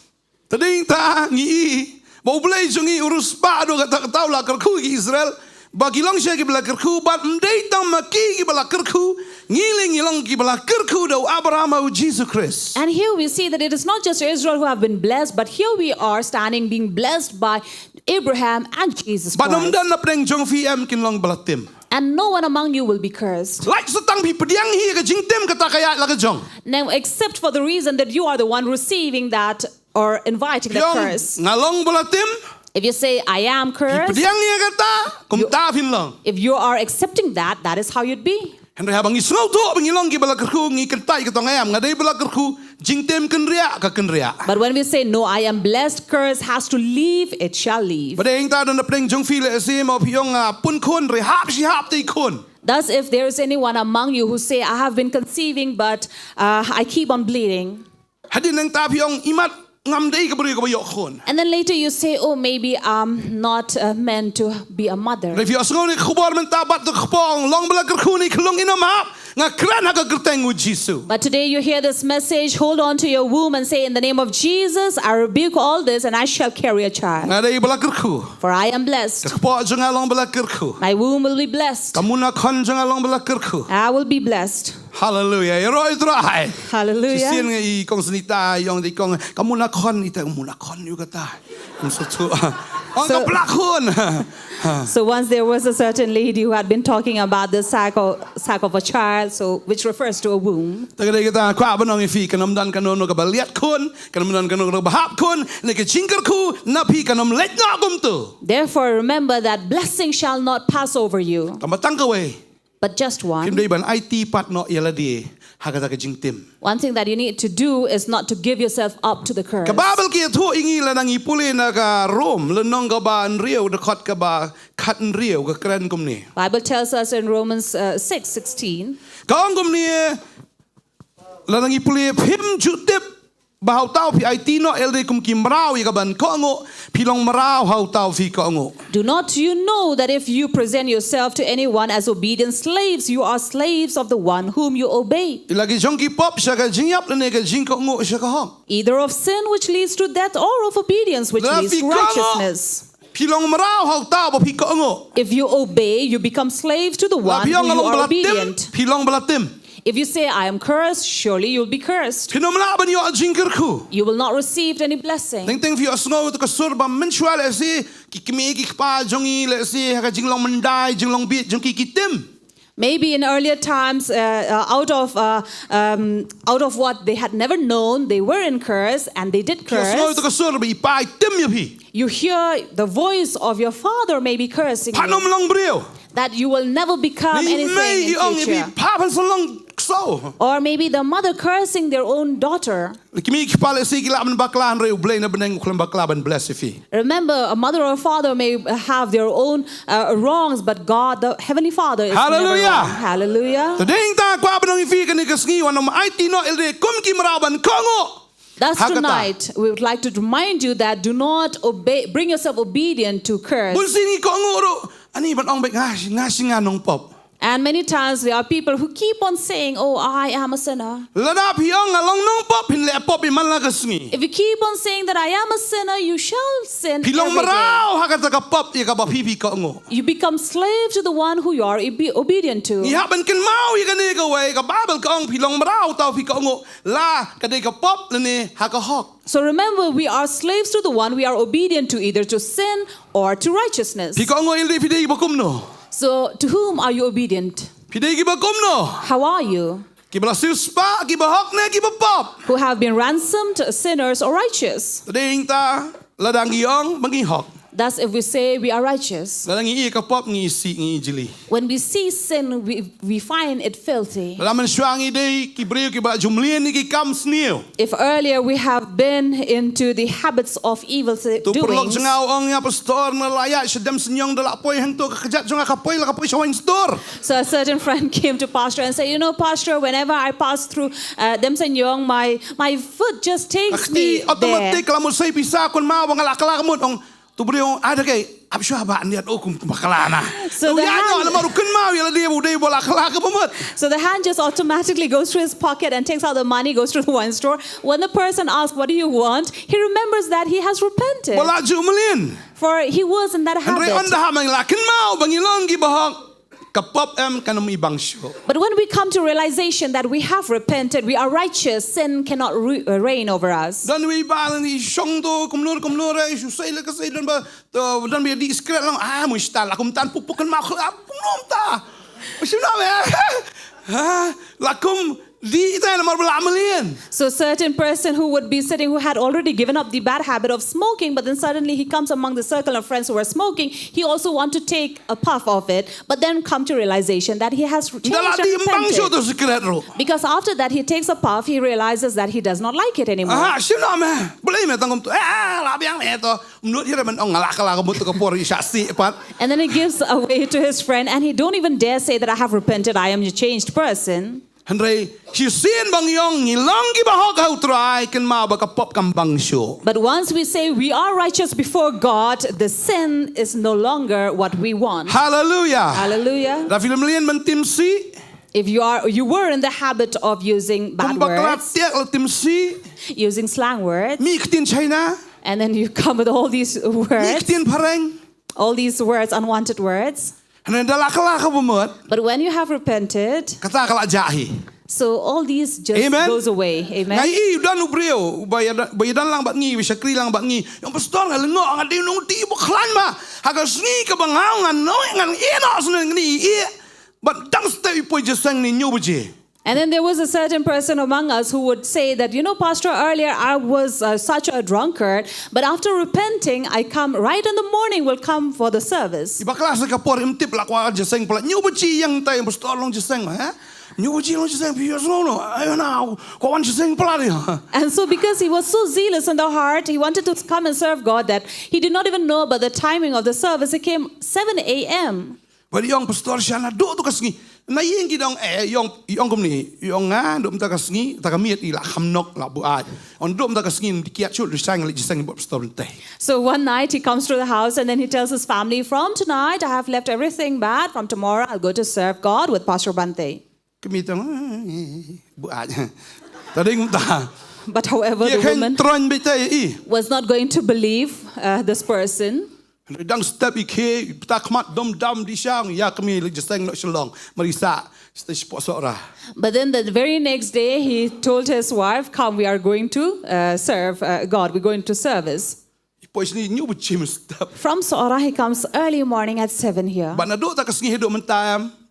Tadi ta ngi bau blay jungi urus pa do ka tau la kerku ki Israel. Bagi long siya ki bala kerku bat ndai tang maki ki bala kerku ngiling ki bala kerku do Abraham au Jesus Christ. And here we see that it is not just Israel who have been blessed, but here we are standing being blessed by Abraham and Jesus But Christ. dan na preng jong fi em kin long bala tim. And no one among you will be cursed. Like sa tang pi pediang hi ka jing tim kata kaya la ka jong. Now, except for the reason that you are the one receiving that or inviting the curse. Ngalong bala tim. If you say, I am cursed, Pediang hi kata kum ta fin long. if you are accepting that, that is how you'd be. Henry habang isngaw to bangilong ki bala kerku ngi kentai ka tongayam ngadai bala kerku jing tim ken ria ka ken ria. But when we say, no, I am blessed, curse has to leave, it shall leave. Badeng ta don na preng jong fi le se mo piong pun kon re hap si hap te kon. Thus, if there is anyone among you who say, I have been conceiving, but I keep on bleeding. Hadin nang ta piong imat ngam dei ka bari ka bayok kon. And then later you say, oh, maybe I'm not meant to be a mother. If you asngo ni khubor men ta bat khpong long bala kerku ni klong inam hap nga kran ha ka kerteng u Jesus. But today you hear this message, hold on to your womb and say, in the name of Jesus, I rebuke all this and I shall carry a child. Ngadai bala kerku. For I am blessed. Khpo jong long bala kerku. My womb will be blessed. Kamuna kon jong long bala kerku. I will be blessed. Hallelujah. Yero itrai. Hallelujah. Sien ngai kong senita yong di kong kamuna kon ita kamuna kon yu kata. Unsutu. Ong ka plakon. So once there was a certain lady who had been talking about the sack of a child, so which refers to a womb. Tagaday kita kwa banong ifi kanamdan kanono ka baliat kon, kanamdan kanono ka bahap kon, ne ka chingkar ku na pi kanom let na gumtu. Therefore remember that blessing shall not pass over you, Kamatang kaway. but just one. Kim day ban IT pat no yaladi hagata ka jingtim. One thing that you need to do is not to give yourself up to the curse. Kababal ki tu ingi la nang ipuli na ka Rome lenong ka ba Rio de kot ka ba kat Rio ka kren kumni. Bible tells us in Romans 6:16. Kaong kumni la nang ipuli pim jutip bahau tau pi IT no elde kum kimrao i ka ban kongo pilong marao hau tau fi kongo. Do not you know that if you present yourself to anyone as obedient slaves, you are slaves of the one whom you obey, Ilagi jong ki pop siya ka jingyap na ka jing kongo siya ka hong. either of sin which leads to death or of obedience which leads to righteousness. Pilong marao hau tau ba pi kongo. If you obey, you become slaves to the one who you are obedient. Pilong balatim. If you say, I am cursed, surely you'll be cursed. Pinom laban yo jingkerku. You will not receive any blessing. Ting fi osno to ka surba mensual si ki kimi ki pa jongi le si ha jinglong mendai jinglong bit jong ki kitim. Maybe in earlier times, out of what they had never known, they were in curse and they did Osno to curse. ka surba ipa tim yo pi. You hear the voice of your father maybe cursing Panom you, long brio. that you will never become Ni anything may in iong future. ibi papan so long so. Or maybe the mother cursing their own daughter. Kimi ki pale si ki laban bakla re ublay na beneng uklam bakla ban bless fi. Remember, a mother or father may have their own wrongs, but God, the Heavenly Father, is Hallelujah. never wrong. Hallelujah. Tadeng ta kwa banong ifi ka ni kasngi wanom IT no elde kum ki maraban kongo. Thus Hakata. tonight, we would like to remind you that do not bring yourself obedient to curse. Bulsini kongo ro ani ban ong bek ngasi nganong pop. And many times there are people who keep on saying, oh, I am a sinner. Lada piong along nong pop hin le pop in man la kasngi. If you keep on saying that I am a sinner, you shall sin Pilong every day. marao hakata ka pop ya ka ba pipi kongo. You become slave to the one who you are obedient to. Ni haban ken mau ya ni ka way ka babel ka ong pilong marao tau pi kongo la ka de ka pop le ni ha ka hok. So remember, we are slaves to the one we are obedient to, either to sin or to righteousness. Pi kongo ilde pidei bakum no. So to whom are you obedient? Pidei ki bakum no. How are you? Ki bala spa ki ba hok ne ki ba pop. Who have been ransomed, sinners or righteous? Tadeng ta ladang iong mangi hok. Thus, if we say we are righteous, Ladang i kapop ngi si ngi jili. when we see sin, we find it filthy. Laman syang ide ki breu ki ba jumlien ni ki kam sneu. If earlier we have been into the habits of evil Tu perlok doings, jengau ong ya pastor na layak sedem senyong dalak poi hang tu kejat jong kapoi la kapoi sawan store. so a certain friend came to pastor and said, you know, pastor, whenever I pass through Dem Sanyong, my foot just takes me Akti automatik there. kalau mo say bisa kon mau bang alak mut ong tu breu ada kay absyo ba niat kum makalana. So Tu the ya hand- no maru kun mau ya dia budai bola kalak pemut. So the hand just automatically goes to his pocket and takes out the money, goes to the wine store. When the person asks, what do you want? He remembers that he has repented. Bola jumelin. For he was in that Andre habit. onda hamang la kun mau bang ilong gi bahok kapop kanam ibang syo. But when we come to realization that we have repented, we are righteous, sin cannot reign over us. Dan we balan i syong to kumnur ai su sai la ka sai dan ba to dan bi di skret lang mo stal akum tan pupukan ma kumnom ta. Masina me. Ha lakum di ita na mar bala amalien. So a certain person who would be sitting, who had already given up the bad habit of smoking, but then suddenly he comes among the circle of friends who are smoking, he also want to take a puff of it, but then come to realization that he has changed Dala di and imbang syo repented. to skret ro. Because after that he takes a puff, he realizes that he does not like it anymore. Sino me. Boleh me tangom to. Labiang me to. Menurut dia man ong ngalak mut ka por saksi pat. And then he gives away to his friend, and he don't even dare say that I have repented, I am a changed person. Henry, si sin bang yong ngilong gi bahok hau try ken ma ba kapop kam bang syo. But once we say we are righteous before God, the sin is no longer what we want. Hallelujah. Hallelujah. Da film lien men tim si. If you were in the habit of using bad Kumbaklat words, tiak la tim si. using slang words, Mi ktin China. and then you come with all these Mi words, ktin pareng. all these words, unwanted words. Henry dalak ka pemut. But when you have repented, Kata kalak jahi. so all these just Amen. goes away. Ngai Amen. i dan ubreo bayadan lang bat ngi wisakri lang bat ngi. Yang pastor ngalengok ngadi nung ti buklan ma. Haga sni ka bangau ngan no ngan ina snen ngi i. But dang stay po jesang ni nyobuji. And then there was a certain person among us who would say that, you know, Pastor, earlier I was such a drunkard, but after repenting, I come right in the morning, will come for the service. Iba kelas ka por imtip la kwa jesang pala nyobuji yang tay pastor long jesang ha. Nyobuji long jesang bios no. Ayo na ko wan jesang pala dia. And so because he was so zealous in the heart, he wanted to come and serve God that he did not even know about the timing of the service. It came 7 a.m. But yung pastor siya na do to kasngi. Na yung gidong yung kumni yung nga do mta kasngi ta kamiet ila khamnok la buat. On do mta kasngi dikiat chul risang li jisang bo pastor tay. So one night he comes to the house and then he tells his family, from tonight I have left everything bad. From tomorrow I'll go to serve God with Pastor Bantei. Kemitang buat. Tading mta. But however, Dia the kan woman tron betai i. was not going to believe this person. Dang step ike takmat dom dam di siang ya kami li jisang no Shillong marisa sta sponsor ra. But then the very next day he told his wife, come, we are going to serve God. We're going to service. Pois ni nyu buchim step. From Sora, he comes early morning at 7 here. Ba na do ta kasngi hidup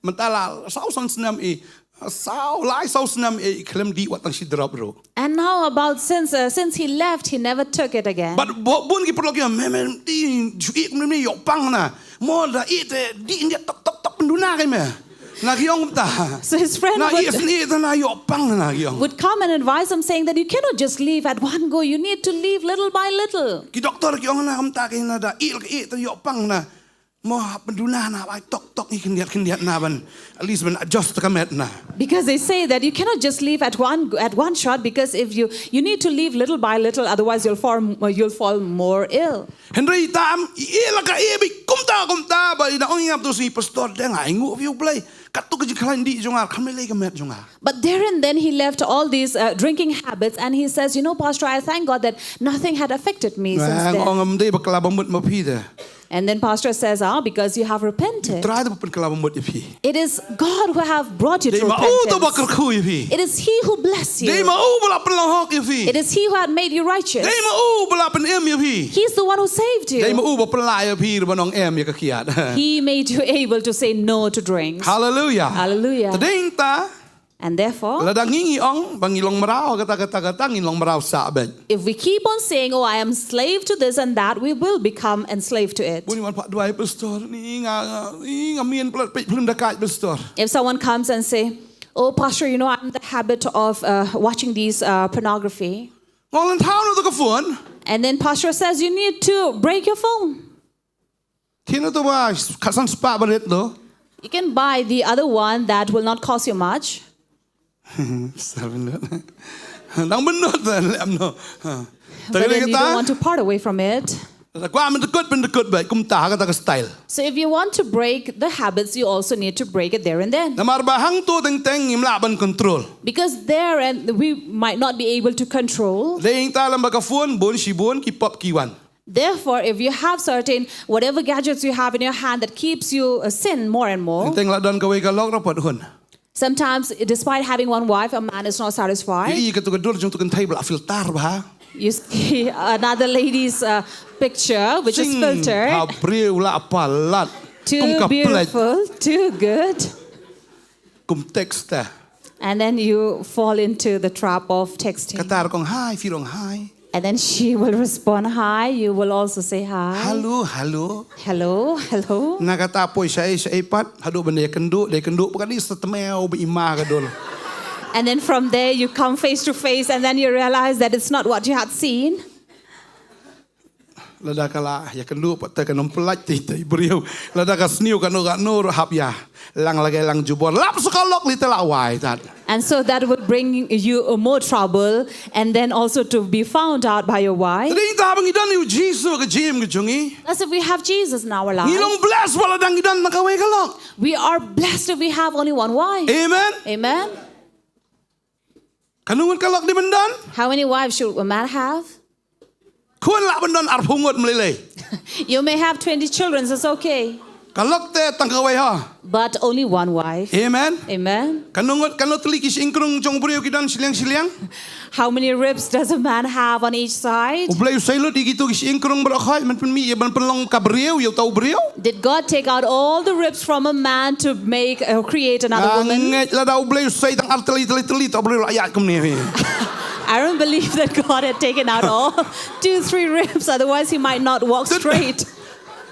mentala sau san senam i. Sao lai sau senam i klem di watang si drop ro. And now about since he left, he never took it again. But bun ki perlu kia memang di juik ni yok pang na. Mo da ite di india top penduna kai me. Na giong ta. So his friend Na yes ni ta na yok pang na giong. would come and advise him, saying that you cannot just leave at one go. You need to leave little by little. Ki doktor giong na kam ta kai na da il ke ta yok pang na. Mo penduna na bai tok ni kendiat na ban. At least ban adjust ka met na. Because they say that you cannot just leave at one shot, because if you need to leave little by little, otherwise you'll fall more ill. Henry tam ila ka bi kumta ba ina ong ngap to si pastor deng ai ngu view play. Katuk ji klan di jonga khamele ka met jonga. But there and then he left all these drinking habits, and he says, you know, Pastor, I thank God that nothing had affected me since then. Ngom dei bakla bamut ma pi de. And then Pastor says, because you have repented. Try to put kala bamut pi. It is God who have brought you to Dei ma o to bakar repentance. khu pi. It is He who blessed Dei you. ma o bala pelong hok pi. It is He who had made you righteous. Dei ma o bala pen em pi. He's the one who saved Dei ma you. o ba pelai pi ba nong em ya ka kiat. He made you able to say no to drinks. Hallelujah. Hallelujah. Tading ta And therefore, Ladang ngingi ong bangilong marao kata ngilong marao sa bet. if we keep on saying, oh, I am slave to this and that, we will become enslaved to it. Buni wan pak duai pastor ni nga mien pelat pe belum dekat pastor. If someone comes and say, oh, pastor, you know, I'm in the habit of watching these pornography. Ngolan tau no to phone. And then pastor says, you need to break your phone. Tino to ba kasan spa baret do. You can buy the other one that will not cost you much. Nang benot lem no. But then you don't want to part away from it. Kwa men dekut bet kum ta kata style. So if you want to break the habits, you also need to break it there and then. Namar bahang tu teng imla ban control. Because there and we might not be able to control. Leing ta lam baka phone bon si bon ki pop ki wan. Therefore, if you have certain, whatever gadgets you have in your hand that keeps you sin more and more. Teng la don kawai ka lok rapot hun. Sometimes, despite having one wife, a man is not satisfied. Ki ka tu ka dur jung tu kan table filter bah. You see another lady's picture, which is filtered. Abril la apalat. Too beautiful, too good. Kum text ta. And then you fall into the trap of texting. Katar kong hi, firong hi. And then she will respond hi. You will also say hi. Hello. Nakatapoy sa ipat. Hado ba de kenduk bukan ni setemeu beimah kadul. And then from there you come face to face and then you realize that it's not what you had seen. Lada kala ya kenduk pat kanom pelat ti beriau. Lada ka sniu kanu hap ya. Lang lagay lang jubor. Lap sukalok li telawai tat. And so that would bring you more trouble and then also to be found out by your wife. Tadi kita abang idan ni Jesus ke jim ke jungi. As if we have Jesus in our lives. Ngilong bless wala dang idan nakawai kalok. We are blessed if we have only one wife. Amen. Amen. Kanungan kalok di bendan. How many wives should a man have? Kuan la bendan arpungot meleleh. You may have 20 children, it's okay. Kalok te tangkawai ha. But only one wife. Amen. Amen. Kanungot kanot telikis ingkrung jong beriau kidan siliang. How many ribs does a man have on each side? Ublay sailor di gitu kis ingkrung berakhay man penmi ban penlong ka beriau you tahu beriau. Did God take out all the ribs from a man to make or create another woman? Nget la dah ublay say tang arteli tak beriau ayat kum ni. I don't believe that God had taken out all 2-3 ribs, otherwise he might not walk straight.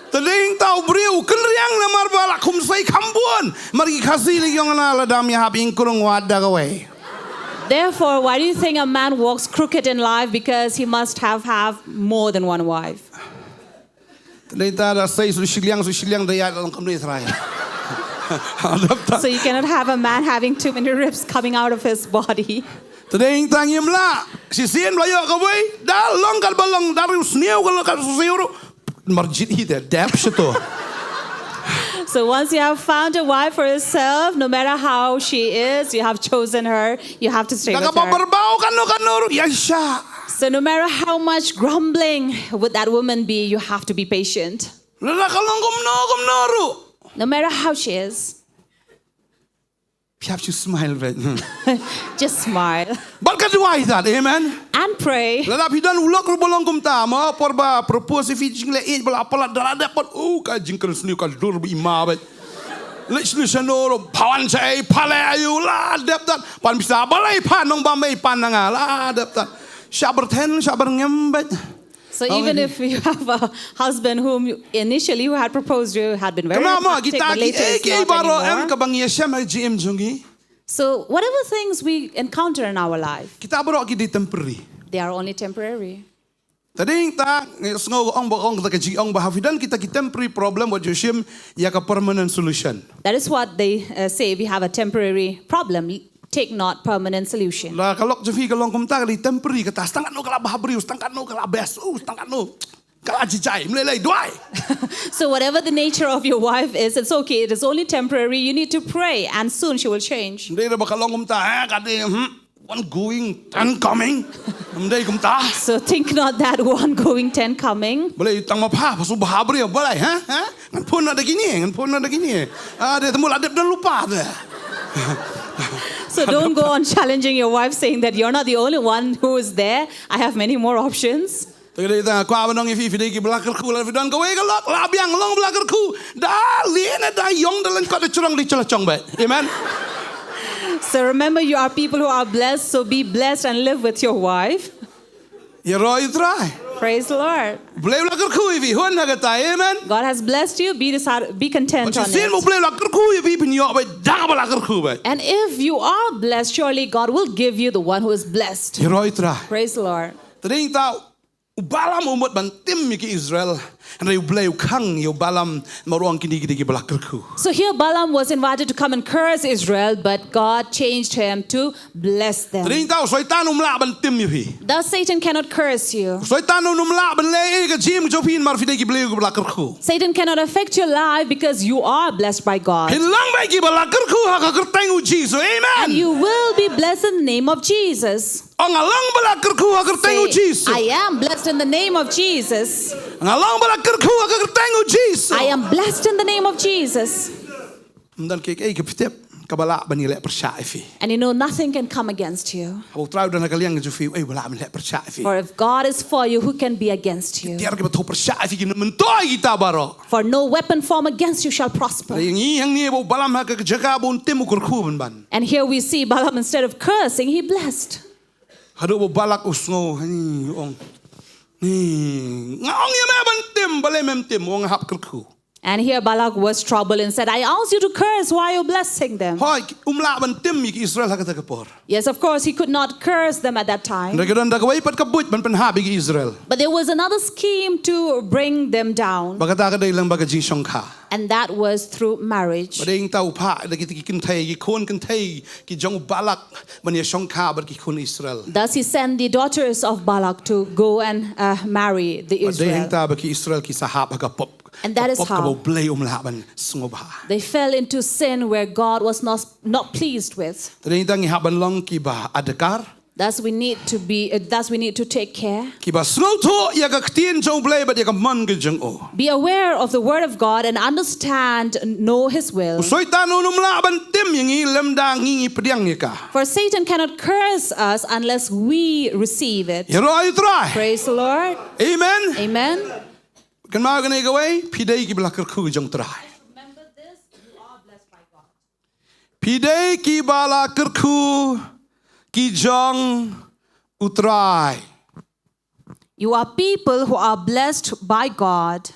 Tading tahu beriau kenriang namar balak kum say kambuan. Mari kasih lagi yang ana la dam ya hab ingkrung wada kawai. Therefore, why do you think a man walks crooked in life? Because he must have more than one wife. Tading ta da say su Shillong daya dalam kamni Israel. So you cannot have a man having too many ribs coming out of his body. Tading tangim la si sien layo kawai dah long kal balong dari sniu kal siuru marjit hite depth to. So once you have found a wife for yourself, no matter how she is, you have chosen her, you have to stay with her. So no matter how much grumbling would that woman be, you have to be patient. No matter how she is. You have to smile. Just smile. Balkan why that, amen. And pray. Lada pidan ulok bolong kum ta ma porba propose fitching le it bala apalat darada pot ka jingkal sniu ka dur bi ma bet. Lechnu sanoro pawan sai pale ayu la dep that pan bisa balai pan nong bamai pan nga la dep that. Sabar ngembet. So even if you have a husband whom who had proposed you had been very romantic, but later it's not anymore. So whatever things we encounter in our life, they are only temporary. Tading ta ngong bokong ta kaji ong bahafidan kita temporary problem what yoshim ya ka permanent solution. That is what they say. We have a temporary problem. Take not permanent solution. La kalok jefi kalong kumta di temporary kata stangkat no kala bahabrius stangkat no kala best stangkat no kala jijai melelai duai. So whatever the nature of your wife is, it's okay. It is only temporary. You need to pray and soon she will change. Ndai ba kalong kumta kade one going 10 coming. Ndai kumta. So think not that one going 10 coming. Boleh tang ma pa pasu bahabriu boleh ngan pun ada gini ada temu adep dan lupa dah. So don't go on challenging your wife saying that you're not the only one who is there. I have many more options. Tadi kita kau abang if di belakangku lalu dan kau egalak labiang long belakangku dah lian dah yong dalam kau ada curang di celacong bet. Amen. So remember, you are people who are blessed, so be blessed and live with your wife. Ya roi try. Praise the Lord. Bleu la kerku vi hon hagata. Amen. God has blessed you, be content But on sin mo it. bleu la kerku vi pinyo ba daga la kerku ba. And if you are blessed, surely God will give you the one who is blessed. Ya roi try. Praise the Lord. Tading tao balam umot bantim mi ki Israel. And you bleu kang you balam maruang kini ki bala kerku. So here Balaam was invited to come and curse Israel, but God changed him to bless them. Tading tao soitan umla bantim mi hi. Thus Satan cannot curse you. Soitan umla ban le ka jim jopin mar fide ki bleu bala kerku. Satan cannot affect your life because you are blessed by God. Hin lang ba ki bala kerku ha ka kerteng Jesus. And Amen. you will be blessed in the name of Jesus. Ang alang bala kerku ha kerteng Say, Jesus. I am blessed in the name of Jesus. Ang alang bala kerku ha kerteng Jesus. I am blessed in the name of Jesus. Dan kijk ik heb tip kabala bani le percaya fi. And you know nothing can come against you. Hou trouw dan kaliang jo fi wala men le percaya fi. For if God is for you, who can be against you? Tiar ke beto percaya fi men toy kita baro. For no weapon formed against you shall prosper. Yang ni bo balam ha ka jaga bon temu kurku ban. And here we see Balaam, instead of cursing, he blessed. Hado bo balak usngo ni ong. Ni ngong ye me ban tem bale mem tem ong hap kurku. And here Balak was troubled and said, I asked you to curse, why are you blessing them? Hoy umla ban tem mi ki Israel ha ka kapor. Yes, of course, he could not curse them at that time. Nagadan da kawai pat kabut ban habi ki Israel. But there was another scheme to bring them down, Bagata ka dai lang baga jing songkha. and that was through marriage. Bading tau pa da ki kin thai ki kon kin thai ki jong balak ban ye songkha bar ki kon Israel. Thus he sent the daughters of Balak to go and marry the Bading Israel. ta ba ki Israel ki sahab ha ka pop. And that is Pop ka how bo blay umla ban sngoba. they fell into sin where God was not pleased with. Bading tang haban long ki ba adakar. Thus we need to take care. Ki ba sngo to ya ka ktien jong blay ba ya ka man ke jong o. Be aware of the word of God and understand, know his will. Soitan umla ban tim yang i lem dang ngi pediang ye ka. For Satan cannot curse us unless we receive it. Ya ro ay try. Praise the Lord. Amen. Amen. Kan ma ga nei ga wei pidai ki bla kerku jong try. Remember this, you are blessed by God. Pidai ki bala kerku ki jong utrai. You are people who are blessed by God.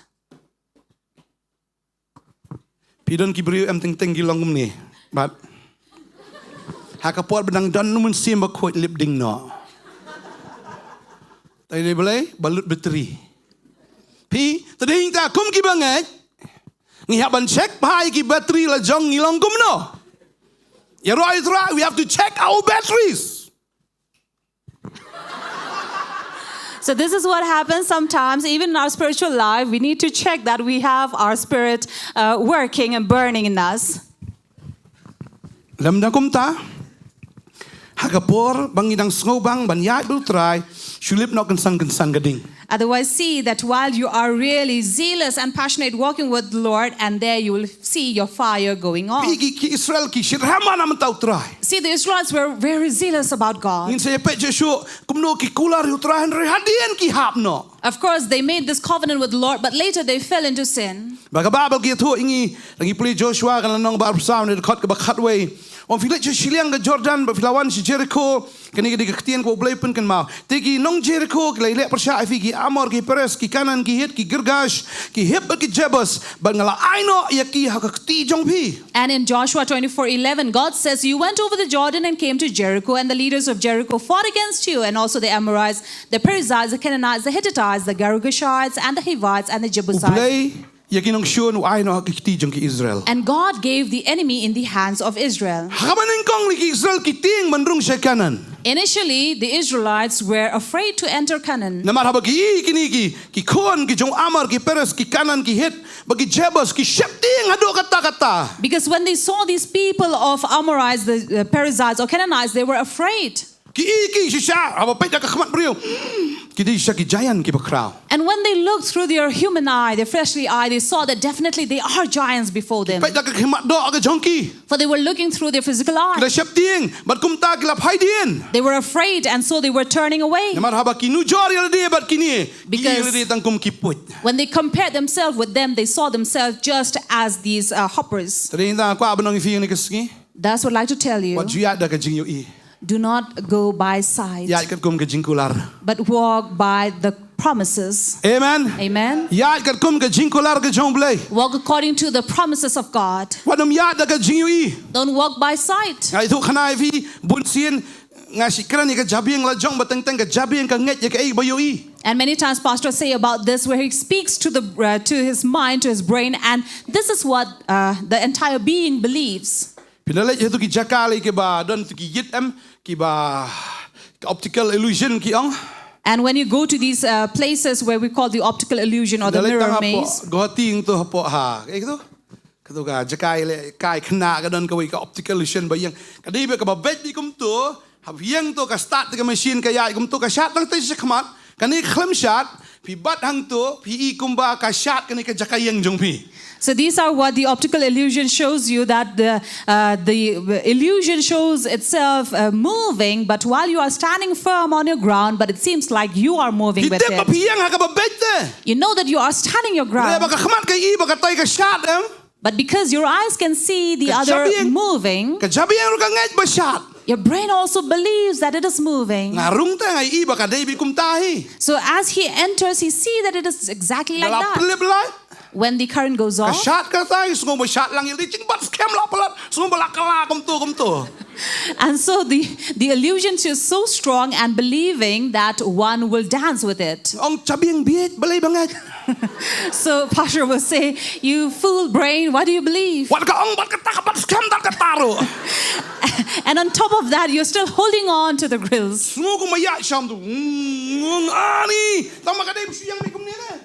Pidon ki beriu em ting ting ki long ni. But hakapor benang dan numun sim ba khoi lip ding no. Tai le boleh balut bateri. Pi tading ta kum ki bangai. Ngi haban check pai ki bateri la jong ngilong kum no. Ya right, we have to check our batteries. So this is what happens sometimes, even in our spiritual life. We need to check that we have our spirit working and burning in us. Lam na kum ta. Hakapor bangidang snobang banyai bultrai. Shulip no kan gading. Otherwise, see that while you are really zealous and passionate walking with the Lord, and there you will see your fire going on. Ki Israel ki shirhama nam tau try. See, the Israelites were very zealous about God. In say pe Joshua kumno ki kular utrai han hadian ki hap no. Of course, they made this covenant with the Lord, but later they fell into sin. Baga babel ki tu ingi lagi puli Joshua kan nong bar psaw ni dekat ke bakhatway. Om filet Shillong ke Jordan ba filawan si Jericho kani ke ketien ko blai pun kan mau. Tegi nong Jericho ke lek persya fi ki Amor ki Peres ki Kanan ki Het ki Girgash ki Heb ki Jebus ba ngala aino ya ki ha ka ti jong pi. And in Joshua 24:11, God says, you went over the Jordan and came to Jericho, and the leaders of Jericho fought against you, and also the Amorites, the Perizzites, the Canaanites, the Hittites, the Girgashites, and the Hivites, and the Jebusites. Blai ya ki nong shun aino ha ki ti jong ki Israel. And God gave the enemy in the hands of Israel. Hamaning kong li ki Israel ki ting manrung sa Kanan. Initially, the Israelites were afraid to enter Canaan. Namar haba ki kini ki kon ki jong Amor ki Peres ki Kanan ki Het bagi Jebus ki Shepting hado kata-kata. Because when they saw these people of Amorites, the Perizzites or Canaanites, they were afraid. Ki shisha haba pe ka khmat brio. Ki di sha ki giant ki bakrao. And when they looked through their human eye, their fleshly eye, they saw that definitely they are giants before them. Pe ka khmat do ka jongki. For they were looking through their physical Kila eye. Shepting bat kumta kila haidien. They were afraid, and so they were turning away. Namar haba ki nu jor ya de bat kini. Because- Ki tang kum ki put. When they compared themselves with them, they saw themselves just as these hoppers. Tadi inda ko abanong fi ni keski. That's what I'd like to tell you. Wat juat da ka jing yo I. Do not go by sight, Ya kat kum ka jingkular. but walk by the promises. Amen. Amen. Ya kat kum ka jingkular ka jong blay. Walk according to the promises of God. Wat nom ya da ka jing yo I. Don't walk by sight. Ngai thu khanai vi bun sien ngasi kran ni ka jabieng la jong bateng teng ka jabieng ka nget ya ka ai ba yo I. And many times pastors say about this where he speaks to to his mind, to his brain, and this is what the entire being believes. Pinalai tu ki jakali ki ba don tu ki yit em ki ba optical illusion ki ong. And when you go to these places where we call the optical illusion or the mirror maze, go ting tu hapo ha. Itu katu ka jakai le kai khna ka don ka wi ka optical illusion ba yang ka di be ka ba bet di kum tu ha yang tu ka start ka machine ka ya kum tu ka shat lang te khmat ka ni khlem shat pi bat hang tu pi I kum ba ka shat ka ni ka jakai yang jong pi. so these are what the optical illusion shows you, that the illusion shows itself moving, but while you are standing firm on your ground, but it seems like you are moving with Pi it. pi yang ha ka ba bet te. You know that you are standing your Le ground, ba ka khmat ka I ba ka tai ka shat em. but because your eyes can see the other moving, Ka jabieng ru ka nget ba shat. your brain also believes that it is moving. Ngarung te ngai I ba ka dei bi kum tahi. So as he enters, he sees that it is exactly like Dalam that. pelip lai. When the current goes Ka off, shat ka tai sungo ba shat lang ili cing bat scam la pelat sungo ba la kala kum tu. and so the illusion is so strong and believing that one will dance with it. Ong jabieng biet balai banget. So Pastor will say, you fool brain, what do you believe? Wat ka ong bat ka ta bat scam dat ka taru. And on top of that, you're still holding on to the grills. Sungo ko maya syam tu. Ngung ani. Tama ka dei siyang ni kum ni na.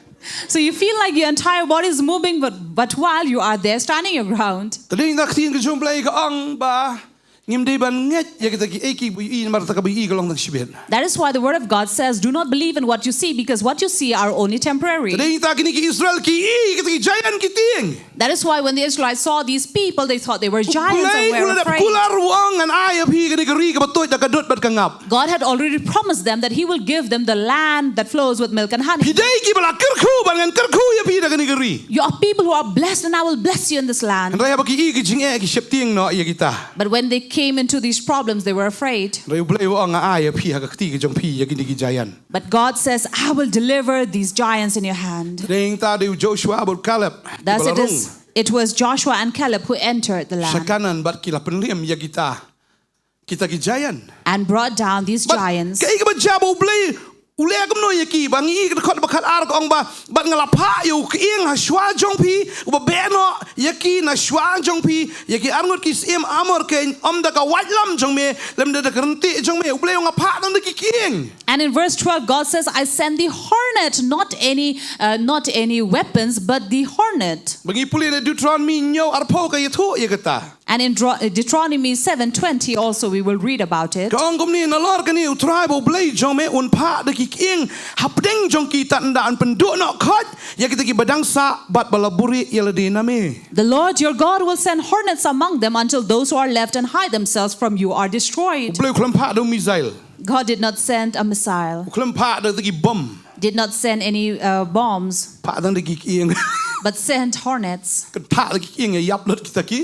So you feel like your entire body is moving, but while you are there standing your ground, Tadi nak tin ka jom blai ka ong ba. Ngim dei ban nget ya kita ki eki bu I mar ta ka bu I ka long tak sibet. that is why the word of God says, do not believe in what you see, because what you see are only temporary. Tadi ta kini ki Israel ki I kita ki giant ki ting. That is why when the Israelites saw these people, they thought they were giants Blai and were kula afraid. kular wong an ay api ka ni ka ri ka batoi ta ka dot bat ka ngap. God had already promised them that he will give them the land that flows with milk and honey. Hidai ki bala kerku ban ngan kerku ya pi ta ka ni ka ri. You are people who are blessed, and I will bless you in this land. Raya ba ki I ki jing e ki shep ting no ya kita. But when they came into these problems, they were afraid. Raya blai wong ay api ha ka ti ki jong pi ya ki ni ki giant. But God says, I will deliver these giants in your hand. Tadi ta di Joshua bul Caleb. Thus it was Joshua and Caleb who entered the land Sakanan bat kila penliam ya kita. Kita ki giant. and brought down these giants. Kaya ka ba jabo blay ule agam no yaki bang I ka khot ba khat ar ko ong ba bat ngala pha yu kieng ha shwa jong pi ba beno yaki na shwa jong pi yaki arngot ki sim amor ke om da ka wat lam jong me lem da ka renti jong me ule nga pha dang da ki kieng. And in verse 12, God says, I send the hornet, not any weapons, but the hornet. Bagi puli na Deuteronomy nyo arpo ka yatho ya kata. And in Deuteronomy 7:20 also we will read about it. Ka ong kom ni na lor ka ni utrai bo blay jong me un pha da ki kieng hapdeng jong ki tan da an penduk no khot ya kita ki badang sa bat balaburi ya ladina me. The Lord your God will send hornets among them until those who are left and hide themselves from you are destroyed. Blay klam pha do missile. God did not send a missile, Klam pha da ki bomb. did not send any bombs, Pha dang da ki kieng. but sent hornets. Kan pha da ki kieng ya yap lot kita ki.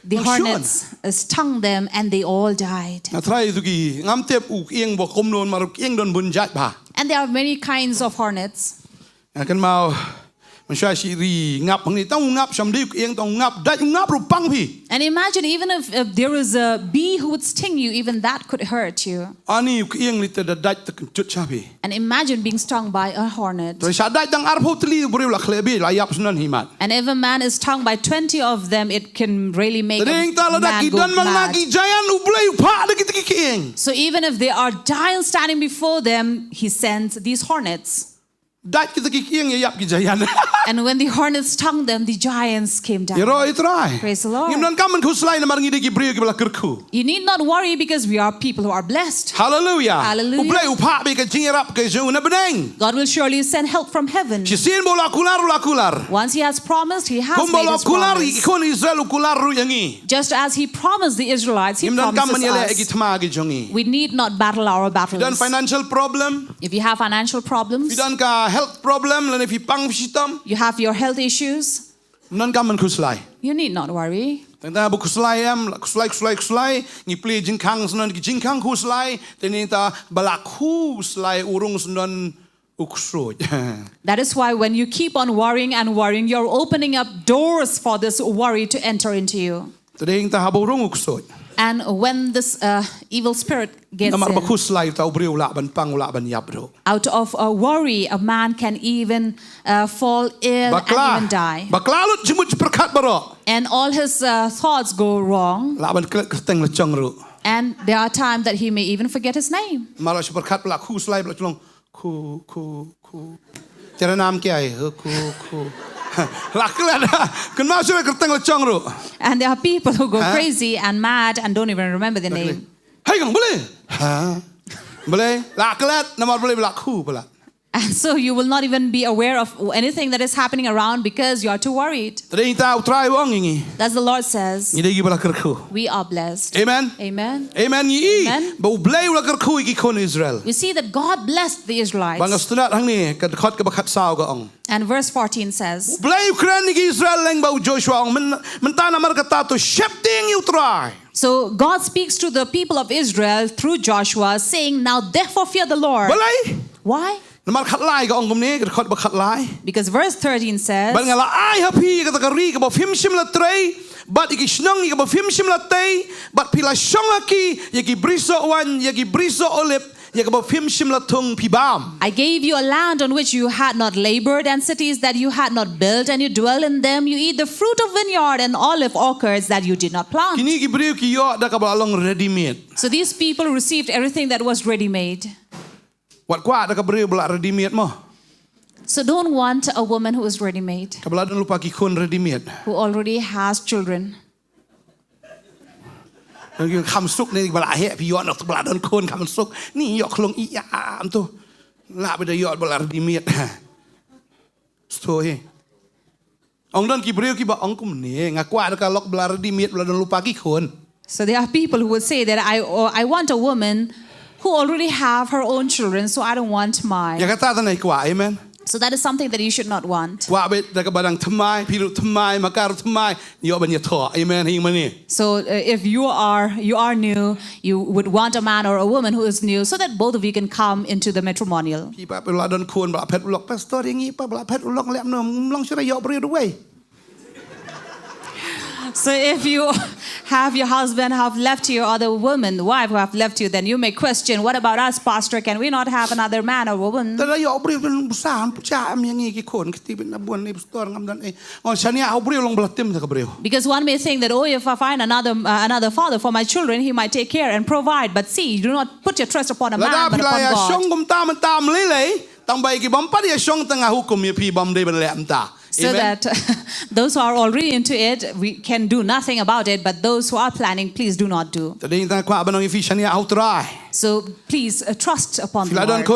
The hornets stung them and they all died. Na try tu ki ngam tep u kieng bo kom non mar kieng don bun jat ba. And there are many kinds of hornets. Kan mau man sha shi ri ngap ni tong ngap sam di kieng tong ngap dat ngap ru pang pi. And imagine even if there is a bee who would sting you, even that could hurt you. Ani kieng ni te da dat tak chut cha pi. And imagine being stung by a hornet. Tu sha dat dang ar pho tli buri la khle bi la yap sunan himat. And if a man is stung by 20 of them, it can really make a Tading ta la da man ki go dan mang na mad. ki jayan u blai pha da ki kieng. So even if there are giants standing before them, he sends these hornets. Dat kita ki kieng ya yap ki jayan. And when the hornets stung them, the giants came down. Ya ro itrai. Praise the Lord. Ngim dan kamen khu slai na mar ngi de ki bri ki bala kerku. You need not worry because we are people who are blessed. Hallelujah. Hallelujah. U blai u pha bi ka jing rap ke ju na beneng. God will surely send help from heaven. Si sin bola kular. Once he has promised, he has Kung made bola his kular promise. ikon Israel kular ru yangi. Just as he promised the Israelites, he Ngim dan kamen promises yele ki us. thma ki jongi. We need not battle our Dan battles. financial problem, If you have financial problems, dan ka health problem, lan if pang sitam, you have your health issues, dan kamen khu slai. you need not worry. Tentang buku selai selai ni play jingkang senon ki jingkang ku selai tenita balaku selai urung senon uksoj. That is why when you keep on worrying and worrying, you're opening up doors for this worry to enter into you. Tenita haburung uksoj. And when this evil spirit gets Namar in, baku selai tau beriu lak ban pang lak ban yap do. out of a worry, a man can even fall ill and even die. Baklalut jemut perkat baro. And all his thoughts go wrong. Lak ban keteng lecong ru. And there are times that he may even forget his name. Malah perkat belak ku selai belak culong ku. Cara nam ke ai ku. Laklan kan masuk keteng lecong ru. And there are people who go crazy and mad and don't even remember the name. Hai kang boleh? Ha. Boleh? Laklat namar boleh belak ku belak. And so you will not even be aware of anything that is happening around because you are too worried. Tenita utrai wong ini. As the Lord says, Ni degi belak kerku. we are blessed. Amen. Amen. Amen ni. Amen. Bau blay belak kerku iki kon Israel. We see that God blessed the Israelites. Bangas tunat hang ni kat bakat sao ga ong. And verse 14 says, Blay Ukraine ni Israel leng bau Joshua ong mentana mar kata tu shepting utrai. so God speaks to the people of Israel through Joshua, saying, now therefore fear the Lord. Boleh? Why? Namar khat lai ga ong kumni kat bakat lai. Because verse 13 says, Ban ngala ai happy kata kari ka ba fim sim la trei. Bat iki snang ni ka ba fim sim la tei. Bat pila shongaki yaki briso wan yaki briso olip. I gave you a land on which you had not labored and cities that you had not built, and you dwell in them. You eat the fruit of vineyard and olive orchards that you did not plant. So these people received everything that was ready-made. So don't want a woman who is ready-made, who already has children. Kam suk ni bala he pi yon ok bala don kon kam suk ni yok klong I am tu la be de yot bala di miet sto he ong don ki breu ki ba ong kum ni ngakwa ka lok bala di miet bala don lupa ki kon. So there are people who would say that I want a woman who already have her own children, so I don't want mine. Ya kata tanai kwa, amen. So that is something that you should not want. Wa be da ka badang thamai piru thamai makar thamai yo ban ya tho, amen hing mani. So if you are new, you would want a man or a woman who is new, so that both of you can come into the matrimonial. Pi pa bala don kon bala pet ulok pastor ngi pa bala pet ulok lek nom long sura yo breu way. So if you have your husband have left you, or the woman, the wife who have left you, then you may question, what about us, pastor? Can we not have another man or woman? Tara yo breu ben sa cha am ngi ki kon ki ben abon ni pastor ngam dan on chania au breu long blatim ta breu. Because one may think that, oh, if I find another father for my children, he might take care and provide. But see, you do not put your trust upon a man, but upon God. Shong kum tam lele tang bai ki bam pa dia shong tanga hukum ye pi bam de ben le am ta. So that those who are already into it, we can do nothing about it. But those who are planning, please do not do. So please trust upon the Lord.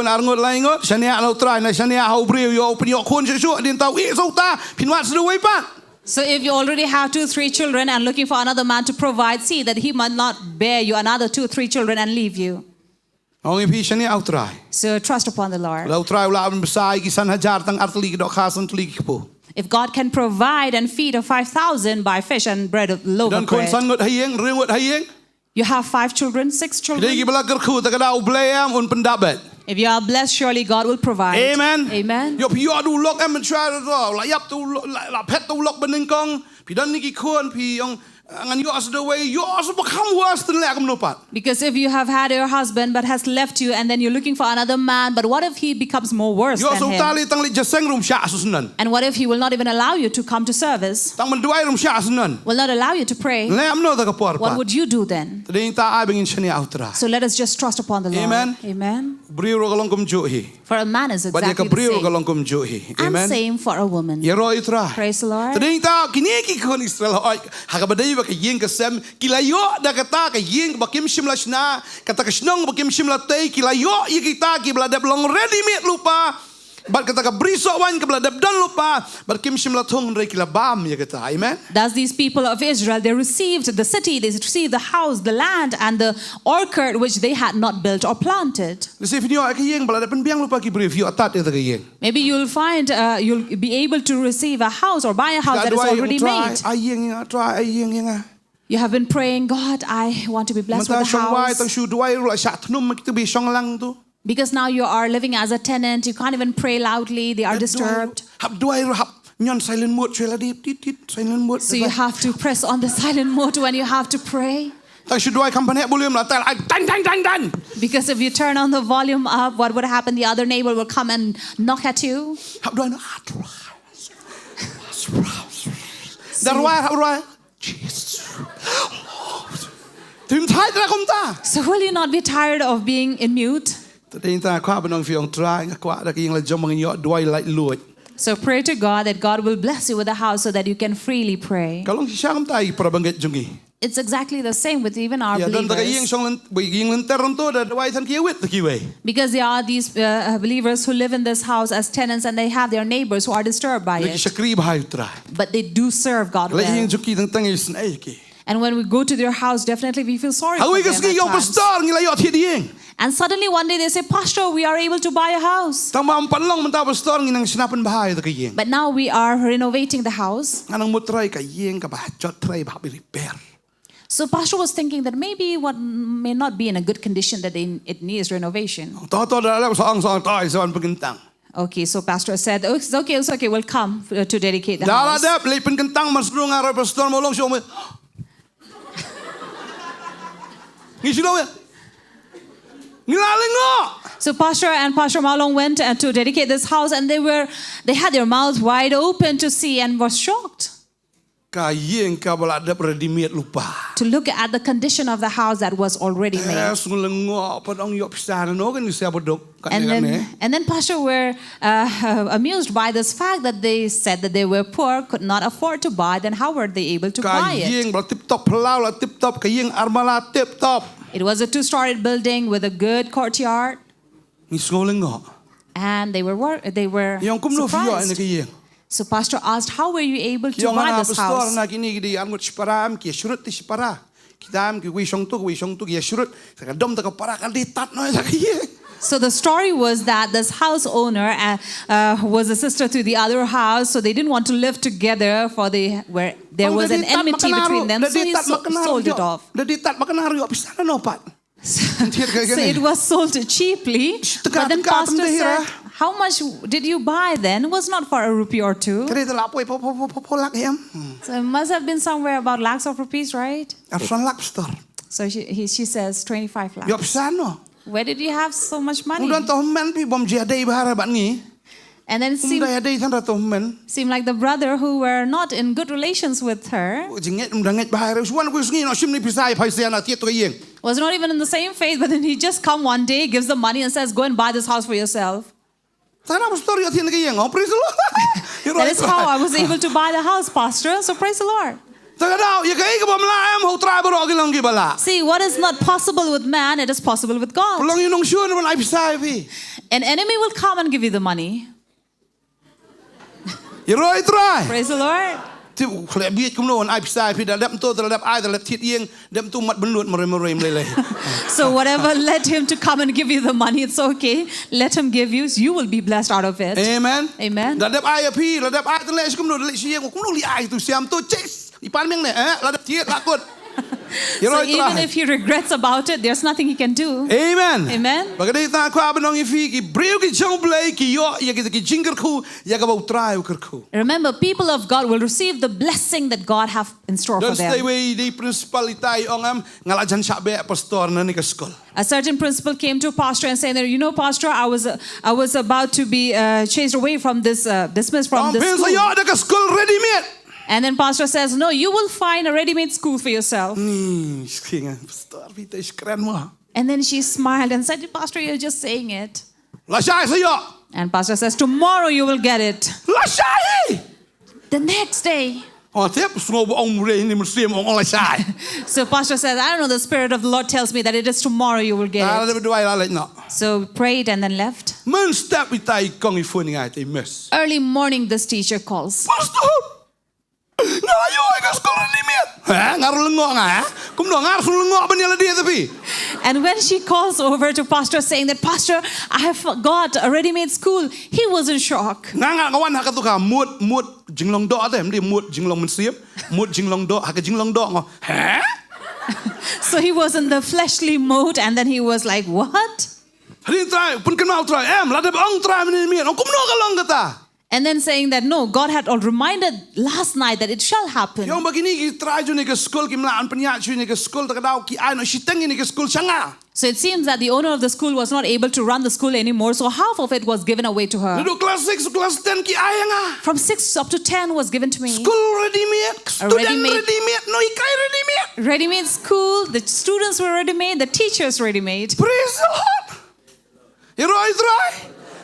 So if you already have 2-3 children and looking for another man to provide, see that he might not bear you another 2-3 children and leave you. So trust upon the Lord. If God can provide and feed 5,000 by fish and bread of loaf of bread, you have 5 children, 6 children. If you are blessed, surely God will provide. Amen. Amen. Because if you have had your husband but has left you, and then you're looking for another man, but what if he becomes more worse than him? And what if he will not even allow you to come to service? Will not allow you to pray? What would you do then? So let us just trust upon the Lord. Amen. Amen. For a man is exactly the same. And same for a woman. Praise the Lord. Ka yeng ka sem kilayo da kata ka yeng bakim shimla shna kata ka shnong bakim shimla tei kilayo yikita ki bladab long ready made lupa but kata ka briso wan ka bladab don lupa but kim shimla thong re kilabam yikita. Amen. Thus these people of Israel, they received the city, they received the house, the land, and the orchard which they had not built or planted. Maybe you'll find you'll be able to receive a house or buy a house that is already made. You have been praying, God, I want to be blessed Mata with a shong wai tang house. shu duai ru sha thnum ki tu bi shong lang tu. Because now you are living as a tenant. You can't even pray loudly. They are disturbed. Hap duai ru hap nyon silent mode chwe la dip tit silent mode. So you have to press on the silent mode when you have to pray. Tang shu duai company volume la tel dan. Because if you turn on the volume up, what would happen? The other neighbor will come and knock at you. Hap duai no Darwai hap duai. Jesus. Tim thai ta kom ta. So will you not be tired of being in mute? Tin ta kwa benong fiong trai kwa da king la jom mang yo duai lai luoi. So pray to God that God will bless you with a house so that you can freely pray. Kalong siya kam tai para banget jungi. It's exactly the same with even our Ya dan ta yeng believers. song lan bi yeng lan ter to da duai than ki wit ki wei. Because there are these believers who live in this house as tenants and they have their neighbors who are disturbed by Lagi it. sakri bahai trai. But they do serve God Lagi yeng well. juki tang is na ki. And when we go to their house, definitely we feel sorry for Hawi them ka ski at yo times. pastor ngila yo thi yeng. And suddenly one day they say, Pastor, we are able to buy a house. Tang mam panlong man ta pastor nginang sinapan bahai ta yeng. But now we are renovating the house. Anang mutrai ka yeng ka bah jot trai bah bi repair. So Pastor was thinking that maybe what may not be in a good condition, that it needs renovation. To da la song tai son pagintang. Okay, so Pastor said, oh, it's okay, we'll come to dedicate the Dala house. dap lipin kentang mas rung araw pastor mo long siya mo. Ngisilaw ya. Ngilaling ngo. So Pastor and Pastor Malong went to dedicate this house, and they had their mouths wide open to see and was shocked Kayeng ka bala dap ready-made lupa. to look at the condition of the house that was already made. Sungulang ngo padong yo pisana no kan siya bodok And then Pastor were amused by this fact that they said that they were poor, could not afford to buy. Then how were they able to buy it? Kayeng bala tip top pelaw la tip top kayeng armala tip top. It was a 2-storied building with a good courtyard, Ngisungulang ngo. and they were Yung kumno fiyo surprised. ni kayeng. So Pastor asked, how were you able to Yung buy nga this pastor house? na kini gidi angot siparam ki surut ti sipara. Kitam ki wi song tu ki surut. Sa dom ta ka para ka ditat no sa kayeng. So the story was that this house owner was a sister to the other house, so they didn't want to live together where there was an enmity between them, so he sold it off. Daditat makanaryo pisana no pat. So it was sold cheaply. But then Pastor said, how much did you buy then? It was not for a rupee or two. Kaya talapoy po lak yam. So it must have been somewhere about lakhs of rupees, right? Arson lak store. So she says 25 Yo lakhs. pisano. Where did you have so much money? Udan to men pi bom jadai bahara bat ngi. And then it Dai tanda to men. seemed like the brother who were not in good relations with her Jinget danget bahara. Suan ko ngi no simni pisai paisian na tieto kayeng. was not even in the same faith, but then he just come one day, gives the money and says, go and buy this house for yourself. Sana pastor yo tin kayeng. Oh praise the Lord. That is how I was able to buy the house, Pastor. So praise the Lord. Tagadaw ya kay ka bom laam ho try bro gilang gibala. See, what is not possible with man, it is possible with God. Pulang yun nung sure naman ay pisai pi. An enemy will come and give you the money. Iroi try. Praise the Lord. Ti biet kum no ay pisai pi dalap to dalap ay dalap tit yeng dem tu mat benlut merem lele. So whatever led him to come and give you the money, it's okay. Let him give you. You will be blessed out of it. Amen. Amen. Dalap ay pi dalap ay tele kum no dalap sieng kum no li ay tu siam tu chis. Ipan meng ne dalap tiet lakut. So even if he regrets about it, there's nothing he can do. Amen. Amen. Bagay kwa benong ifi ki breu ki chong play ki yo ya ki jinker ku ya ka bau try ku. Remember, people of God will receive the blessing that God have in store for Don't stay them. away di principal itai ongam ngalajan sabe pastor na ni ka school. A certain principal came to a pastor and said, you know, Pastor, I was about to be chased away from dismissed from this Pin sa school. yo da ka school ready made. And then pastor says, no, you will find a ready-made school for yourself. Ni skinga pastor vita iskren mo. And then she smiled and said, Pastor, you're just saying it. La shay sa yo. And pastor says, tomorrow you will get it. La shay. The next day. Oh, tip snow ong re ni muslim ong la shay. So pastor says, I don't know, the Spirit of the Lord tells me that it is tomorrow you will get Ah, it. da do ay la no. So prayed and then left. Men step itai kong ifuni ngai te miss. Early morning, this teacher calls. Pastor. Nga ayo ka school ready made. Ha ngarul ngo nga. Kum no ngar sul ngo ban yala dia tapi. And when she calls over to Pastor saying that, Pastor, I have got a ready-made school, he was in shock. Nganga kawan haka tu ka mood jinglong do ate mdi mood jinglong mensiap mood jinglong do haka jinglong do ngo. Huh? So he was in the fleshly mode, and then he was like, what? Hari try pun kenal try lada ong try meni ong kumno kalong kata. And then saying that, no, God had all reminded last night that it shall happen. Yang begini ki try ju ni ke school ki mlaan penyak ju ni ke school tak dau ki ai no siteng ni ke school changa. So it seems that the owner of the school was not able to run the school anymore, so half of it was given away to her. Lalu class 6 class 10 ki ai nga. From 6 up to 10 was given to me. School ready made, student ready made, no ikai ready made. Ready-made school, the students were ready-made, the teachers ready-made. Praise the Lord. You right.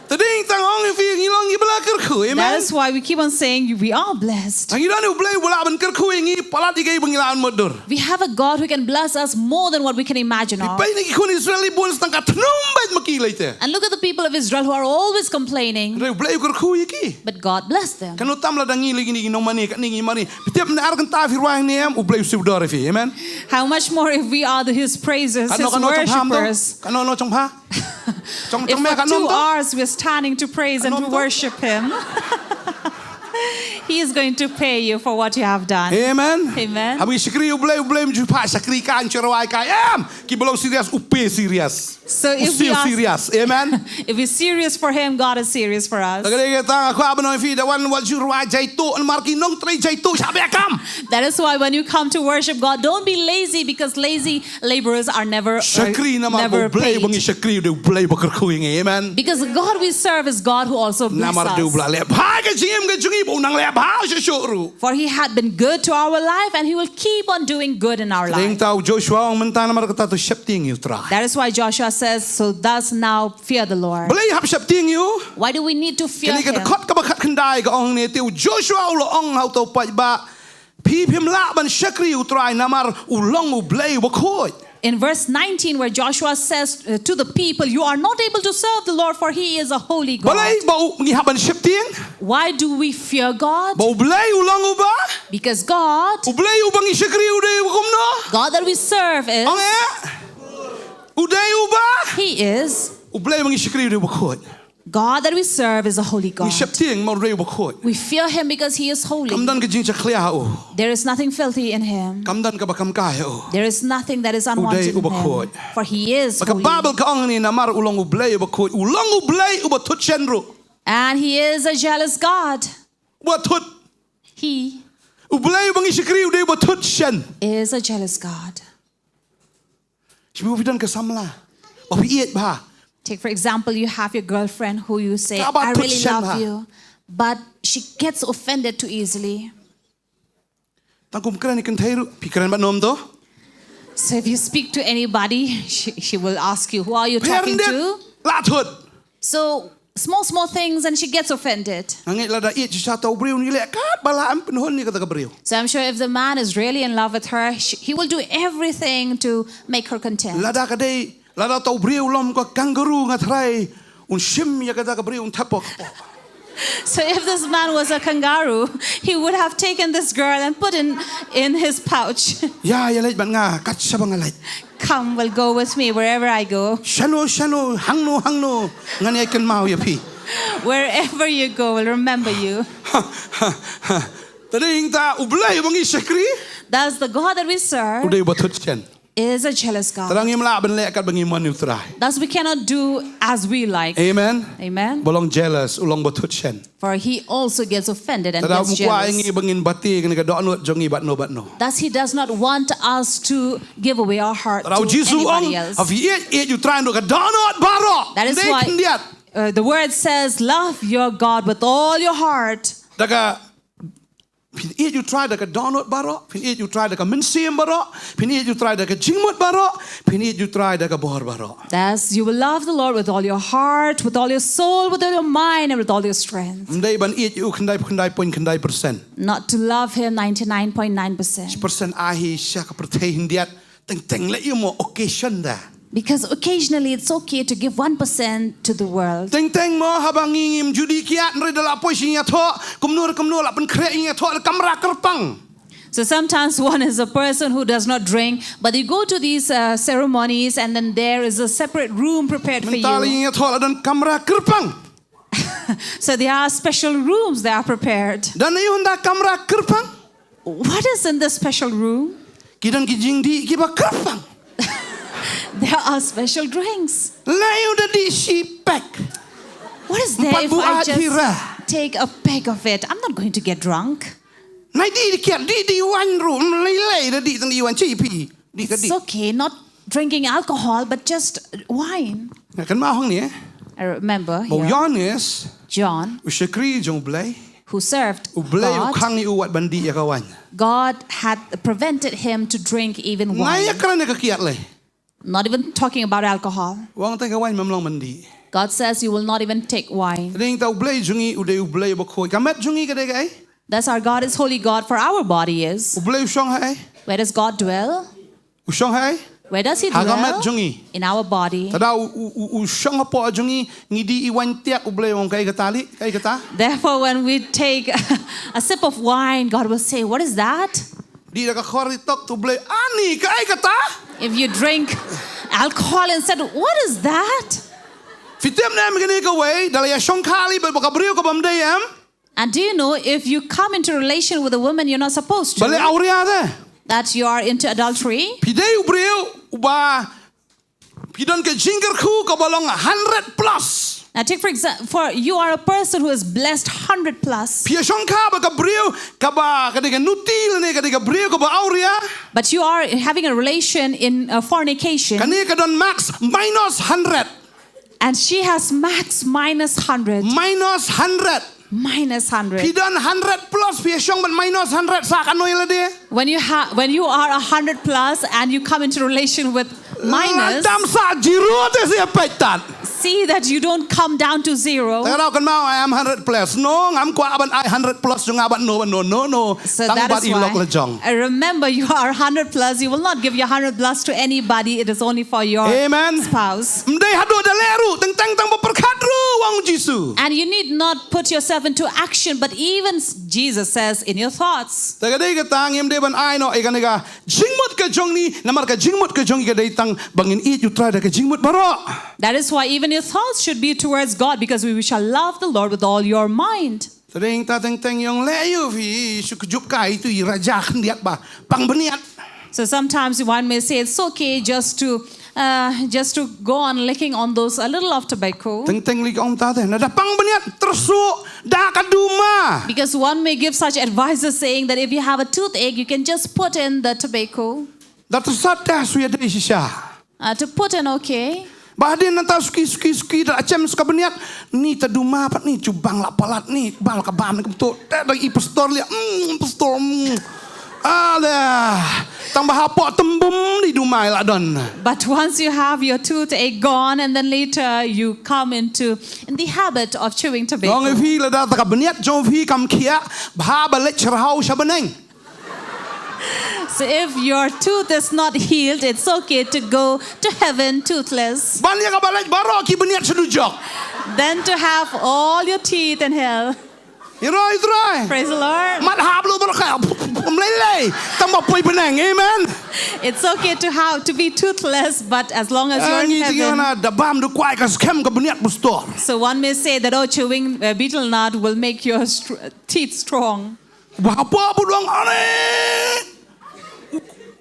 Tading tang ong fi ngilong gi bela kerku, amen. That is why we keep on saying we are blessed. Ang ilan u blay bola ban kerku ngi palat igay bangilaan modur. We have a God who can bless us more than what we can imagine of. Ipay ni kun Israeli buns tang katnumbay makilay te. And look at the people of Israel who are always complaining, Re blay kerku iki. but God blessed them. Kanu tam la dangi lagi ni no mani kat ni mani. Tiap na arkan ta fi ruang ni u blay su dor fi, amen. How much more if we are his praisers, his worshippers. Kanu no chong ha. Chong If me for kanu 2 to. hours we're standing to praise and to worship him, he is going to pay you for what you have done. Amen. Amen. Habis sekri u blay ju pa sekri kan cerawai kai ki belum serius upe serius. So if we are serious, amen. if we're serious for him, God is serious for us. That is why when you come to worship God, don't be lazy, because lazy laborers are never paid. Because the God we serve is God who also blesses us. For he had been good to our life, and he will keep on doing good in our life. That is why Joshua says, so thus now fear the Lord. Why do we need to fear him? In verse 19, where Joshua says to the people, you are not able to serve the Lord, for he is a holy God. Why do we fear God? Because God that we serve is, he is, God that we serve is a holy God. We fear him because he is holy. There is nothing filthy in him. There is nothing that is unwanted in him. For he is holy. And he is a jealous God. He is a jealous God. Take for example, you have your girlfriend who you say, I really love you, but she gets offended too easily. So if you speak to anybody, she will ask you, who are you talking to? So small things, and she gets offended. So I'm sure if the man is really in love with her, he will do everything to make her content. So if this man was a kangaroo, he would have taken this girl and put in his pouch. Come, will go with me wherever I go. Wherever you go, will remember you. That's the God that we serve. Is a jealous God. Thus we cannot do as we like. Amen. Amen. For he also gets offended and gets jealous. Thus he does not want us to give away our heart to anybody else. That is why the word says, love your God with all your heart. You try the donut baro, you try the minsium baro, you try the jingmut baro, you try the bor baro. Thus, you will love the Lord with all your heart, with all your soul, with all your mind, and with all your strength. Not to love him 99.9%. Because occasionally it's okay to give 1% to the world. So sometimes one is a person who does not drink, but you go to these ceremonies and then there is a separate room prepared for Mentali you. ingat hol dan kamera kerpang. So there are special rooms that are prepared. Dan ayun da kamera kerpang. What is in the special room? Kidan kijing di kiba kerpang. There are special drinks. Layu da di si pack. What is there Empat if I buah just hira. take a peg of it? I'm not going to get drunk. Nai di kiat di wan ru lei da di tang di wan chi pi. Di ka di. It's okay, not drinking alcohol, but just wine. Kan ma hong ni I remember Bo here, Johannes John, ushakri jong blai. who served Ublay God. ukang ni uwat bandi ya kawan. God had prevented him to drink even Naya wine. kerana kakiat le. Not even talking about alcohol. Wang tang kawan mamlong mandi. God says you will not even take wine. Ring tau blay jungi uday ublay bakoi. Kamet jungi kadai kai. That's our God is holy God, for our body is. Ublay usong hai. Where does God dwell? Usong hai. Where does He Hagamet dwell? jungi. In our body. Tada usong apo jungi ngidi iwan tiak ublay wong kai katali kai kata. Therefore, when we take a sip of wine, God will say, what is that? Di da ka khoritok tu ublay ani kai kata. If you drink alcohol and said, what is that? Fitem na mgani ka way dalaya song kali ba kabriyo ka bamdayam. And do you know, if you come into relation with a woman you're not supposed Bale to, auria de. that you are into adultery, Pidei ubriyo uba pidon ke jingger ku ka balong 100 plus. now take for example, for you are a person who is blessed 100 plus, Pia song ka ba kabriyo ka ba kadiga nutil ne kadiga briyo ka ba auria. but you are having a relation in fornication, Kani ka don max minus 100. and she has max minus 100, Minus 100. minus 100. Pidon 100 plus pia song but minus 100 sa kanoy la de. When you are 100 plus and you come into relation with minus, Dam sa jiro te siya paitan. see that you don't come down to zero. Tagaraw kan mau I am 100 plus. No, ngam kwa aban I 100 plus yung aban no. So Tang that bat is ilok la why. jong. Remember, you are 100 plus. You will not give your 100 plus to anybody. It is only for your Amen. spouse. Mday hado da leru tang berkadru wang Jisu. And you need not put yourself into action, but even Jesus says in your thoughts. Tagaday ka tang yam deban ay no ay kaniga jingmut ka jong ni namar ka jingmut ka jong kaday tang bangin it you try da ka jingmut baro. That is why even your thoughts should be towards God, because we shall love the Lord with all your mind. Tading tateng yung leyo fi sukujup ka itu irajak ndiat ba pang beniat. So sometimes one may say it's okay just to go on licking on those a little of tobacco, Teng lik om tate na da pang beniat tersu da kaduma. because one may give such advices saying that if you have a toothache, you can just put in the tobacco. Da tersat dah suya dari sisa. To put in, okay. Bahagian nanta suki da acem suka beniat ni taduma pat ni cubang la palat ni bal ka bam ni betul. Da i pastor liat pastor. Ada tambah apa tembum di dumai lah don. But once you have your toothache gone, and then later you come in the habit of chewing Long tobacco. fi la da ka beniat jom fi kam kia bah balik cerhau sabeneng. So if your tooth is not healed, it's okay to go to heaven toothless. Balik ka balik baro ki beniat sedujok. Then to have all your teeth in hell. Iroi. Praise the Lord. Mat hab lu berkah. Melelei tambah poi beneng. Amen. It's okay to be toothless, but as long as you're in Ni heaven. tingana da bam du kwai ka skem ka beniat pastor. So one may say that chewing betel nut will make your teeth strong. Apa budang ane.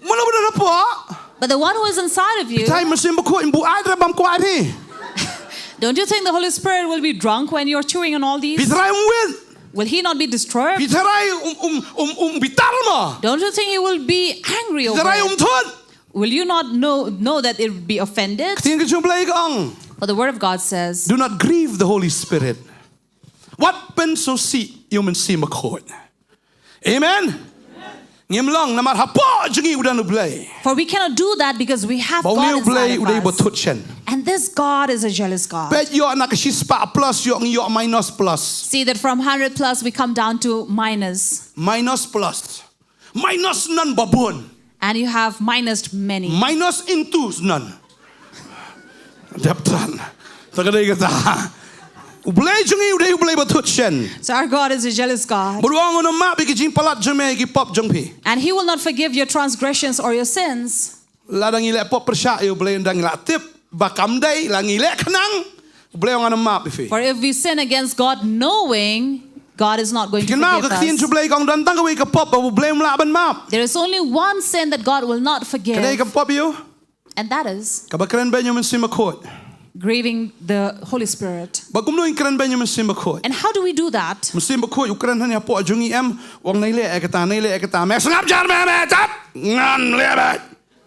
Mana benar apa? But the one who is inside of you, Saya mesti berkuat ibu ada bam kuat ni. don't you think the Holy Spirit will be drunk when you're chewing on all these? Biterai win. Will he not be disturbed? Biterai bitar ma. Don't you think he will be angry over Biterai it? tun. Will you not know that it will be offended? Tinggal jumpa kang. For the word of God says, Do not grieve the Holy Spirit. What pen so si you men si makot. Amen. Ngimlang namar hapa jengi udah nublay. for we cannot do that because we have Bau God ni ublay udah inside of us. bertutchen. And this God is a jealous God. Bet yo nak sispa plus yo minus plus. See that from 100 plus we come down to minus. Minus plus. Minus nan babun. And you have minus many. Minus into nan. Daptan. Tagaday kata. Ublay jungi uday ublay batut shen. So our God is a jealous God. Buruang ono map ikijing palat jume iki pop jungpi. And He will not forgive your transgressions or your sins. Ladang ile pop persya ublay ndang ila tip bakam day langi ile kanang ublay ono map ifi. For if we sin against God knowing, God is not going to Kenal forgive ke kien us. ublay kong dan tang ke pop ublay mlaban map. There is only one sin that God will not forgive, Kedai ke pop you? and that is Kabakren Benjamin Simakot. grieving the Holy Spirit. Bagumno ikren Benjamin Simakot. And how do we do that? Musim bakut ukran hanya po jungi em wong naile ekata me sengap jar me tap ngan lebet.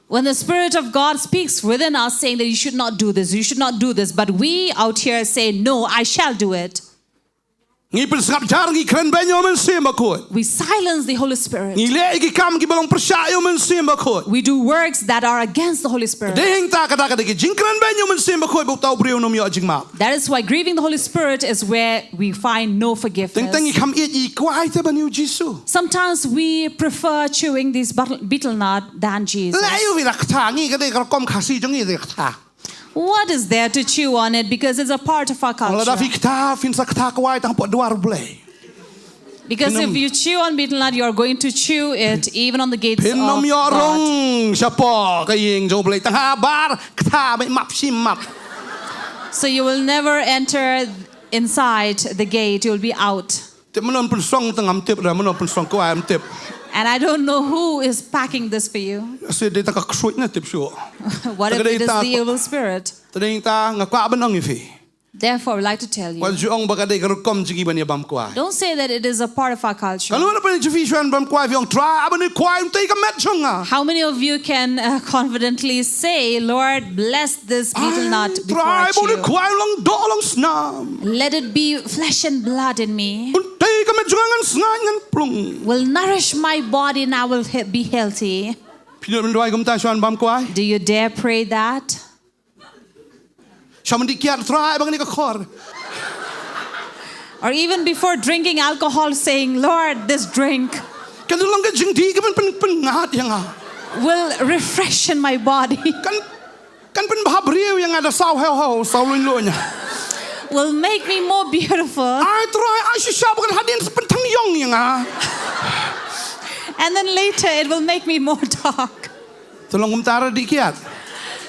When the Spirit of God speaks within us saying that you should not do this, you should not do this, but we out here say, no, I shall do it. Ngipin sengap jar ikren Benjamin Simakot. We silence the Holy Spirit. Ngile iki kam ki balong persya men Simakot. We do works that are against the Holy Spirit. Dehing ta kata kata ki jingkren Benjamin Simakot bu tau briu nom yo jingma. That is why grieving the Holy Spirit is where we find no Teng forgiveness. teng ikam i kwai te baniu Jisu. Sometimes we prefer chewing this betel nut than Jesus. Layu vi rakta ngi kade kom khasi jungi de rakta. What is there to chew on it? Because it's a part of our Kalau dah culture. fikta fin sakta kwai tang pot duar blay. Because if you chew on betel nut, you are going to chew it even on the gates of Pinom God. yorong siapa kaying jo blay tang habar kta me map sim map. So you will never enter inside the gate. You will be out. Tip menon pun song tengam tip dah menon pun song kwai am tip. And I don't know who is packing this for you. Asyik dia tak kruit na tip sure. What if it is the evil spirit? Tading ta ngakwa benong ifi. Therefore, I would like to tell you, Wal juong bagade karukom jigi bani bam kwai. don't say that it is a part of our culture. Kalau na pan jivi shuan bam kwai viong try abani kwai um take a met chunga. How many of you can confidently say, Lord, bless this betel nut before Try I bani chew? kwai long do long snam. Let it be flesh and blood in me. Un take a met chunga sngan ngan plung. Will nourish my body and I will be healthy. Pinot menduai kum ta shuan bam kwai. Do you dare pray that? Shaman dikiat try bang ni ka khor. Or even before drinking alcohol, saying, Lord, this drink Kan long ka jing di ka pen ngat yang ah. will refreshen my body, Kan pen bahabriu yang ada sau hau sau luin lunya. will make me more beautiful. I try I should shop kan hadin pen tang yong yang ah. And then later it will make me more dark. Tolong kum tara dikiat.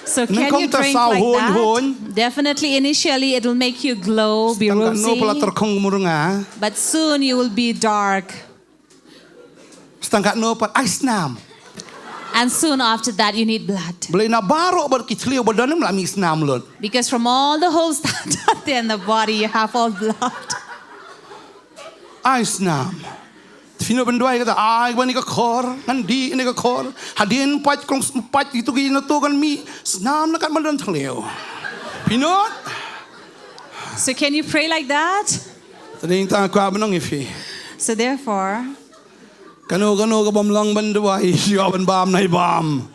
So can Nang you kong ta drink sao like hon. that? Definitely, initially it will make you glow, be Tang no pala rosy, terkong murunga. but soon you will be dark. Stangkat no pat ice nam. And soon after that you need blood. Boleh na baro ber kitliu badan nam lami snam lot. Because from all the holes that are there in the body, you have all blood. Ice nam. Fino benduai kata ai bani ka khor ngan di ni ka khor. Hadin pat kong pat itu ki na to kan mi snam na kan badan thleu. Pinot. So can you pray like that? Tading ta kwa benong ifi. So therefore, Kano ka bam lang benduai siya ban bam nai bam.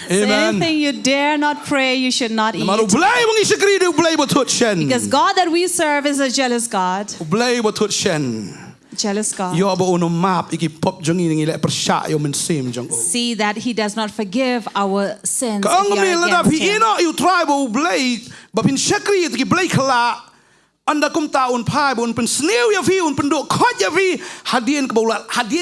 so Amen. anything you dare not pray, you should not eat. Maru blai bang isikri de blai batut shen. Because God that we serve is a jealous God. Blai batut shen. Jealous God. Yo ba uno map iki pop jongi ngi le persya yo men sim jong. See that He does not forgive our sins if Kang we mi are la da against Him. ina you try bo blai ba pin shakri ki blai khala anda kum ta un pai bon pen sneu ya fi un pen do khot ya fi hadien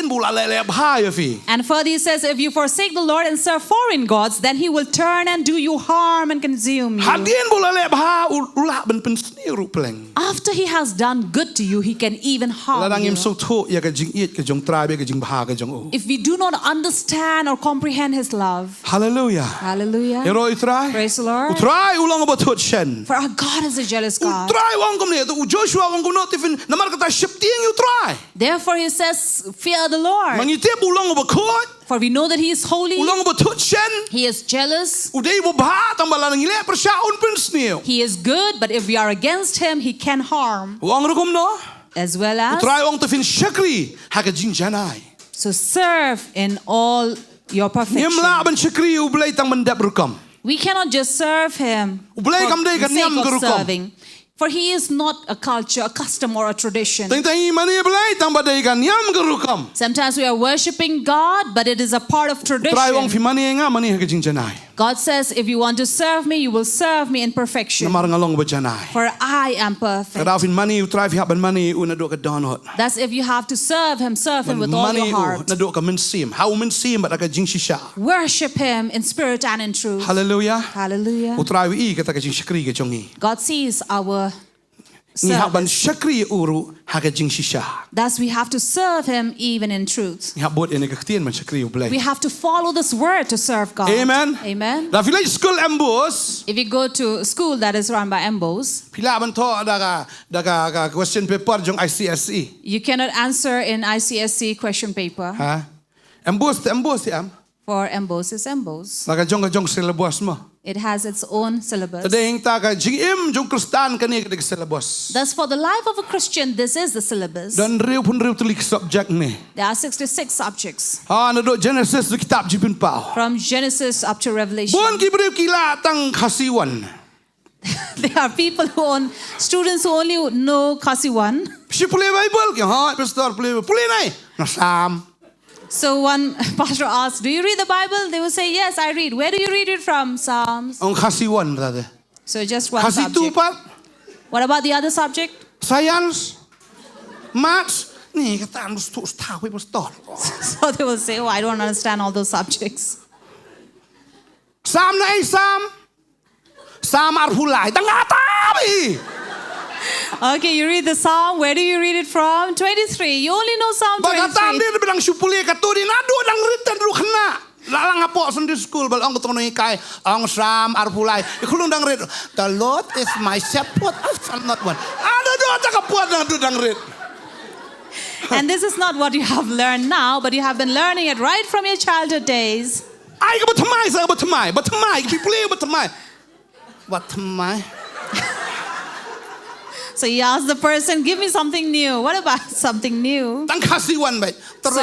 bula le bha ya fi. And further He says, if you forsake the Lord and serve foreign gods, then He will turn and do you harm and consume you. Hadien bula le bha ula ben pen sneu ru pleng. After He has done good to you, He can even harm La dang you. im so tho ya ka jing it ka jong try be ka jing bha ka jong o. If we do not understand or comprehend His love. Hallelujah. Hallelujah. Ero try. Praise the Lord. Try ulang ba thot shen. For our God is a jealous God. Try wang kum ne tu Joshua wang kum not even namar kata shipting you try. Therefore He says, fear the Lord. Mangitip ulang ba khot. For we know that He is holy. Ulang ba thot shen. He is jealous. Udai bo bha tang bala nang ile persya un pen sneu. He is good, but if we are against Him, He can harm. Wang rukum no. As well as, Try wang to fin shakri haka jing janai. so serve in all your perfection. Nyamla ban shakri ublay tang mandap rukam. We cannot just serve Him Ublay kam day for kan the nyam sake of gerukam. serving. For He is not a culture, a custom, or a tradition. Teng teng mani ublay tang badai kan nyam gerukam. Sometimes we are worshiping God, but it is a part of Try wang fi tradition. mani nga mani haka jing janai. God says, if you want to serve me, you will serve me in perfection. Namar ngalong bajanai. For I am perfect. Kada fin money you try fi haban money u nadok ka donot. That's if you have to serve him with all Money your u heart. nadok ka mensim. How mensim but ka jing shisha. Worship him in spirit and in truth. Hallelujah. Hallelujah. U try wi ka ka jing shakri ka jongi. God sees our Ni haban service. shakri uru ha ka jing shisha. Thus we have to serve him even in truth. Ni habot ene ka ktien man shakri u blai. We have to follow this word to serve God. Amen. Amen. Da village school ambos. If you go to school that is run by Embos, Pila ban to da question paper jong ICSE. you cannot answer in ICSC question paper. Ha? Ambos am. For Embos is Embos. Ka jong syllabus mo. It has its own syllabus. Tadeng ta ka jing jong Kristan kani ka syllabus. Thus, for the life of a Christian, this is the syllabus. Dan riu pun riu tulik subject ni. There are 66 subjects Ha na do Genesis du kitab jipin pau. from Genesis up to Revelation. Bon ki beriu kila tang khasiwan. There are people students who only know Kasiwan. Si pulih Bible ke ha pastor pulih nai. Nasam. So one pastor asked, do you read the Bible? They will say, yes, I read. Where do you read it from? Psalms. Ang khasiwan tadi. So just one Khasi tu subject. pat. What about the other subject? Science. Maths. Ni kata anu tahu pastor. So they will say, oh, I don't understand all those subjects. Sam nai sam. Sam arhulai. Tangatabi. Okay, you read the Psalm. Where do you read it from? 23. You only know Psalm Bagatam 23. dia bilang supuli katu di nadu dang written ru kena. Lalang apo Sunday school bal ang tono ikai ang Sam arhulai. Ikulung dang read. The Lord is my shepherd, I shall not want. Ada do ta kapuat dang read. And this is not what you have learned now, but you have been learning it right from your childhood days. Ai ka batamai, pipuli batamai. Batamai. So you ask the person, give me something new. What about something new? Tang khasiwan bai.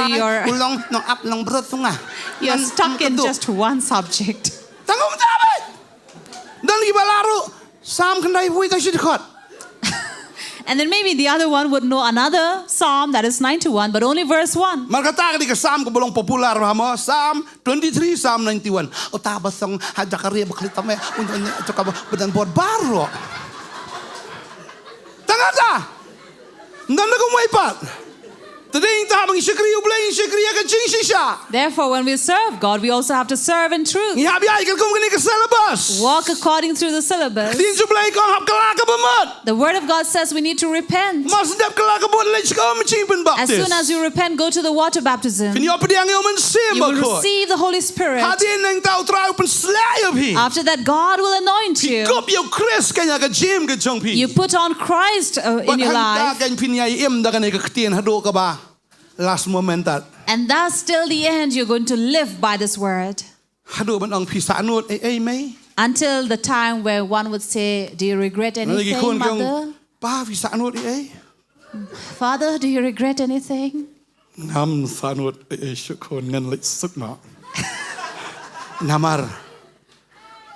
you're- Ulong no up long berat tunga. You're stuck in just one subject. Tangum tabai. Dan ibalaru Sam kendai hui ta sidikot. And then maybe the other one would know another Psalm that is 91, but only verse 1. Markata di ka Sam ko bolong popular mo. Psalm 23, Psalm 91. O tabasang hajakari baklita me. Unya to ka badan bor baro. Tangata. Nganda ko mo ipat. Today ta bang shikri ublay shikri ka ching shisha. Therefore, when we serve God, we also have to serve in truth. Ihabi ay ka kung ka syllabus. Walk according through the syllabus. Din sublay ko hap kala ka bamat. The Word of God says we need to repent. Mas dap kala ka bon lech ka machimpen As baptist. soon as you repent, go to the water baptism. Pinyo pa diyang yung mansim You will ko. receive the Holy Spirit. Hadin nang tao try open slay of him. After that, God will anoint you. Kop yung Chris kanya ka Jim ka jong pi. You put on Christ in your life. Kan pinyay im da ka kaktian hado ka ba. Last moment that. And thus, till the end, you're going to live by this word. Hado man ang pisanot may. Until the time where one would say, do you regret anything, Mother? Pa pisanot Father, do you regret anything? Nam sanot shukon ngan lit sukma. Namar.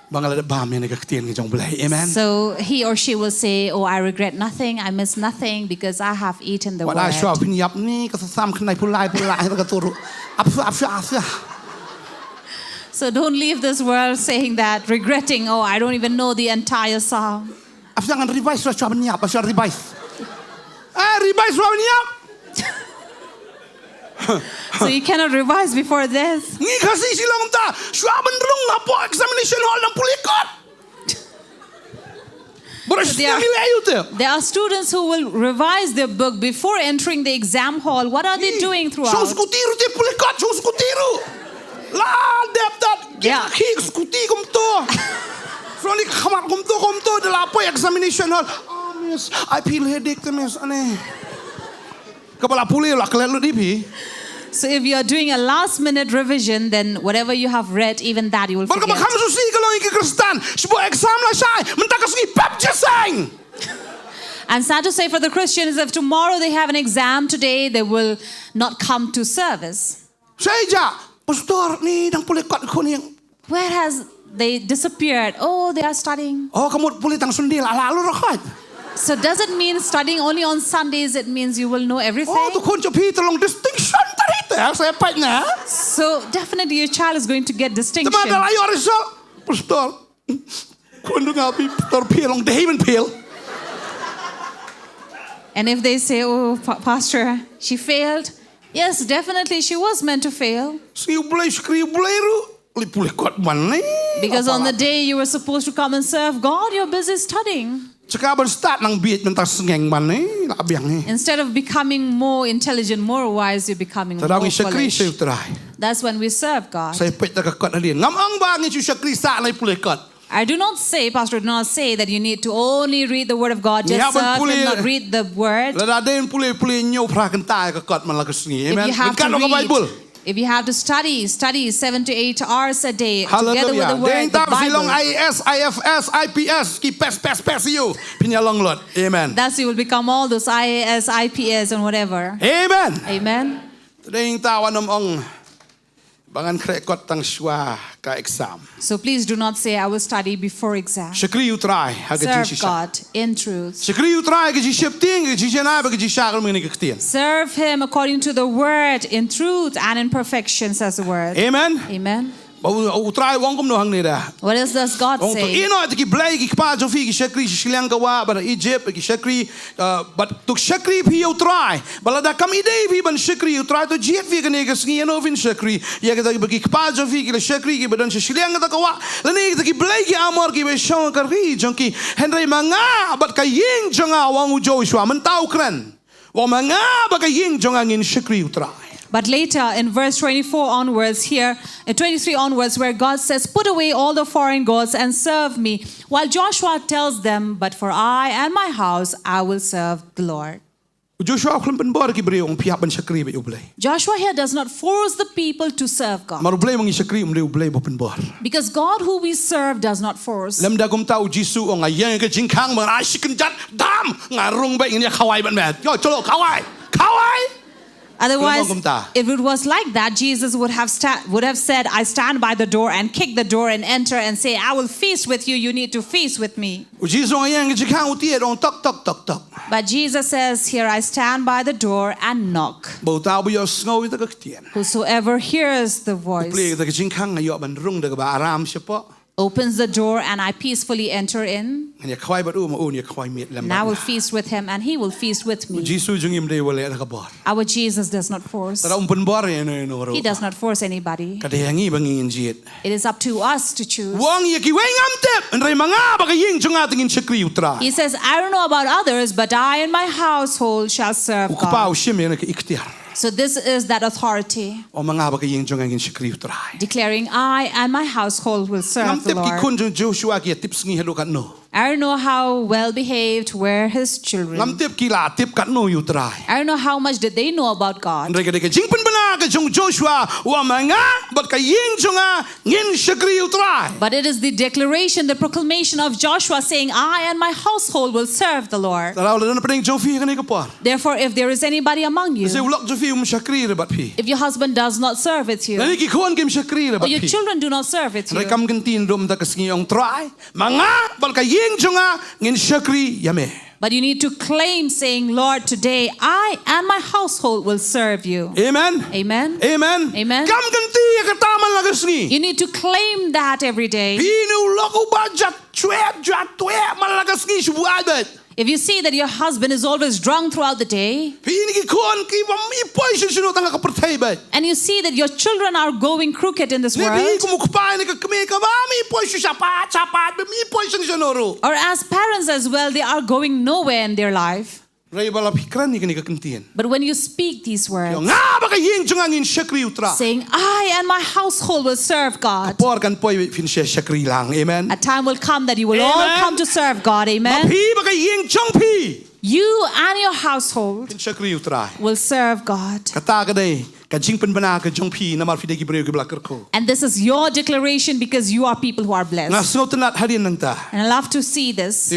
Bangalada bam yan kaktian ka jong bulay. Amen. So he or she will say, oh, I regret nothing, I miss nothing because I have eaten the Wala siya word. pinyap ni kasasam kanay pulay katuro. Apsa. So don't leave this world saying that, regretting, oh, I don't even know the entire psalm. Apsa ngan revise ra siya pinyap, apsa revise. Revise ra pinyap. So you cannot revise before this. Ni kasi Shillong ta, siya benrung apo examination hall ng pulikot. Boras There- niya ayute. There are students who will revise their book before entering the exam hall. What are they doing throughout? So skutiru ti pulikot, so skutiru. La deptat. Yeah. Hik skuti kum to. From the kamat kum to de la po examination hall. Oh miss, I feel headache to miss ane. Kapala puli la klelut di pi. So if you are doing a last minute revision, then whatever you have read, even that you will Baka forget. makam susi kalau iki Kristan, sebuah exam la siya, mentakas ni pep jesang. And sad to say for the Christians, if tomorrow they have an exam today, they will not come to service. Saya pastor ni dang pulikot ko ni. Where has they disappeared? Oh, they are studying. Oh, kamu pulit ang sundil ala-ala rakat. So does it mean studying only on Sundays? It means you will know everything? Oh, tu kun jopi tolong distinction tadi tu. Saya pat na. So definitely your child is going to get distinction. Tema adalah your result. Pastor, kun ngapi pastor pilong deh man pil. And if they say, oh, Pastor, she failed. Yes, definitely she was meant to fail. Because on the day you were supposed to come and serve God, you're busy studying. Instead of becoming more intelligent, more wise, you're becoming more foolish. That's when we serve God. I do not say, Pastor, do not say that you need to only read the word of God, just serve Him, not read the word. If you have to study 7 to 8 hours a day together with the word, the Bible. Amen. Thus you will become all those IAS, IPS and whatever. Amen. Amen. So please do not say, I will study before exam. Serve God in truth. Serve Him according to the word in truth and in perfection, says the word. Amen. Amen. What else does God say? But to shakri you try. But that come ide you shakri you try to jet vegan niggas shakri. Shakri but don't shilianga the kawa. The niggas blake amor give a shong junkie. Henry manga but kaying jonga wang Joshua Mantaukran. Wamanga but kaying jongang in shakri you try. But later in verse 24 onwards here, 23 onwards, where God says, put away all the foreign gods and serve me. While Joshua tells them, but for I and my house, I will serve the Lord. Joshua here does not force the people to serve God. Because God who we serve does not force. Otherwise, if it was like that, Jesus would have said, I stand by the door and kick the door and enter and say, I will feast with you. You need to feast with me. But Jesus says here, I stand by the door and knock. Whosoever hears the voice opens the door and I peacefully enter in. And I will feast with him and he will feast with me. Our Jesus does not force. He does not force anybody. It is up to us to choose. He says, I don't know about others, but I and my household shall serve God. So this is that authority, declaring I and my household will serve the Lord. I don't know how well behaved were his children. I don't know how much did they know about God. But it is the declaration, the proclamation of Joshua saying, I and my household will serve the Lord. Therefore, if there is anybody among you, if your husband does not serve with you, or your children do not serve with you, but you need to claim saying, Lord, today I and my household will serve you. Amen. Amen. Amen. Amen. You need to claim that every day. If you see that your husband is always drunk throughout the day, and you see that your children are going crooked in this world, or as parents as well, they are going nowhere in their life. But when you speak these words, saying, I and my household will serve God, a time will come that you will all come to serve God. Amen. You and your household will serve God. And this is your declaration because you are people who are blessed. And I love to see this.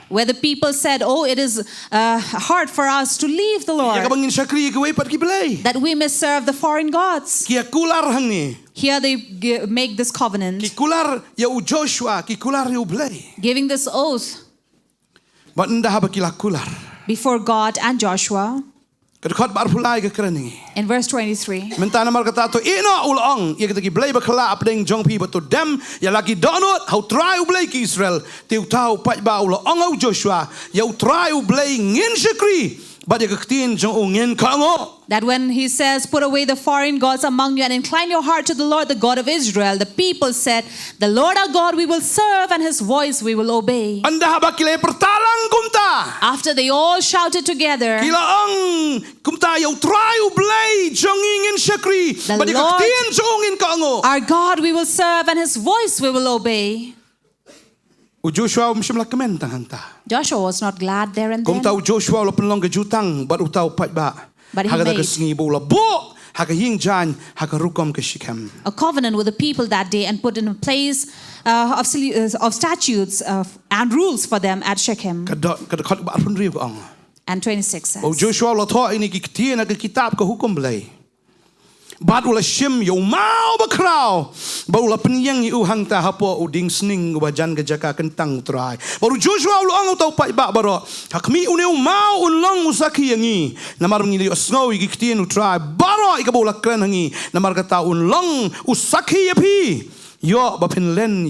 Where the people said, oh, it is hard for us to leave the Lord, that we may serve the foreign gods. Here they make this covenant, giving this oath before God and Joshua. Kadakot ba arpulay ka krani. In verse 23. Mentana mar kata to ino ulong ya kita ki blay ba khala apdeng jong pi ba to dem ya lagi donot how try u blay ki Israel tiu tau pa ba ulong au Joshua ya try u blay ngin shakri ba ya kaktin jong ngin kango. That when he says, put away the foreign gods among you and incline your heart to the Lord, the God of Israel, the people said, the Lord our God we will serve and his voice we will obey. Anda haba kile pertalang kumta. After they all shouted together, Kila ang kumta yaw try u blay jong ngin shakri The ba ya Lord- kaktin jong ngin kango. our God we will serve and his voice we will obey. U Joshua mshimla kementang hanta. Joshua was not glad there and then, Kung tau Joshua lo penlong ke jutang bat utau pat ba. But he Haga made- ka singi bo la bo haga hing jan haga rukom ke shikem. a covenant with the people that day and put in place of statutes and rules for them at Shechem. Kada khot ba pun riu ang. And 26 O says, Joshua lo tho ini ki ktie na ke kitab ke hukum belai. Bat ula shim yo mau ba krau. Ba ula penyang u hang ta hapo u ding sning ba jan ke jaka kentang trai. Baru Joshua lo ang tau pai ba baro. Hakmi u ne mau un long usaki yangi. Namar ngi yo snow ki ktie nu trai. Baro ika bola kren hangi. Namar kata un long usaki yapi. Yo ba pin len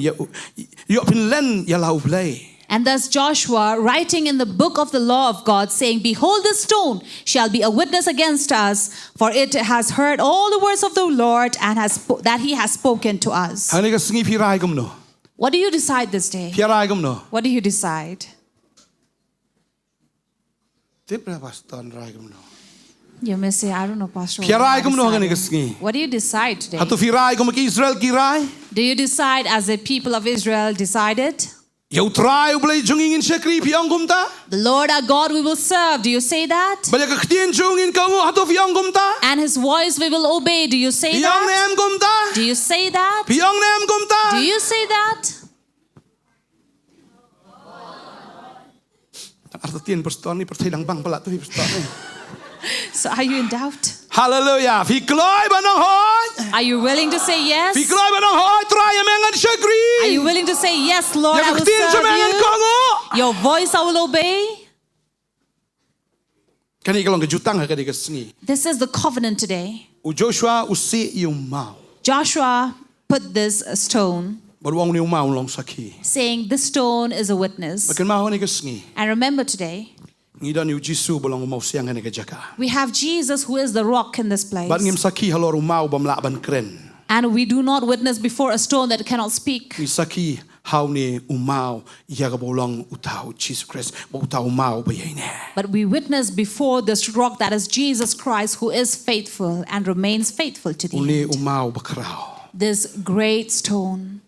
ya lau blai. and thus Joshua, writing in the book of the law of God, saying, behold, this stone shall be a witness against us, for it has heard all the words of the Lord and that he has spoken to us. Hani ka singi pirai gum no. What do you decide this day? Pirai gum no. What do you decide? Tipra paston rai gum no. You may say, I don't know, Pastor. Pirai what am I gum no deciding? ngani ka singi. What do you decide today? Hatu pirai gum ki Israel ki rai. Do you decide as the people of Israel decided? Yo try u blay jungin shakri piang gum ta. The Lord our God we will serve. Do you say that? Balik ka ktien jungin kango hatu piang gum ta. And his voice we will obey. Do you say Piang that? nem gum ta. Do you say that? Piang nem gum ta. Do you say that? Arta tien paston ni pertai lang bang pala tu hi paston ni. So are you in doubt? Hallelujah. Fi kloy ba nang hoy. Are you willing to say yes? Fi kloy ba nang hoy try mengan shakri. Are you willing to say yes, Lord, I Ya will ktien mengan serve kango. you? Your voice I will obey. Kani kalong ke jutang ha kadi ka singi. This is the covenant today. U Joshua usi yung mau. Joshua put this stone, Baru wang ni mau long sakhi. saying this stone is a witness. Makin mau ni ka singi. And remember today, Ngida ni Jisu bolong mau siang ni ka jaka. we have Jesus who is the rock in this place. Bat ngim sakhi halor mau bamla ban kren. And we do not witness before a stone that cannot speak. Ni sakhi how ni umau ya ka bolong utau Jesus Christ bo utau mau ba yai ne. But we witness before this rock that is Jesus Christ, who is faithful and remains faithful to the Uni end. umau ba krau. This great stone.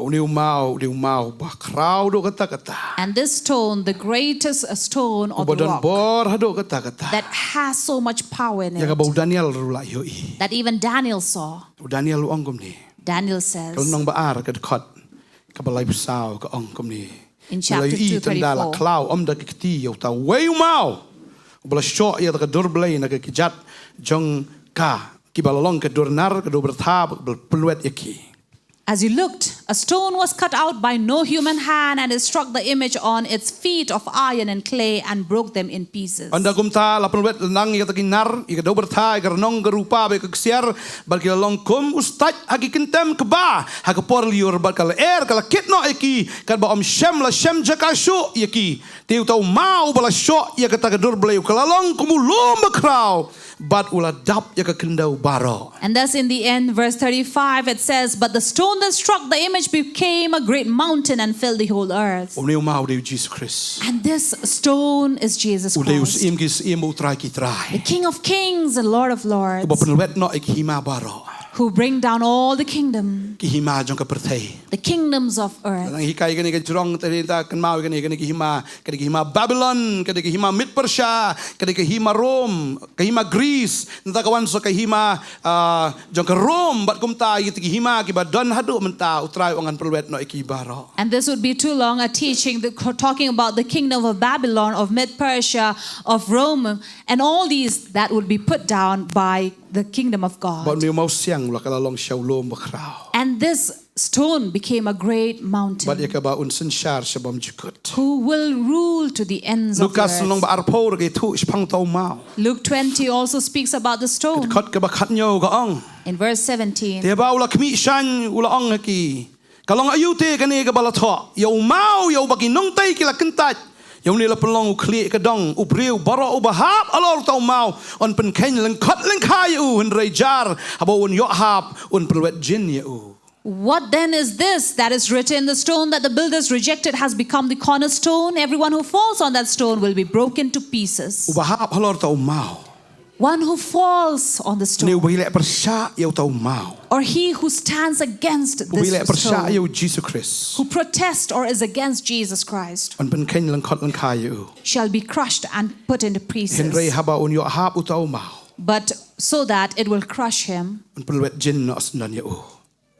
Uni umau ba krau do kata kata. And this stone, the greatest stone of the Badan rock, bor hado kata kata. that has so much power in Ya ka bau it, Daniel rula yoi. that even Daniel saw. Daniel ongom ni. Daniel says Kalau nang baar ka dekat ka balai besau ka ongkom ni. in chapter Tandala 2:34, klau om da kiti yo ta wei mau. Bala shot ya ka dur blai na ka kijat jong ka ki balalong ka dur nar ka dur berthab peluet yaki. as you looked, a stone was cut out by no human hand, and it struck the image on its feet of iron and clay and broke them in pieces. Anda kumta la peluet nang ya ta kinar ya ka dur berthai ka nong ka rupa be ka ksiar bal ki long kum ustad agi kentem ke ba ha ka por liur bal ka air ka kitno yaki ka ba om shem la shem jaka shu yaki tiu tau mau bala shot ya ka ta ka dur blai ka long kumulum bakrau but ula dap ya ka kendau baro. And thus in the end, verse 35, it says, but the stone that struck the image became a great mountain and filled the whole earth. O neu mau Deus Jesus Christ. And this stone is Jesus O Deus Christ, imkis imu trai ki the trai. King of kings and Lord of O lords, penelwet no ik hima baro. who bring down all the kingdom, Ki hima jong ka perthai. the kingdoms of earth. Nang hikai gani ka jrong tadi ta kan mau gani ki hima Babylon, kani ki hima Mid Persia, kani ki hima Rome, ka hima Greece, nta kawan so ka hima jong ka Rome bat kumta ki hima ki ba don hadu menta utrai wangan penelwet no ik baro. And this would be too long a teaching, talking about the kingdom of Babylon, of Mid-Persia, of Rome, and all these that would be put down by the kingdom of Ba God. neu mau siang la kala long shaulom bakrau. And this stone became a great mountain. Bat yaka ba unsen shar shabam jukut. Who will rule to the ends of the Lukas long earth. ba arpo rage tu ispang tau mau. Luke 20 also speaks about the stone. Kot ka ba khatnyo ga ong. In verse 17. Te ba ula kmi shan ula ong haki. Kalong ayute kani ka bala tho. Yo mau yo bagi Nongthymmai kila kentat. Yo ni la pelong ukli ka dong ubriu baro ubahap alor tau mau on pen ken len kot len khai u en rejar abo un yo hap un pelwet jin ye u. What then is this that is written? The stone that the builders rejected has become the cornerstone. Everyone who falls on that stone will be broken to pieces. Ubahap alor tau mau. One who falls on the Ni stone, ubile persya yo tau mau. or he who stands against Ubile this persya stone, yo Jesus Christ. who protests or is against Jesus Christ, On pen ken len kot len khai u. shall be crushed and put into Hen pieces. re haba un yo hap u tau mau. But so that it will crush him Un pelwet jin no asnan ye u.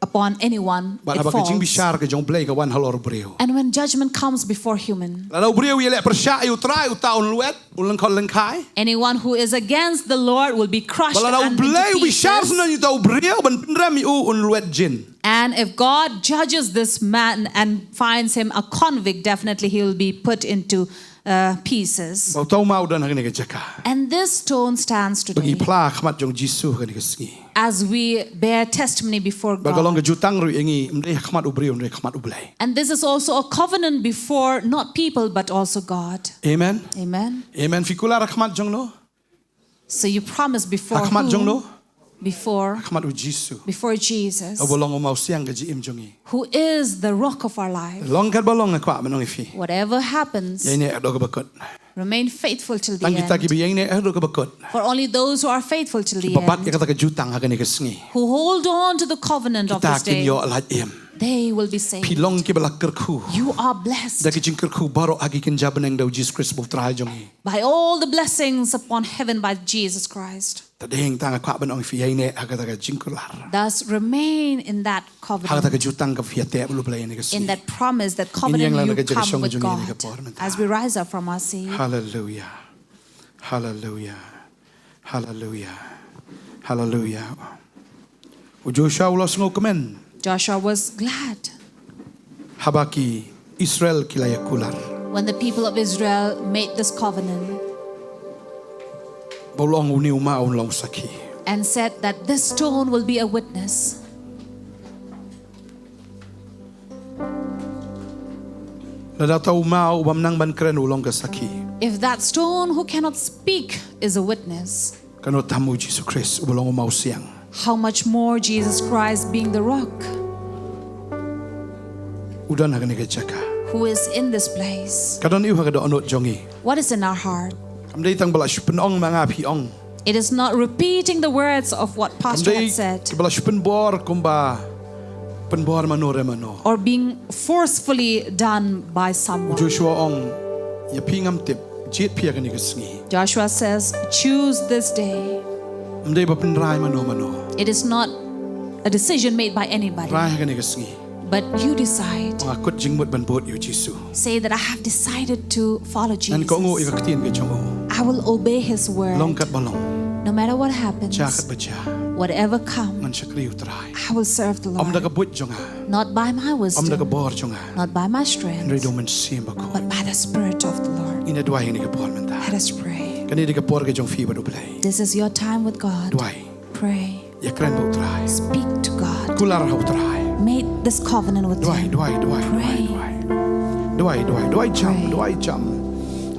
upon anyone Ba it haba ka jing falls. bishar ka jong blay ka wan halor briu. And when judgment comes before human, Lalu beliau ia persya iu try u taun luet ulang kol lengkai. anyone who is against the Lord will be crushed Lalu and beliau into bishar pieces. sebenarnya tahu beliau ben remi u un luet jin. And if God judges this man and finds him a convict, definitely he will be put into pieces. Bau tahu mau dan hari ni kejaka. And this stone stands Bagi today plah khamat jong Jisu hari ni kesengi. as we bear testimony before Bagalong God. kejutang ru ingi mendeh khamat u beliau mendeh khamat u belai. And this is also a covenant before not people but also God. Amen. Amen. Amen. Fikular khamat jong lo. So you promise before Khamat jong lo. who? Before Khamat u Jisu. Jesus, Abolong mau siang keji im jongi. who is the rock of our life. Long kat balong akwa menong ifi. Whatever happens, Ya ini ado kebakut. remain faithful till the Tang kita end. kibi ya ini ado kebakut. For only those who are faithful till the Babat ya end, kata kejutang hari ni kesengi. who hold on to the covenant of Kita this kin day, yo alat im. they will be saved. Pilong ki balak kerku. You are blessed Daki jingkerku baro agi kin jabeneng dau Jesus Christ buk teraha jongi. by all the blessings upon heaven by Jesus Christ. Tadeng tanga kwa benong fi yaine aga taga jingkular. Thus remain in that Haga covenant, taga jutang ka fi ate bulu play ni in kasi. that promise, that covenant yang lang you nagajari come siyang with jungi God ni kaporment. as we rise up from our seat. Hallelujah. Hallelujah. Hallelujah. Hallelujah. O Joshua ulos ngo kemen. Joshua was glad Habaki Israel kilaya kular. when the people of Israel made this covenant Bolong uni uma long sakhi. and said that this stone will be a witness. Lada tau mau bamnang ban kren ulong ka sakhi. If that stone who cannot speak is a witness, Kano tamu Jesus Christ ubulong umau siang. how much more Jesus Christ being the rock Udan haga ni kejaka. who is in this place? Kadon iu haga do onot jongi. What is in our heart? Amdei tang bala penong mga piong. It is not repeating the words of what Pastor had said Amdei bala penbor kumba penbor manore mano. or being forcefully done by someone. Joshua ong ya pingam tip jit pia kani kesengi. Joshua says, choose this day. Amdei ba penrai mano mano. It is not a decision made by anybody, Rai kani kesengi. but you decide. Ngakut jingmut ban bot yu Jisu. Say that I have decided to follow Nan ko ngo Jesus. ikaktin ke jongo. I will obey His word. Longkat balong. No matter what happens, Jakat baca. whatever comes, Ngan syakriu terai. I will serve the Om da Lord. ka but jonga. Not by my Om da wisdom, ka bor jonga. not by my Nri strength, do men simba ko. but by the Spirit of the Lord. Ina duai ni ka por menta. Let us pray. Kani di ka por ke jong fi ba do blai. This is your time with God. Duai. Pray. Ya kren bo terai. Speak to God. Kular hau terai. Make this covenant with Duai, Him. duai, duai, duai, Pray. duai. Duai jam, duai jam.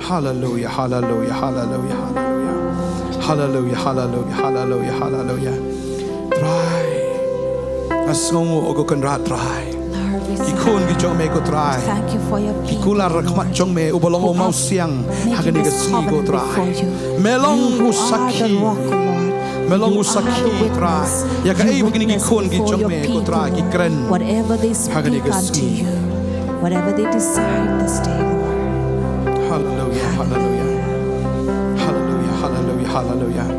Hallelujah, hallelujah, hallelujah, hallelujah. Hallelujah, hallelujah, hallelujah, hallelujah. Try. Asngongo ogo kan rat try. Lord, we Ikon gi jong me ko try. thank you for your people. Kular rakmat jong me ubalong o mau siang. Hagan ni This si go covenant try. before you. Melong You who are the usaki. rock, Lord. Melong You are usaki the try. witness. Ya ka You ei begini gi witness kon gi before jong your me ko people, try gi Lord. kren. Whatever they Hagan ni speak unto si. you, whatever they decide this day, Lord. Hallelujah, hallelujah. Hallelujah, hallelujah, hallelujah.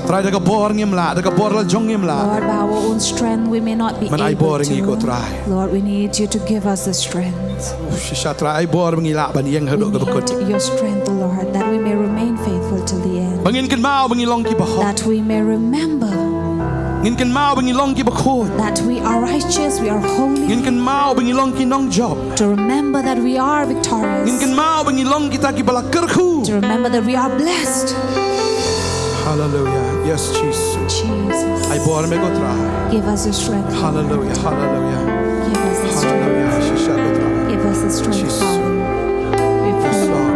Try daga bor ngim la, daga bor la jong ngim la. Lord, by our own strength, we may not be Man ay able bor ngi ko to. try. Lord, we need you to give us the strength. Shisha try ay bor ngi la ban yang We hado ga bakot. need your strength, Lord, that we may remain faithful till the end. Bangin kin mau bangi long ki baho. That we may remember Ngin kan mau bengi long ki bakot. that we are righteous, we are holy, Ngin kan mau bengi long ki nong job. to remember that we are Ngin victorious, kan mau bengi long kita ki balakerku. to remember that we are blessed. Hallelujah. Yes, Jesus. Jesus, I bore me go try. give us the strength. Hallelujah. Hallelujah. Give us the strength. Hallelujah. Shisha go try. Give us the strength, Jesus. Father. We Yes, pray. Lord.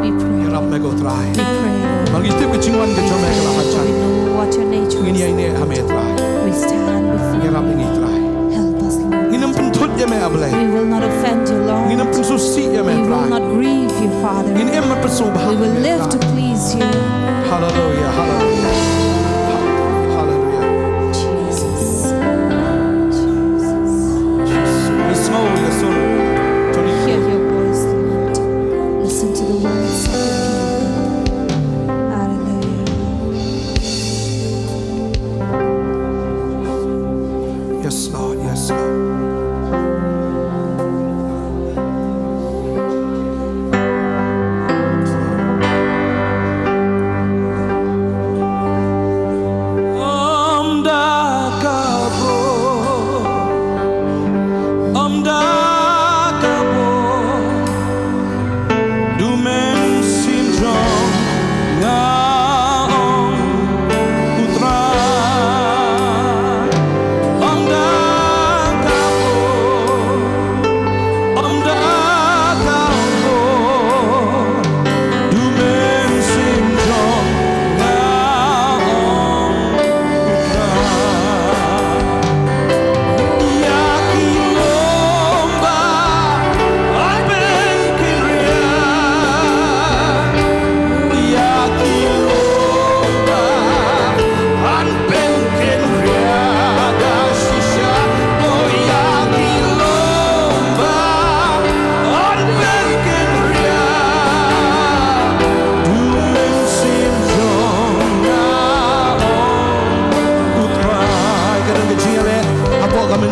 We pray. Yarap me go try. We pray, Lord. Bagi tip ke cingwan ke jome ke For lahacan. we know what your nature Ngin ya is. ini hame try. We stand before Yarap you. ini try. Help us, Lord. Ngin pentut ya me ablay. We will not offend you, Ngin Lord. pensusi ya me We will try. not grieve you, Father. Ngin emma pesubah. We will live to please you. Hallelujah. Hallelujah. Hallelujah. Jesus. Listen, listen. Tony. Hear your voice, Lord. Listen to the words of your people. Hallelujah. Yes, Lord. Yes, Lord.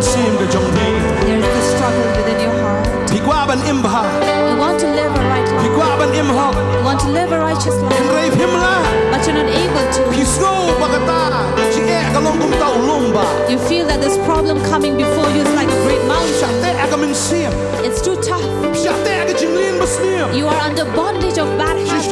There is the struggle within your heart. You want to live a right life. You want to live a righteous life. But you're not able to. You feel that this problem coming before you is like a great mountain. It's too tough. You are under bondage of bad habits.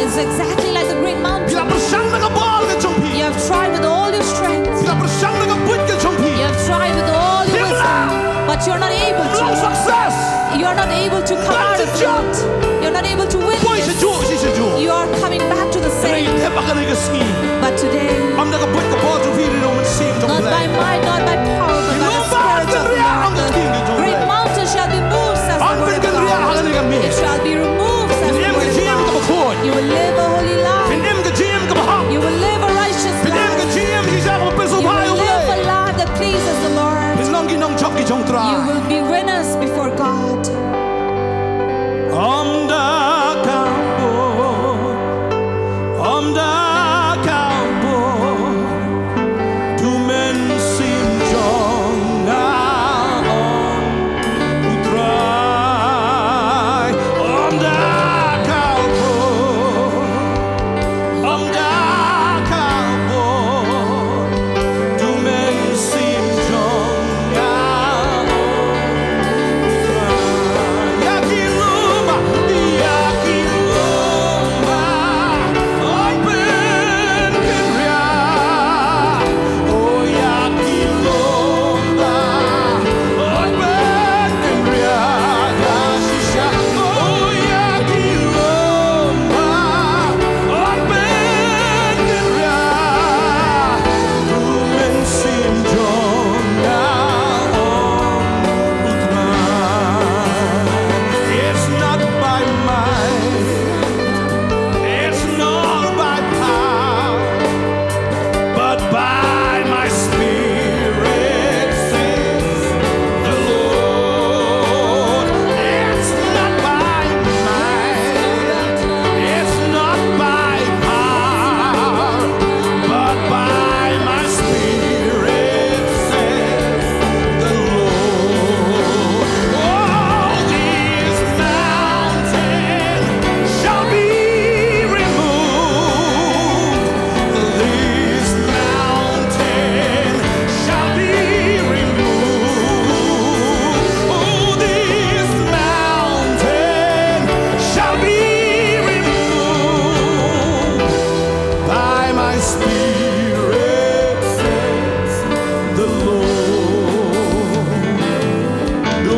It's exactly like the great mountain. You have tried with all your strength. You have tried with all your wisdom. But you're not able to. You're not able to come out of it. You're not able to win this. You are coming back to the same. But today, not by might, not by power, but by the Spirit of the Lord. The great mountain shall be moved, says the word of God. It shall be removed, says the word of God. You will live a holy life. You will live a righteous life. You will live a life that pleases the Lord. You will be winners before God.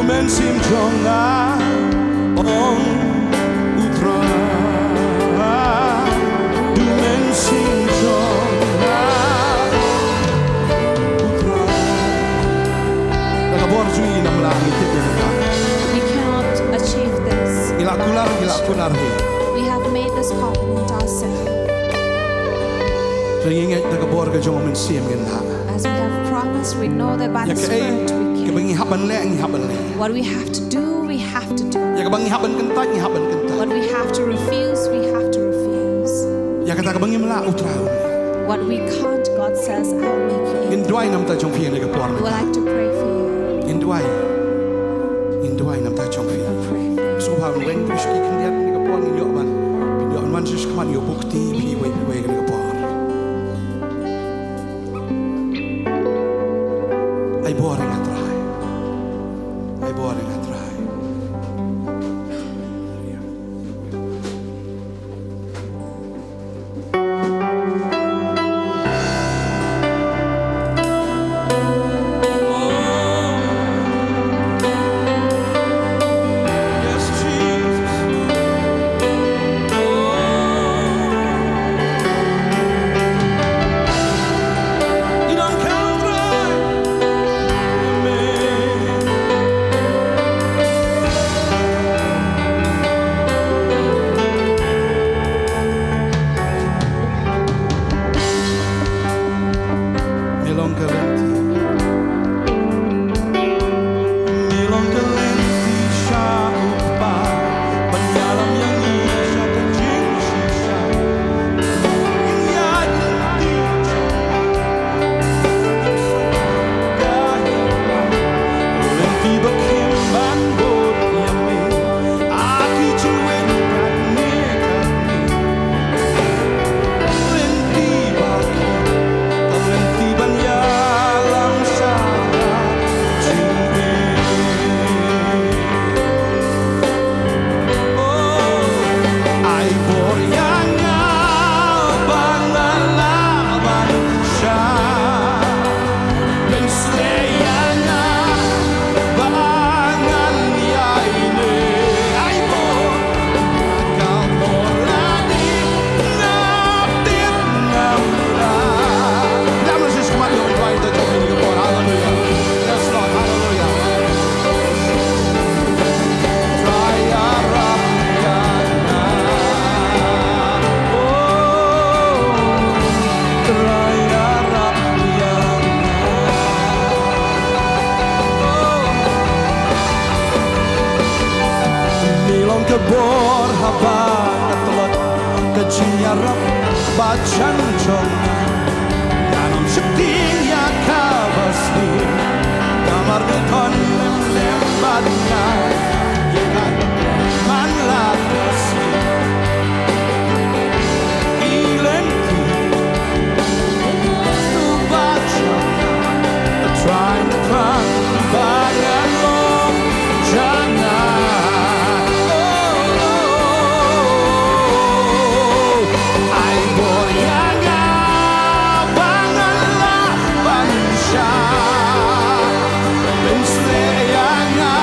men sim jonga ong utra du men sim jonga utra nagabor jui nam langit itu We cannot achieve this. ilakular he We have made this covenant ourselves. so ingat nagabor ka jong men sim gen ha As we have promised, we know that by ya the ke Spirit we ke can. bangi haban le What we have to do, we have to do. ya ke bangi haban kentat What we have to refuse, we have to refuse. ya kata ke bangi mela utra What we can't, God says, I will make you in able. duai nam ta jong phi le ke por We would like to pray for you. in duai nam ta jong phi Pray for you. so ha weng tu ski kan dia ni ke por ni yo man sis kman yo bukti phi we ke ke por ai boring atrai ai boring atrai yes Jesus you don't count right amen Milong kalenti siya upa Panyalam yang siya kajing siya Inyad hindi Lenti bakimban bot yami Aki cuwin katni Lenti bakim Lenti banyalam siya ay boryanga bangalaban siya Bensleyanga bangan niya ini ay kalporani napit namura Damas is come on you invite the Dominican for hallelujah yes Lord hallelujah try Arab Milong kebor haba ketelot kejinyarap bacan jong Yanam setia kabasni kamar beton lem badnya Yekan man latasi Ilenti tu baca trying to run bagan long jangan ay boryanga bangalah bansya Bensleyanga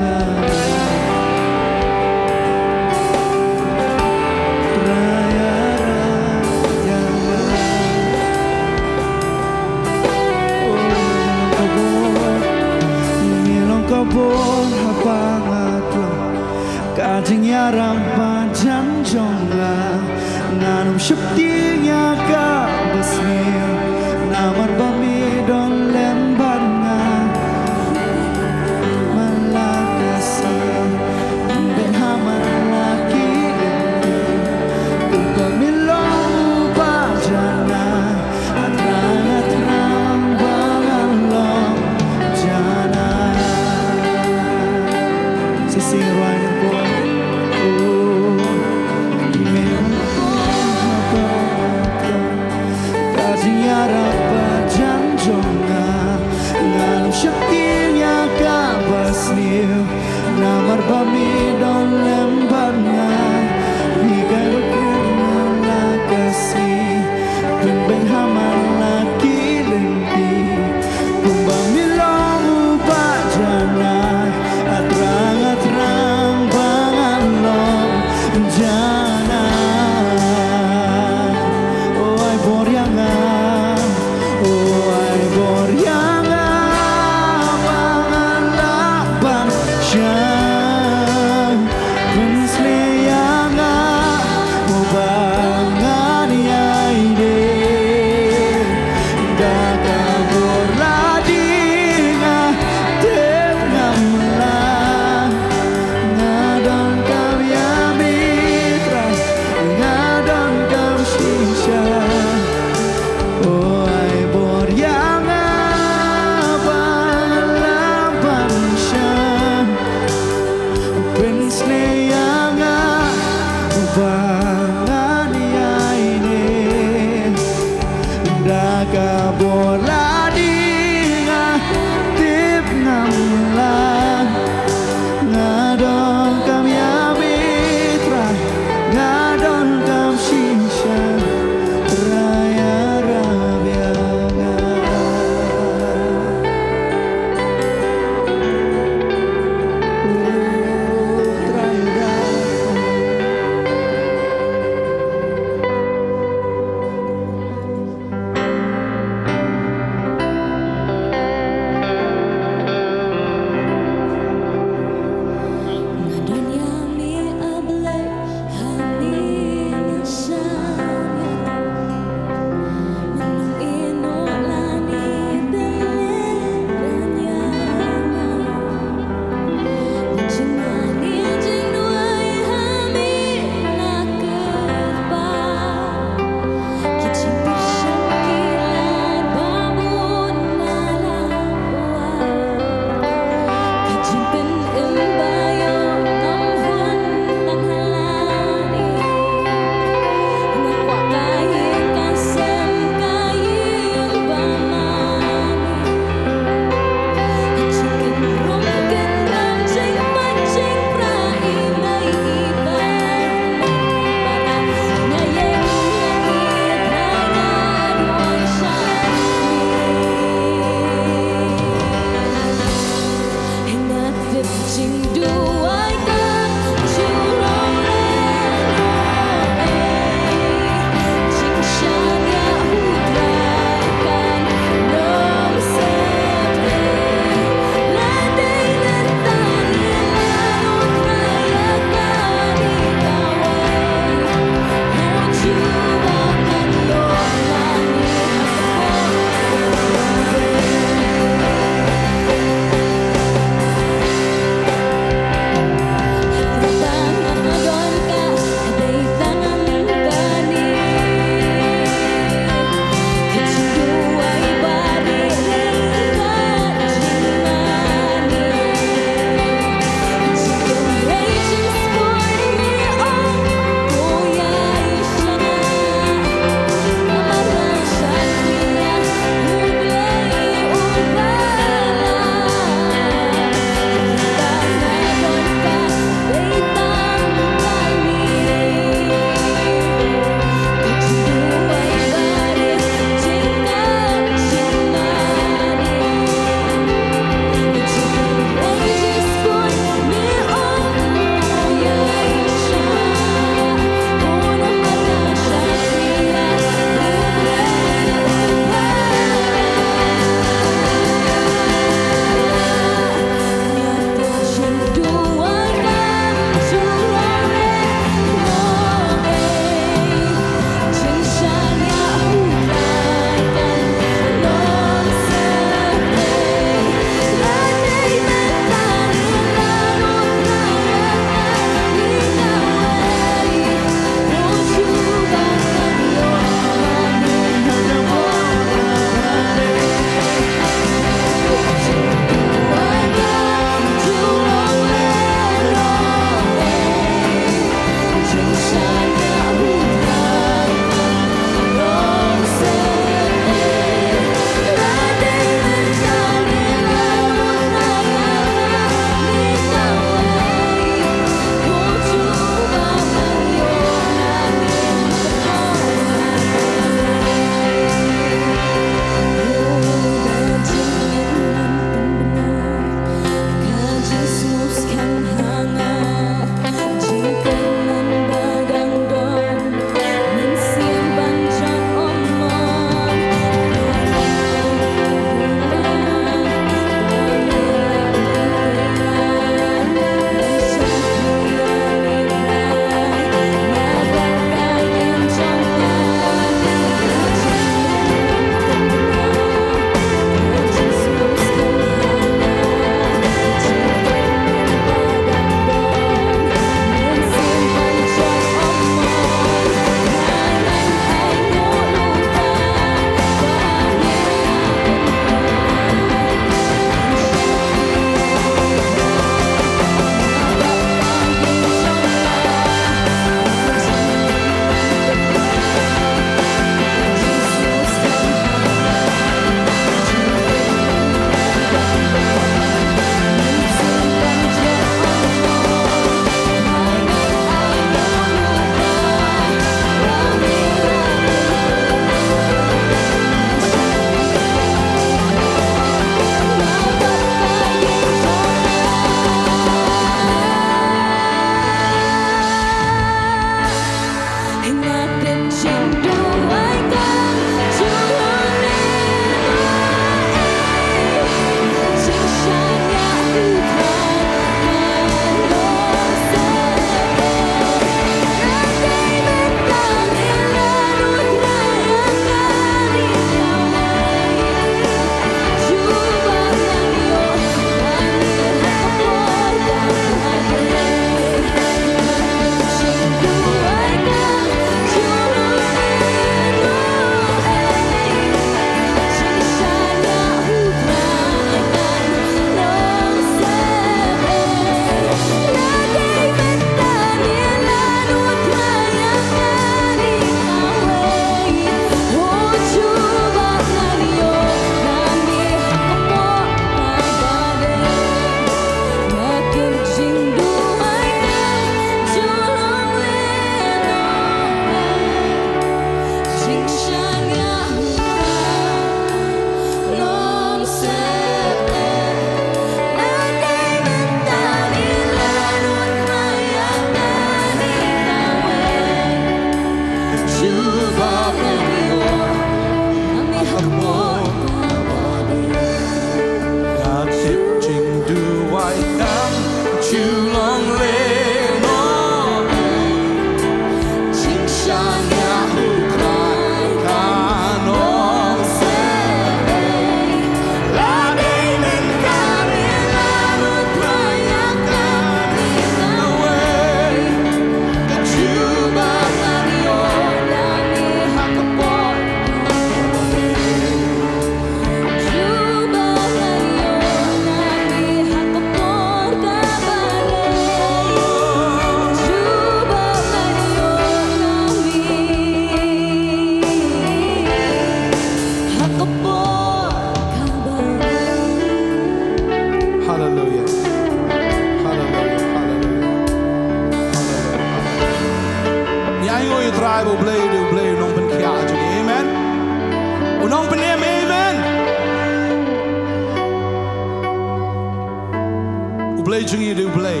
boleh jungi dia boleh.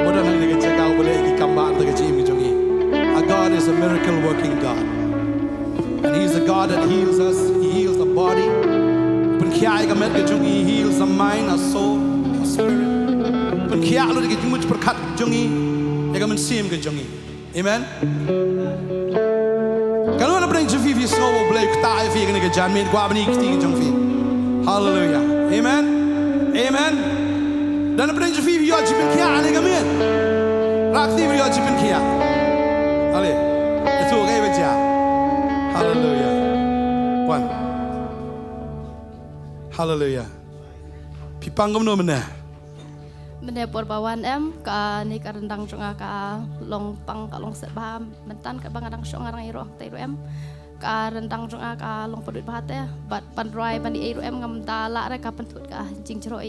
Mudah nak dia cakap kau boleh ikamban tak jim jungi. Our God is a miracle working God. And He is a God that heals us. He heals the body. Penkiai kamet ke jungi, He heals the mind, our soul, our spirit. Penkiai lu ke jungi berkat jungi, ya kamen sim ke jungi. Amen. Kalau nak bring jungi fi snow boleh kita fi ke janmin gua bani kita jungi. Hallelujah. Amen. Amen. Dan bring jungi fi yo penkiai le kamen. Rakti fi yo penkiai. Ale. Itu kai baca. Hallelujah. One. Hallelujah. Pipang gom mana? Mene porbawan ka ni ka rendang jonga ka long pang ka long set ba mentan ka bangadang syong arang iro tairu ka rendang jonga ka long podut bahate bat pandrai bani iro ngam tala re ka pentut ka jingcro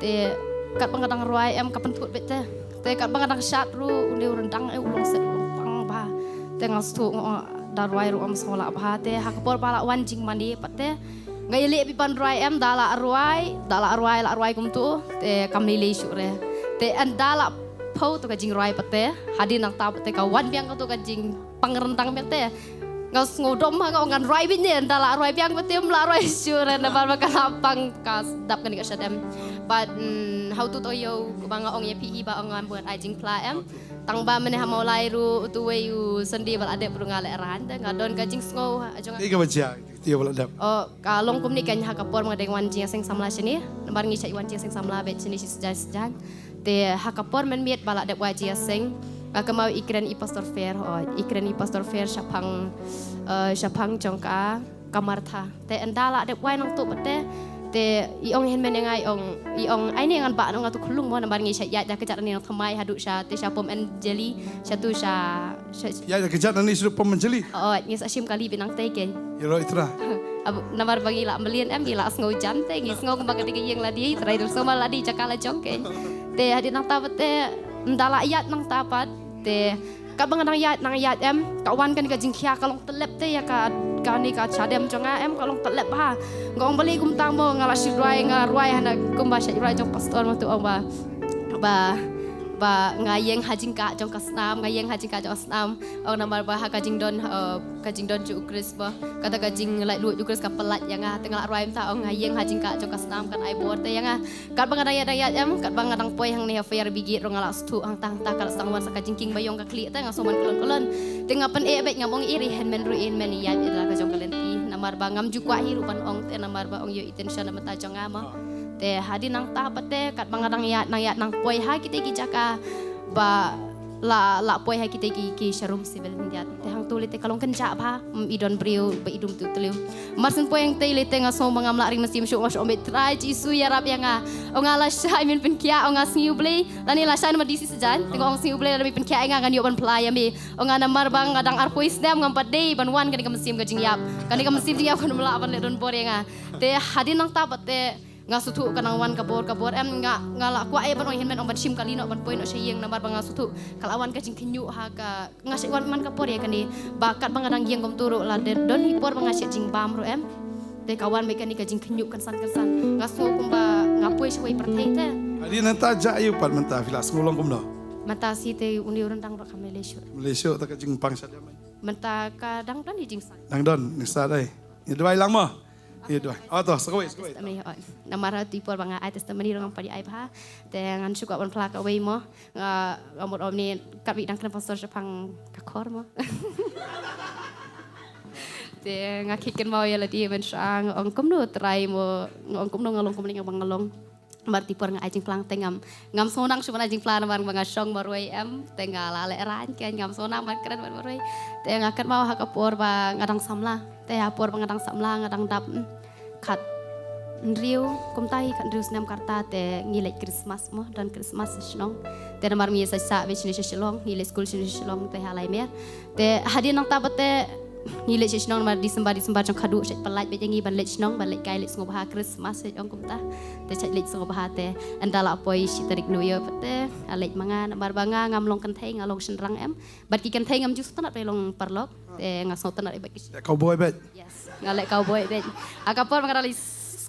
te kat bangadang ruai ka pentut bete te kat bangadang syat ru undi rendang long set long pang ba te ngastu darwai ru sola bahate ha ka porbala wan jing mandi pate ngay li pipan ruai dala ruai kum tu te kam li syure te an dala pau to ka jing ruai pate hadi nang ta pate ka wan biang ka to ka jing pangrentang pate ngaus ngodom ha ngan ruai bin ne dala ruai biang pate mla ruai syure na bar ka lapang ka dap kan ka sadam but how to yo banga ong ye pi ba ong buat ai jing pla tang ba mene ha mau lai ru tu we yu sendi bal ade bru ngale ran te ngadon ka jing ngo ajong Tiga baca. Tiga bola dap. oh kalong kum ni kan ha kapor mga deng wan jing sing samla sini bar ngi chai wan jing sing samla bet sini sejan te ha kapor men miet bala de wa jing sing ka mau ikren I pastor fair ikren I pastor fair syapang jongka kamartha te endala de wa nang tu pete te iong hen men ngai iong ai ni ngan ba nang tu khulung mo bar ngi chai ya kejat ni Nongthymmai hadu sya te syapom en jeli syatu sya Ya kejat ni sudah pemenjeli. ngi sasim kali binang te ken Iro itra. abu namar bagi la melien gila ngau jan te ngi ngau kembang ke yang ladi trai dur sama ladi cakala jongke te hadi nang tapat te ndala yat nang tapat te ka bang nang yat kawan kan ka jingkhia kalong telep te ya ka ni ka chadem jonga kalong telep ha ngong bali kum tamo ngala shirai hana kumba shirai jong pastor mo tu ba ngayeng hajing ka jong kasnam ngayeng hajing ka jong asnam ong namar ba ka jing don ju ukris ba kata ka jing lai du ukris ka pelat yang tengah ruai ta ong ngayeng hajing ka jong kasnam kan ai bor te yang kat bang daya kat bang adang poi hang ni fair bigi rong ala stu hang tang ta kal sangwan sa ka jingking bayong ka kli ta ngasoman kolon tengah pen bet ngamong iri hen men ruin men ya ira ka jong kalenti namar ba ngam ju kwa hiru ban ong te namar ba ong yo intention na mata jong ama te hadi nang ta pate kat bangadang yat nang poi ha kita ki jaka ba la poi ha kita ki sharum sibil ndiat te hang tuli te kalong kenca ba idon brio ba idum tu teliu marsen poi yang te le te ngaso mangam la ring mesim syuk ngaso met try jisu ya rap yang onga la shai min penkia onga siu ble lani la shai ma disi sejan tengok ong siu ble la penkia nga kan yo ban play ambi onga namar bang ngadang arpoi snam ngam padei ban wan kan ka mesim ka jingyap kan ka mesim jingyap kan mela ban le don bor yang te hadi nang ta pate nga sutu kanang wan kabor nga la kwa ban ong hinmen ong ban sim kalino ban poin no sayeng namar bang nga sutu kalawan ka jingkinyu ha ka nga se wan man kapor ya kani bakat bangadang yeng kom turu la de don hipor bang nga jing bam ro te kawan mekani ka jingkinyu kan san nga so kumba nga poi shwai perthei te Adi nanta ja ayu pat menta filas ngulong kum no. mata si te undi urang ro Malaysia Malaysia tak jing pang sadam. mata ka dang don jing san Dang don ni sa dai. Ni dua lang mo. Ni dua. To sekoi. namara tipor bang ai testimony rong padi ai pha te ngan suka ban plak away mo ngamot om ni kat wi dang kan pastor Jepang ka khor mo te ngakiken mau ya ladi ben sang ong kum no try mo ong kum no ngalong kum ni bang ngalong mar tipor nga ajing plang tengam ngam sonang suman ajing plang mar bang song maroi tenga la le ran ke ngam sonang mar keren maroi te ngakat mau ha kapor ba ngadang samla te apor bang ngadang samla ngadang dap kat Nriu kumtai kan Nriu senam karta te ngilek Christmas mo dan Christmas Shillong te namar mi sa be sini Shillong ngilek school sini Shillong te halai mer te hadi nang tabate ngilek Shillong mar Disember jong khadu set pelat be jangi ban lek Shillong ban lek kai lek ngobah Christmas ong kumta te chat lek ngobah te andala poi sitarik New Year pate alek manga namar banga ngamlong kan thei ngalong senrang bat ki kan thei ngam just tanat pelong parlok te ngasot tanat e baki Cowboy bet. yes ngalek cowboy bet akapor mangaralis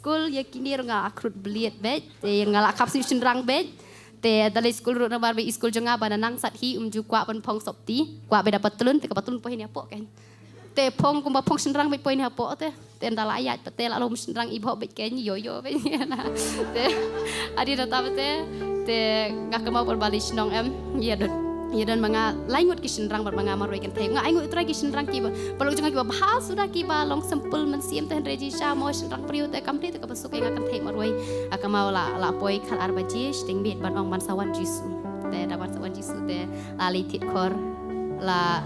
school ya kini ngal akrut beliat bet te ngal akap si senrang bet te dalai school ru nabar be school jonga bana nang sakhi ju kwa ban phong sopti kwa be dapat telun te ka patun poin apa kan te phong kumba phong senrang bet poin apa te ndala ayat te la lom senrang ibo bet kan yo bet na te adi data te ngak mau berbalik Shillong ya dan mga laingut ki senrang bar mga maroi kan thai nga aingut tra ki senrang ki perlu jangan ki bahas sudah ki ba long simple men siam teh reji sha mo senrang priu te kam te ka pasuk nga kan thai maroi akamau la poi khal arbaji sting bit ban ong ban sawan jisu te dapat sawan jisu te lali tit kor la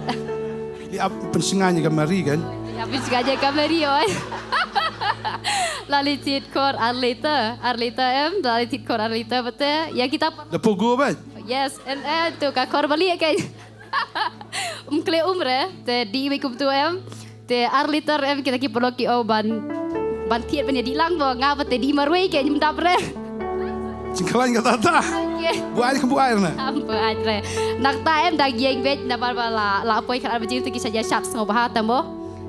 Di pensinganya kamari kan. habis gaje kamari oi lali tit kor arlita lali tit kor arlita betul ya kita Lepas gua bet. Yes, and tu ka kor balik kan. Kle umre te di wikum tu te arliter kita ki perlu ki ban tiet benya dilang bo ngapa te di marwei ke nyum dapre. Cingkalan kata tak. Buat air na. Apa aja. Nak ta dak yeng bet na bala la poi kan arbaji tu ki saja shat ngo bah tambo.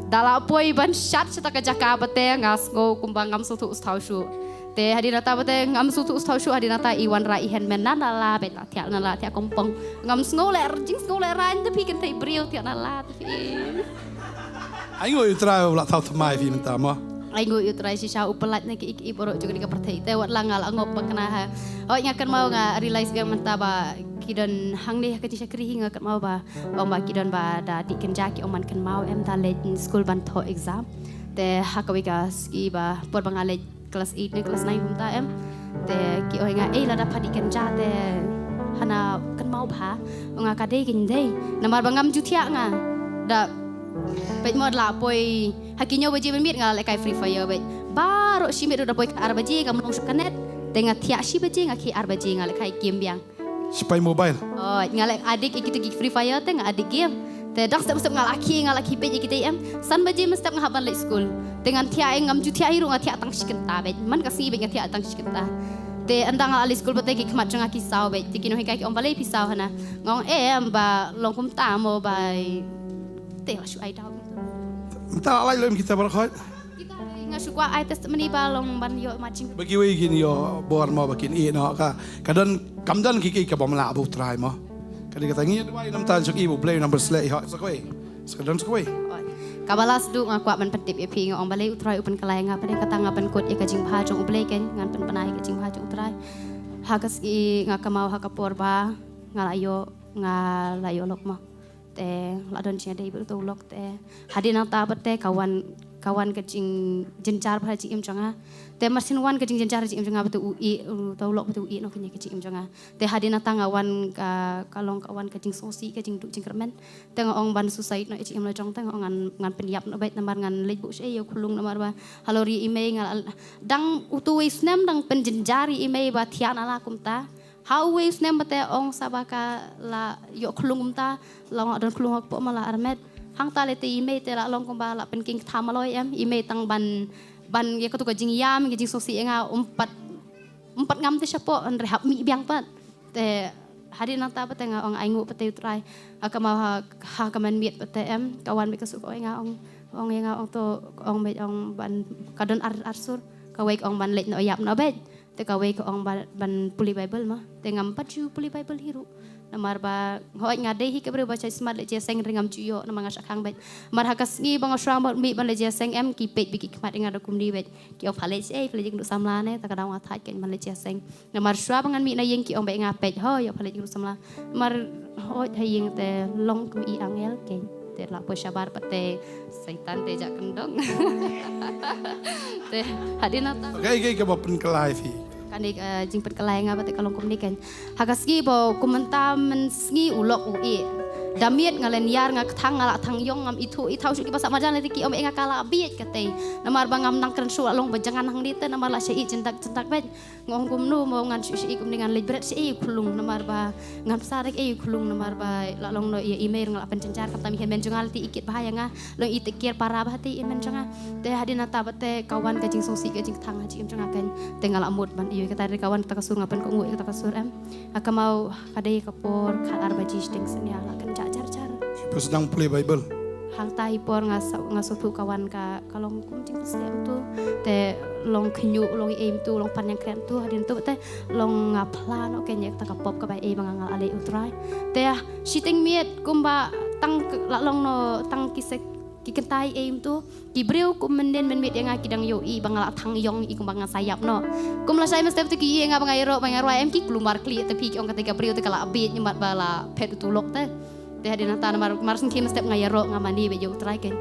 Dala poi ban shat seta ka jaka bate ngas ngo kumbang ngam sutu ustau shu. Te hadinata bate ngam sutu ustau shu hadinata iwan ra ihen menan la bet la tiak kompong ngam sngoler jing sngoler ran tapi kan tai brio tiak la tapi Ayo try ulat tahu temai fi minta mo. Aingo utrai si sha upelat na ki borok juga ni ka perthai te wat langal angop pakna ha oi ngakan mau nga realize ga menta ba kidon hang ni ka ci sakri hinga kat mau ba ba kidon ba da ti kenja ki oman kan mau ta le school Bantei exam te hakawi ka ski ba por bangale kelas 8 ni kelas 9 humta te ki oi nga la dapat ikan jate hana kan mau ba nga ka dei kin dei namar bangam jutia nga da bet mod la poi hakinya baji ben mit nga le kai free fire bet baro shi mit da poi ar baji ngam nong sukanet tenga tia shi baji nga ki ar baji nga le kai game biang Spy mobile. oh nga le adik kita gi free fire te nga adik game te dak step nga laki bet kita san baji mestap nga haban le school dengan tia ngam ju tia hiru nga tia tang shikenta bet man ka si bet nga tia tang shikenta te andang ali school bate ki kmat nga ki saw bet ti kino hikai om balai pisau hana ngong ba long kum ta mo bai te la shu ai dau Minta alai lem kita berkhot. kita nga shu kwa ai testimony ba long ban yo matching Bagi we gini yo bor mo bakin i no ka kadon kamdan kiki ka bamla abu try mo. Kadi kata ngi wai nam tan suk ibu play number slay ha sakoi. Sekadon sakoi. kabalas du nga kwa ban patip e pi nga om balai utrai upan kalai nga pada kata nga ban kot e ka jing pha jong ublai ken ngan pen panai ka jing pha jong utrai hakas i nga kamau hakapor ba nga layo lok mo te ladon cia dei betul lok te hadin ta bate kawan kecing jencar pha jing im jonga te masin wan kecing jencar jing im jonga betul ui tau lok betul ui no kenya kecing im jonga te hadin ta ngawan ka kalong kawan kecing sosi kecing du jingkermen te ngong ban susai no jing im lo jong te ngan penyap no bait namar ngan lebu se yo kulung namar ba halori ime ngal dang utu isnem dang penjenjari ime ba thian ala kumta how ways nem bate ong sabaka la yo klungum ta long adon klung hok po mala armet hang ta le te ime te la long kumba la pen king thamaloi ime tang ban ye ko to jing yam ge jing sosi nga umpat ngam te sapo an rehab mi biang pat te hari nang ta bate nga ong aingu bate utrai akama ha kaman miet bate kawan be kasuk nga ong nga ong to ong be ong ban kadon arsur kawek ong ban let no yap no bet te kawe ko ong ban puli bible ma te ngam paju puli bible hiru namar ba hoi ngade hi kebre baca smart le jeseng ringam juyo namanga sakhang bet mar hakas ngi bang asrang ba mi ban le jeseng ki pet biki kmat ngada kumdi bet ki o phale se phale jing du samla ne ta kadang wa thai ken man le jeseng namar swa bangan mi na yeng ki ong be nga pet ho yo phale jing du samla mar hoi hai yeng te long kum i angel ken te la po shabar pate saitan te jak kendong te hadinata Okay, ka bapen kelai fi. kanik jing pet kelai nga bate kalong komunikan hagaski bo kumenta men sngi ulok ui damiet ngalen yar nga thang ngala thang yong ngam itu itau su ki pasak majan le ki om enga kala biet kate namar bangam nang kren su long bajangan hang dite namar la sei centak bet ngong kum nu mo ngan su sei kum dengan libret sei kulung namar ba ngam sarek kulung namar ba la long no ye email ngala pencencar kata mi hen jongal ti ikit bahaya nga long itikir para bahati men jonga te hadina tabate kawan kajing sosi kajing thang haji em jonga kan tengal amut ban iyo kata kawan ta kasur ngapen ko ngui kata kasur akamau kadai kapor khal arbaji sting sen ya la kan jar Sedang play Bible. hang tai por ngasutu kawan ka kalong kum jing setiap tu te long khnyu long aim tu long pan yang krem tu hadin tu te long ngaplan ok nyek ta kapop ka bai e mangal ale utrai te shiting miet kumba tang la long no tang kisek kikentai aim tu kibreu kum menden men miet yang kidang yo i bangala thang yong i kum bangal sayap no kum la sai mesti tu ki nga bangai ro em ki klumar kli te pi ong ketika breu te kala abit nyemat bala pet tu lok te te hadin ta mar sing kim step ngai ro ngamani be yo utrai ken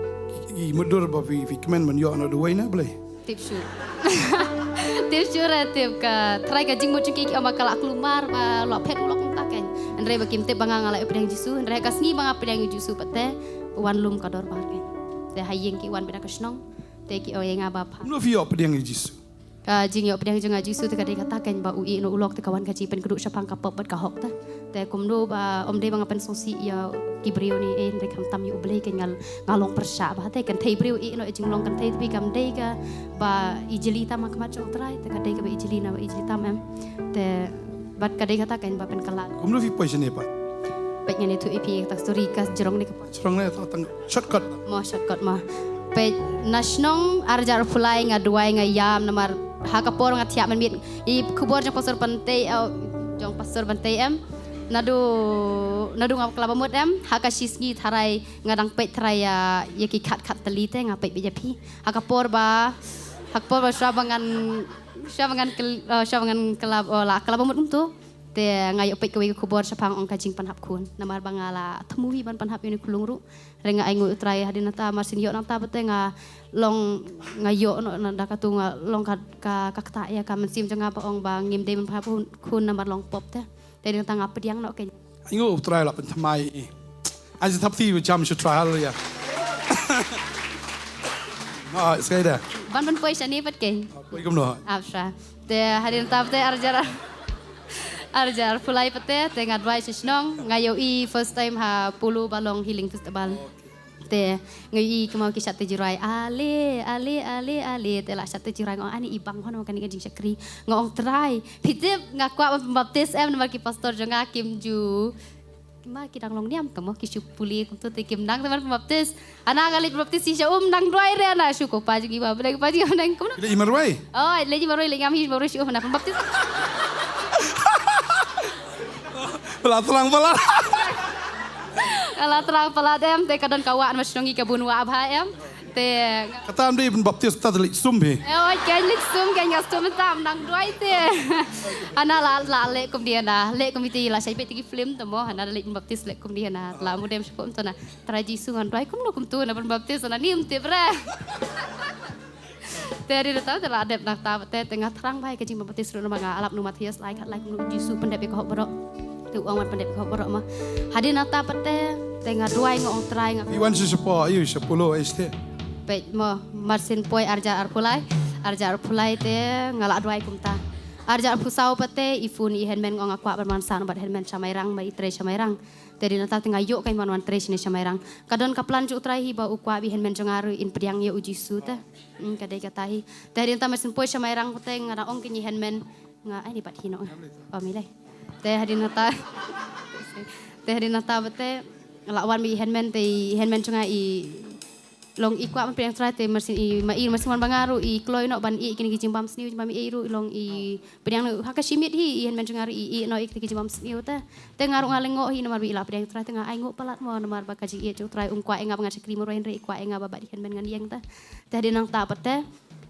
I mundur ba vi kemen man yo ana the way na boleh. tip shoot tip shoot tip ka try ka jing mo chuki ki amakala klumar ba lo pet ulok ta ken andre ba kim te bangang ala pedang jisu andre ka sngi banga pedang jisu pate wan lum ka dor bar ken te hayeng ki wan bena ka snong te ki oyeng aba pa No vi op pedang jisu. ka jing yo pedang jonga jisu te ka de kata ken ba ui no ulok te kawan ka ji pen keduk sapang ka pop ka hok ta te kum do ba om de banga pen sosi ya ki brio ni en re kam tam yu ble ken ngalong persya ba te kan thei brio i no jing long kan thei pi kam de ka ba ijeli ta mak mat jong trai te ka de ka ba ijeli na ba ijeli tam em te bat ka de kata ken ba pen kala Kom no vi poison ne pa. pek ngani tu ipi tak story ka jerong ni ka Strong ne ta tang shortcut. mo shortcut ma pe nasionong arjar fulai ngaduai ngayam namar hakapor ngatiap men mit I kubor jong pasar Bantei au jong pasar Bantei em nadu ngap kelaba mut em hakasisgi tharai ngadang pet tharai ya ki khat teli te ngapet bejapi hakapor ba syabangan kelab la kelaba mut tu te ngayo pet kawi kubor sapang ong kajing panhap kun namar bangala thamui ban panhap ini kulung ru renga aingu utrai hadinata marsin yo nang ta bete nga long ngayo no nanda katu nga long ka ta ya ka mensim janga pa ong bang ngim de man phap kun namar long pop te ding tang apa diang no ken Ingo try la pen thamai. Aja thap thi jam should try hallelujah. Ah, sekali dah. ban poi sani pat ken Koi kom no. afsha te hadinata bete arjar fulai pete te ngadwai sisnong ngayo I first time ha pulu balong healing festival te ngai kemau ki sate jirai ale te la sate jirai ngong ani ibang hono kan jing sakri ngong try pitip ngakwa baptis em namar ki pastor jonga kim ju ma ki dang long niam tamo ki puli kum tu te kim dang teman baptis ana galit baptis si dang doi re ana syuko paji ki ba bleg paji dang kum Kita imarwai. oh leji baroi le ngam hi baroi syuko na baptis Pelat-pelang pelat. Kalau terang pelat em te kadon kawan mas nongi kabun wa abha em te Kata amde pen baptis ta telik sumbe. oi kan lik sum kan ngas tum tam nang doi te ana la le kum dia na le kum ti la sai pe ti film tamo ana le baptis le kum dia na la mudem syukum to na traji sungan doi kum no kum tu na baptis na nim te bre te ri ta te la adep nak ta te tengah terang bai ke jing baptis ru na alap nu Matius lai kat lai kum jisu pendep ko borok tu orang pandai kau borok mah hadir nata pete tengah duai ngong try ngap He wants to support you 10 este. pet mo marsin poi arjar arpulai te ngalak duai kumta arjar pusau pete ifun I handman ngong akwa bermansan bat handman samairang mai tre samairang tedi nata tengah yok kai man tre sini samairang kadon kaplan cu trai hi ba ukwa bi handman jongaru in priang ye uji su te kadai katahi tedi nata marsin poi samairang pete ngara ong kinyi handman nga ai di pat hino pamilai te hadinata bete lawan mi handman chunga I long ikwa man priang try te marsin I marsin man bangaru I kloi no ban I kini jimbam sniu jimbam I ru long I priang hakasimit hi handman chunga I no I kini jimbam sniu te ngaru ngalengo hi nomar bi la priang try te nga ai ngo palat mo nomar ba kaji I chu try ungkwa enga banga sakri mo re ikwa enga ba di handman ngan yang te hadinang ta bete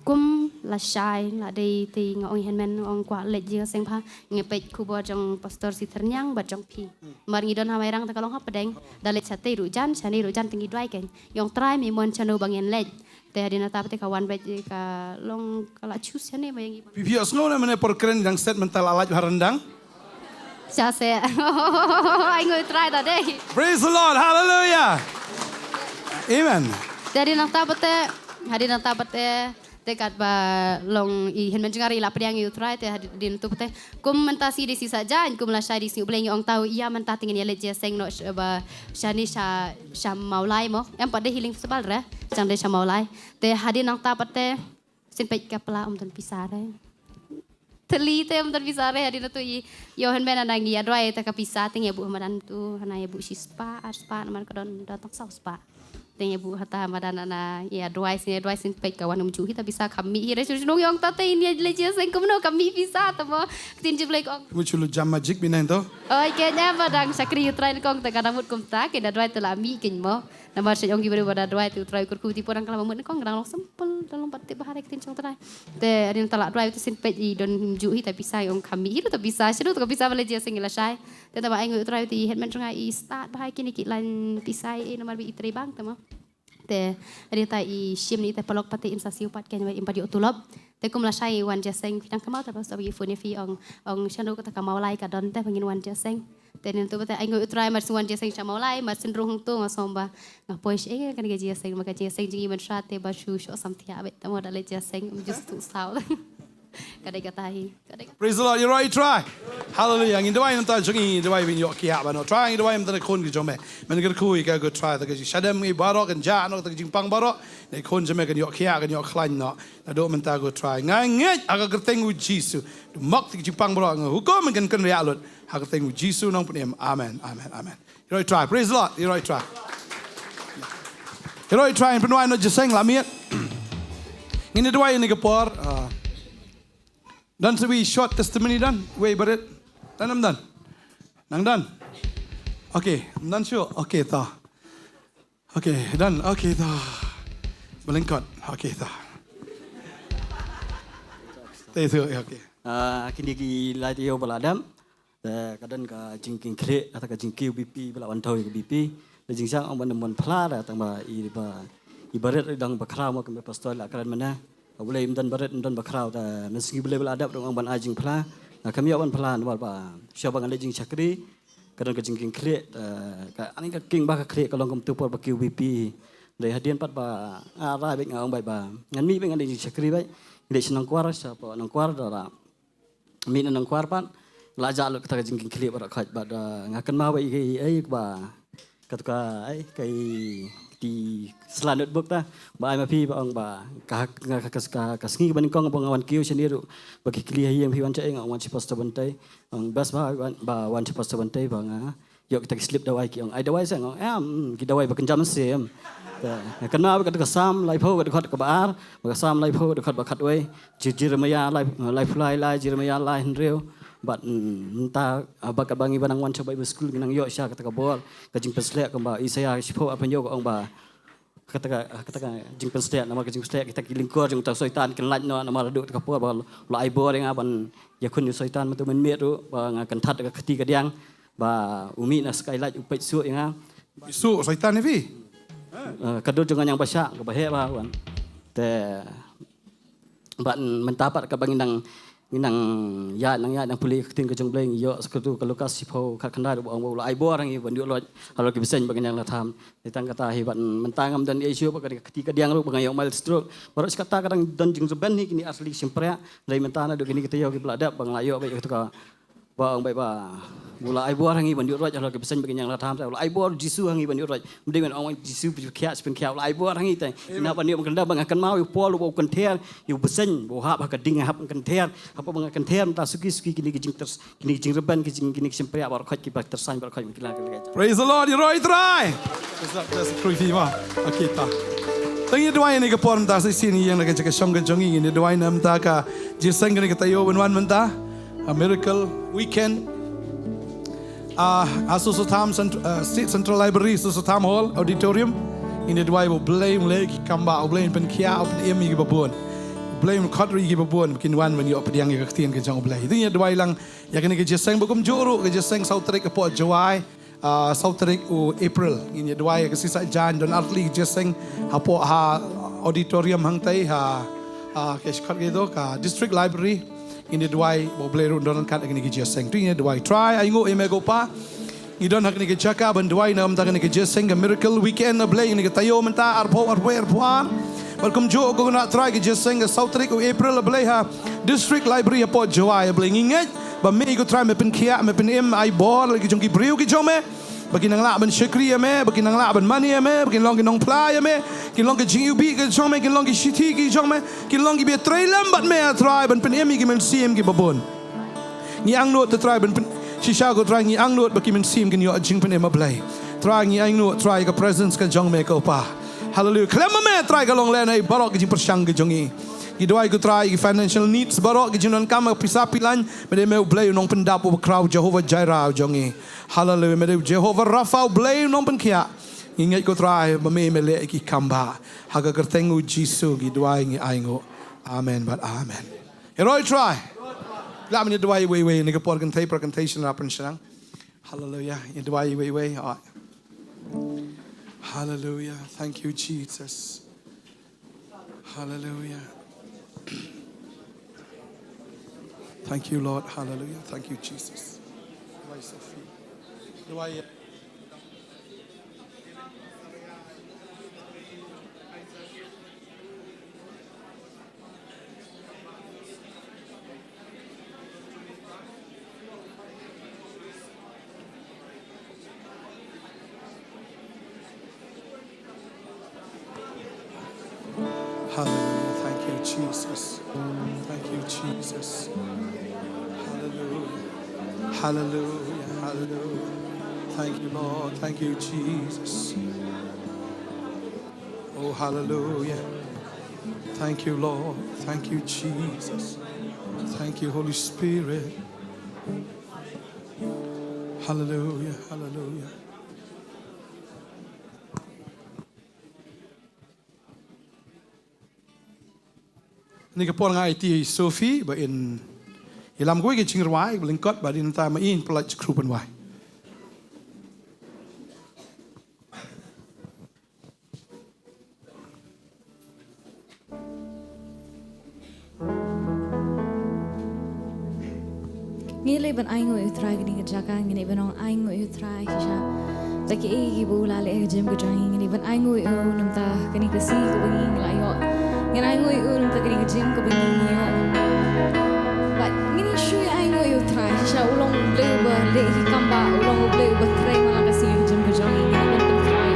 kum la shai la dei ti ngong handman ong kwa le ji seng pha ngepet kubo jong pastor si ternyang ba jong pi mar ngidon hamairang ta kalong ha pedeng dalet sate ru jan chani ru jan tingi dwai ken yong try mi mon chano bangen le te hadina ta pete kawan bet ka long kala chus chane mayangi Pipi osno na mene por keren dang statement tal alaj harandang. cha se ai ngoi try da dei Praise the Lord. Hallelujah. Amen. te hadina ta pete tekat ba long I handman jengari la priang yu try te din tu pete kum mentasi di sisa jan kum la shai di siu bleng ong tau ia menta tingin ya le je seng no ba shani sha maulai mo em pade healing festival re jang de sha maulai te hadin nang ta pete sin pek kapla ton pisare teli te ton pisare hadin tu I yo handman anang ya doi te ka pisa ting ya bu madan tu hana ya bu sispa aspa naman kadon datang spa Tanya bu hata madana na ya advice pek kawan umju kita bisa kami ire nong yang tata ini leje sing kumno kami bisa tamo tin je blek ong Muchulu jam magic binain to. oi kenya badang sakri try kong ta kana mut kum ta ke da dwai tela mi kin mo nama se ong gibere bada dwai tu try kur ku ti porang kala mut kong nang sempel dalam batik bahare tin chong try te adin tala dwai tu sin pek i don umju kita bisa ong kami ire ta bisa sedu ta bisa leje sing la sai te ta ba ai ngu try ti het man chunga i start bahai kini ki lan pisai nomor bi itre bang tamo te ada ta i shim ni te palok pati im sasiu pat ken im padi utulop te kum la sai wan jaseng pinang kamau ta pas bagi phone fi ong chanu ka ta kamau lai ka don te pangin wan jaseng te nin tu te ai ngoi utrai mar suan jaseng chamau lai mar sin ruhung tu ngasomba ngapois e kan ga jaseng maka jaseng jingi man sha te ba shu sho samthia bet ta mo da le jaseng just tu sao kadai katahi kadai Praise the Lord. You right try. Hallelujah. Ngin dawai nam ta jungi dawai bin yok kia ba no. Try dawai nam ta kon ki jome. Men ga ku ga go try ta ga shadam ngi barok kan ja no ta jing pang barok. Ne kon jome kan yok kia kan yok klan no. Na do men ta go try. Ngai ngai aga gerteng u Jesu. Du mak ti jing pang barok ngo. Hukom kan kan ria lut. Ha gerteng u Jesu nong pnem. Amen. Amen. Amen. You right try. Praise the Lord. You right try. You right try pen wai no jeseng la miet. Ngin dawai ni ga por Dan sewi short testimony dan, way berit, dan am dan, nang dan, okay, dan sure, okay ta, okay dan, okay ta, belengkot, okay ta, itu, okay. Kini ki lai tiyo baladam, kadang ka jingking kre atau ka jingkiu BP belawan tahu ke BP, jing sang orang menemuan pelar atau ibarat dang bakrau mau ke pastor lah kerana mana. Boleh imdan barat imdan bakrau ta meski boleh beladap dengan ban ajing pela kami awan pela nawal ba siapa ngan lejing sakri kadang kejing king kre ka ani ka king ba ka kre kalong kum tu por ba QVP dei hadian pat ba ara bek ngong bai ba ngan mi bek ngan lejing sakri bai dei senang kuar siapa nang kuar dara mi nang kuar pat laja lo ka kejing king kre ba khat ba ngakan ma bai ai ba katuka ai kai di selanjut buk ta ba ai ma pi ba ong ba ka sngi ban kong ba ngawan kiu sendiri bagi kli yang pi wan cha eng wan chi pastor Bantei ong bas ba wan chi pastor Bantei ba nga yok kita slip dawai ki ong ai dawai sang ong ki dawai ba kenjam sem kena ba ka sam lai pho ka khat ka ba ba sam lai pho ka khat ba khat wei jirmaya lai fly lai jirmaya lai hendreu bat ta ba ka bangi banang wan cha Bible school nang yo sha kata ka bol ka jing peslek ka ba isaya sipo apa yo ong ba kata jing peslek nama ka jing peslek kita kilingkor jing ta soitan kan laj no nama radu ka por ba lai bol yang aban ya kun soitan matu men met ru ba ngakan that ka khati ka diang ba umi na skylight upet su yang Su soitan ni fi. Kado jangan yang basyak ka bahe ba wan te ban mentapat ka banginang minang ya nang pulih keting kejong bleng yo seketu kalukas sipo kat kendar bo ong ai bo orang i ban dio lo halo ki besen bagian yang latam ditang kata hibat mentangam dan isu ba ketika diang ru bangai mal stroke baru kata kadang dan jing seban ni kini asli simprea dari mentana do kini kita yo ki beladap bang layo ba itu ka ba ong bai ba mula ai bo orang i ban dio lo halo ki besen bagian yang latam ai bo jisu hang i ban dio lo mending ong jisu kia spin kia ai bo orang i tai ina ban dio kendar bang akan mau yo pol bo kan ter yo besen bo hap ka ding hap kan ter apa bang akan ter ta suki kini jing reban kini simprea ba khat ki ba tersan ba khat mikila ka Praise the Lord. You right try. That's a creepy ma. Okay ta. Tangi dawai ni ka por mta sa sini yang nak cakap song ka jongi ni dawai nam ta ka jisang ni ka tayo wan menta a miracle weekend. Asusotam State Central Library, Asusotam Hall Auditorium. Ini dua ibu blame lagi kamba, blame penkia, blame emi kebabun, blame khatri kebabun. Mungkin wan when you up yang kektian kejang blame. Itu ini dua ilang. Ya kena kejeseng bukum juru, kejeseng Sautrik kepot Jawai, Sautrik u April. Ini dua kesisa Jan dan Artli kejeseng hapo ha auditorium hangtai ha keskhat gitu ka District Library. Ini dua bo blame rundonan kat kena kejeseng. Itu ini dua try aingo emego pa. Idon hak ni kejaka ban dua nam tak ni kejeseng ke miracle weekend na blame ni ketayo menta arpo arpuan. Welcome jo ko na try kejeseng ke Sautrik u April blame ha District Library hapo Jawai blame ingat. Ba me ko try me pen kia me pen em ai bor lagi jong ki briu ki jome bagi nang la ban Nongkhryiem me bagi nang la ban mani me bagi long ki Nongthymmai me ki long ki jingubi ki jome ki long ki shiti ki jome ki long ki be trailam bat me try ban pen em ki men sim ki babon ni ang no to try ban pen shisha ko try ni ang no bagi men sim ki yo jing pen em ablai try ni ang no try ka presence ka jong me ko pa Hallelujah. Klema me try kalong lena barok gijing persyang gejongi. Gidwai ku try financial needs barok gijing non kama pisapilan mede me blay nong pendapo crowd Jehovah Jireh jongi. Hallelujah. Mede Jehovah Rapha blay nong penkia. Ingat ku try me le ki kamba. Haga kertengu Jisu gidwai ngi aingo. Amen but amen. Heroi try. Lam ni dwai we ni kapor kan tay presentation rapan syang. Hallelujah. Ni dwai we. Hallelujah. Thank you, Jesus. Hallelujah. Thank you, Lord. Hallelujah. Thank you, Jesus. Hallelujah. Thank you, Jesus. Thank you, Jesus. Hallelujah. Hallelujah. Hallelujah. Thank you, Lord. Thank you, Jesus. Oh, hallelujah. Thank you, Lord. Thank you, Jesus. Thank you, Holy Spirit. Hallelujah. Hallelujah. Ni kapor ngai ti Sophie ba in ilam gue ke chingwai blingkot ba din ta ma in plach krupen wai. Ngile ban aingo utrai gini jaga ngini ban aingo utrai kisha taki e bola le jem ko jang ngini ban aingo namta kani kasi ko banging layo ngini aingo namta kani jem ko banging yo but ngini shui aingo utrai kisha ulong ble ba le hikamba ulong ble ba trai mala kasi jem ko jang ngini ban trai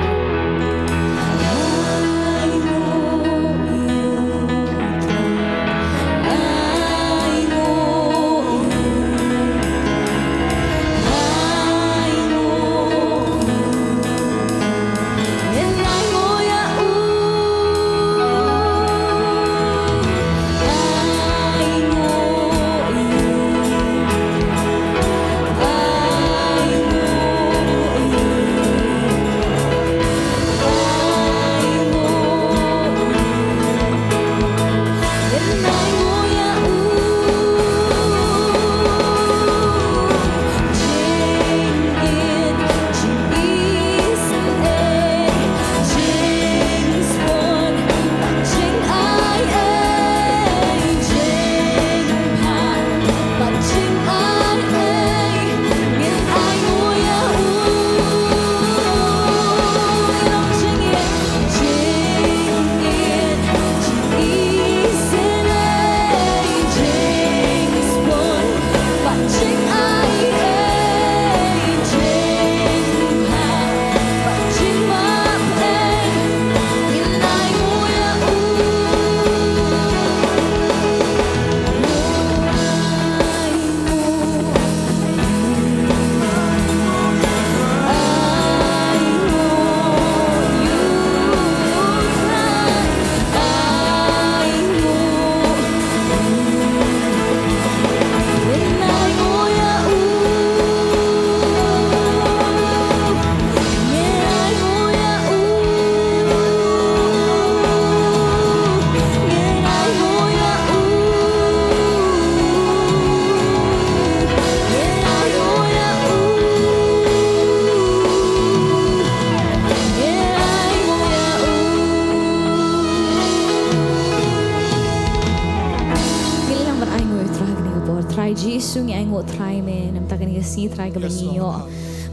sungi ai ngot try me nam ta kan si try ka bangi yo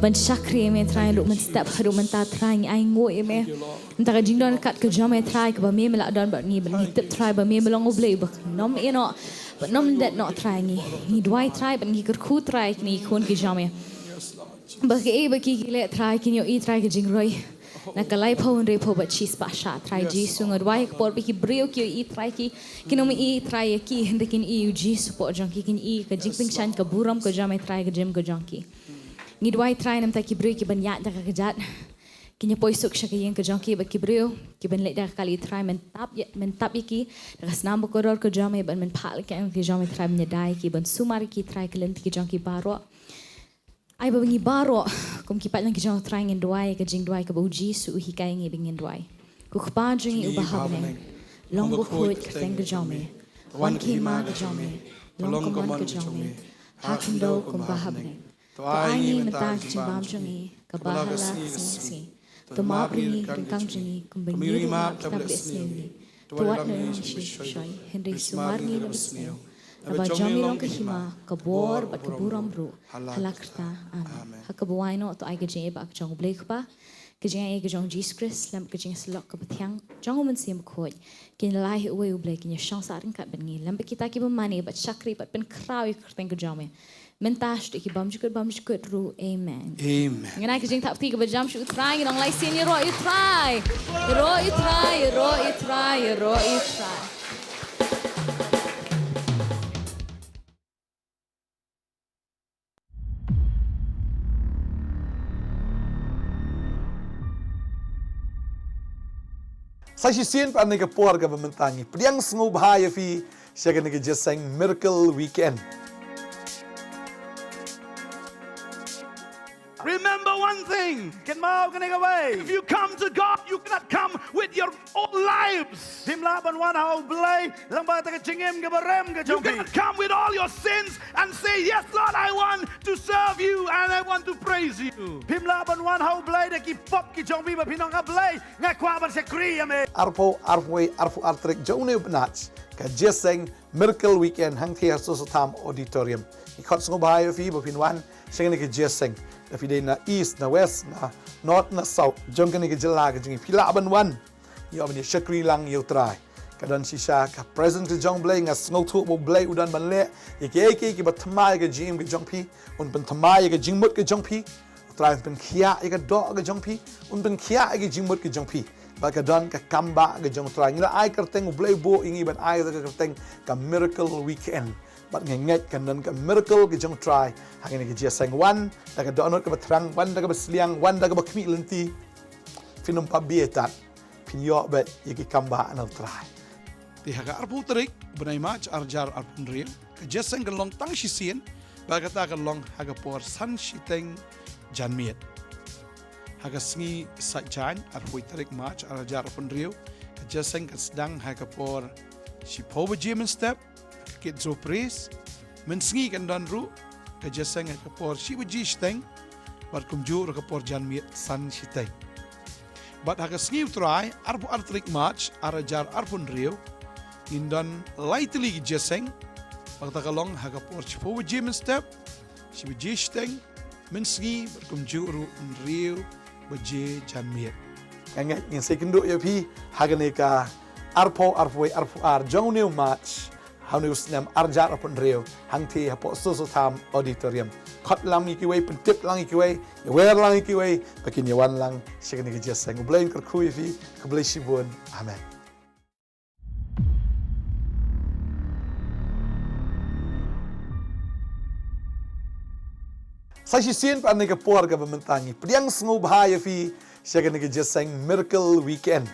ban sakhi me try lu man step hadu man ta try ai ngot me nam ta ka jingdon kat ka jam me try ka ba me la don ba ni ban ni tip try ba me long oblay ba nom you know but nom that not try ni dwai try ban ni ka khu try ni khon ki jam me ba ke ba ki le try ki yo I try ka jing roi na kalai phone re pho ba chis pa sha try ji sunga dwai ka por bi ki breo ki I try ki kinomi I try ki hende kin I ji support jang ki kin I ka jing ping chan ka buram ka jam try ka jam ka jang ki ni dwai try nam ta ki breo ki ban ya ta ka jat Kinya poisuk siya kayang kajongki ba kibriyo, kiban lek dah kali try mentap iki, dah senam berkoror ke jome ban menpal ke ang jome try menyedai kiban sumar ki try kelent ki jongki baro. Ai ba bengi baro, kum kipat lang ki jong try ngin duai ke jing duai ke bauji su hikai ngi bingin duai. Ku khpa jing u bahabne. Long bu khut teng ke jome. Wan ki ma ke jome. Long komon ke jome. Hakim do kum bahabne. To ai ni mentang jimbam jongi ke bahala sing. To ma bringi ringkang jengi kumbingi ma tablet snewi. To wat na shoy Henry sumarni na besnew. Aba jomi long kahima kabor bat kaburam bro halakrta amen. Hakabuai no to ai gajeng ba jong blek ba. Gajeng ai gajong Jesus Christ lam gajeng slok ka batyang jong men sim khoj. Kin lai uwe u blek kin chance arin ka bengi lam kita ki ba mani bat chakri bat ben krawi krteng gajome. Mentas ki bam jukut ru amen. Amen. Nganai ka jing tap ti ka bajam shu try ngong lai sin ro you try. Ro you try. Sa sien pa ni ka por ka bamantangi. Priang sngo bahaya fi siya ka ni ka jeseng miracle weekend. Remember one thing. Can mau can away. If you come to God, you cannot come with your old lives. Himlaban one how blay. Lamba ta chingem ke barem ke You cannot come with all your sins and say, yes, Lord, I want to serve you and I want to praise you. Himlaban one how blay de ki pop ki jongbi ba pinong ka blay. Nga kwa ban Nongkhryiem. Arpo arfway arfu artrek jaune upnats ka jeseng miracle weekend hang thia so tam auditorium. Ikot sngo bahaya fi ba pinwan siya ni ka jeseng. Tapi dia na east, na west, na north, na south. Jom kini ke jela ke jengi pila aban wan. Yo abani syakri lang yo try. Kadang sisa ka present ke jong blay nga sngo tu bo blay udan ban le. Iki ba thamai ke jim ke jong pi, un ban thamai ke jingmut ke jong pi. Try ban khia ke do ke jong pi, un ban khia ke jingmut ke jong pi. Ba kadang ka kamba ke jong try. Ngila ai kerteng blay bo ingi ban ai ka kerteng ka miracle weekend. Bat ngenget kanan ka miracle ke jong try hangin ke jeseng wan da ka donot ka batrang wan da ka basliang wan da ka bakmi lenti finum pabietat pinyo bet yiki kamba anal try Ti haga arpu terik benai mach arjar arpun real ke jeseng ke long tang shisien ba kata ka long haga por san shiteng janmiet haga sngi sajan arpu terik mach arjar arpun real ke jeseng ke sedang haga por shipo bejemen step kit surprise mensngi kan dan ru ka jeseng ka por si buji steng bat kumju ka por janmiet san siteng bat ha ka sngi try arbu artrik match arajar arpun rio indan lightly jeseng bakta kalong ha ka por si buji men step si buji steng mensngi bat kumju ru rio buji janmiet ngenget ngin sekendo ya pi hagane ka arpo ar jaune match Hanus nam arjar apun reo hangti hapo susu tam auditorium kot lang ikiway pentip lang ikiway yawer lang ikiway pakin yawan lang siya ni kajeseng ublain kerkui fi keblay sibun amen. Sa sien pa ni ka por ka bamantangi priang sngo bahaya fi siya ni kajeseng miracle weekend.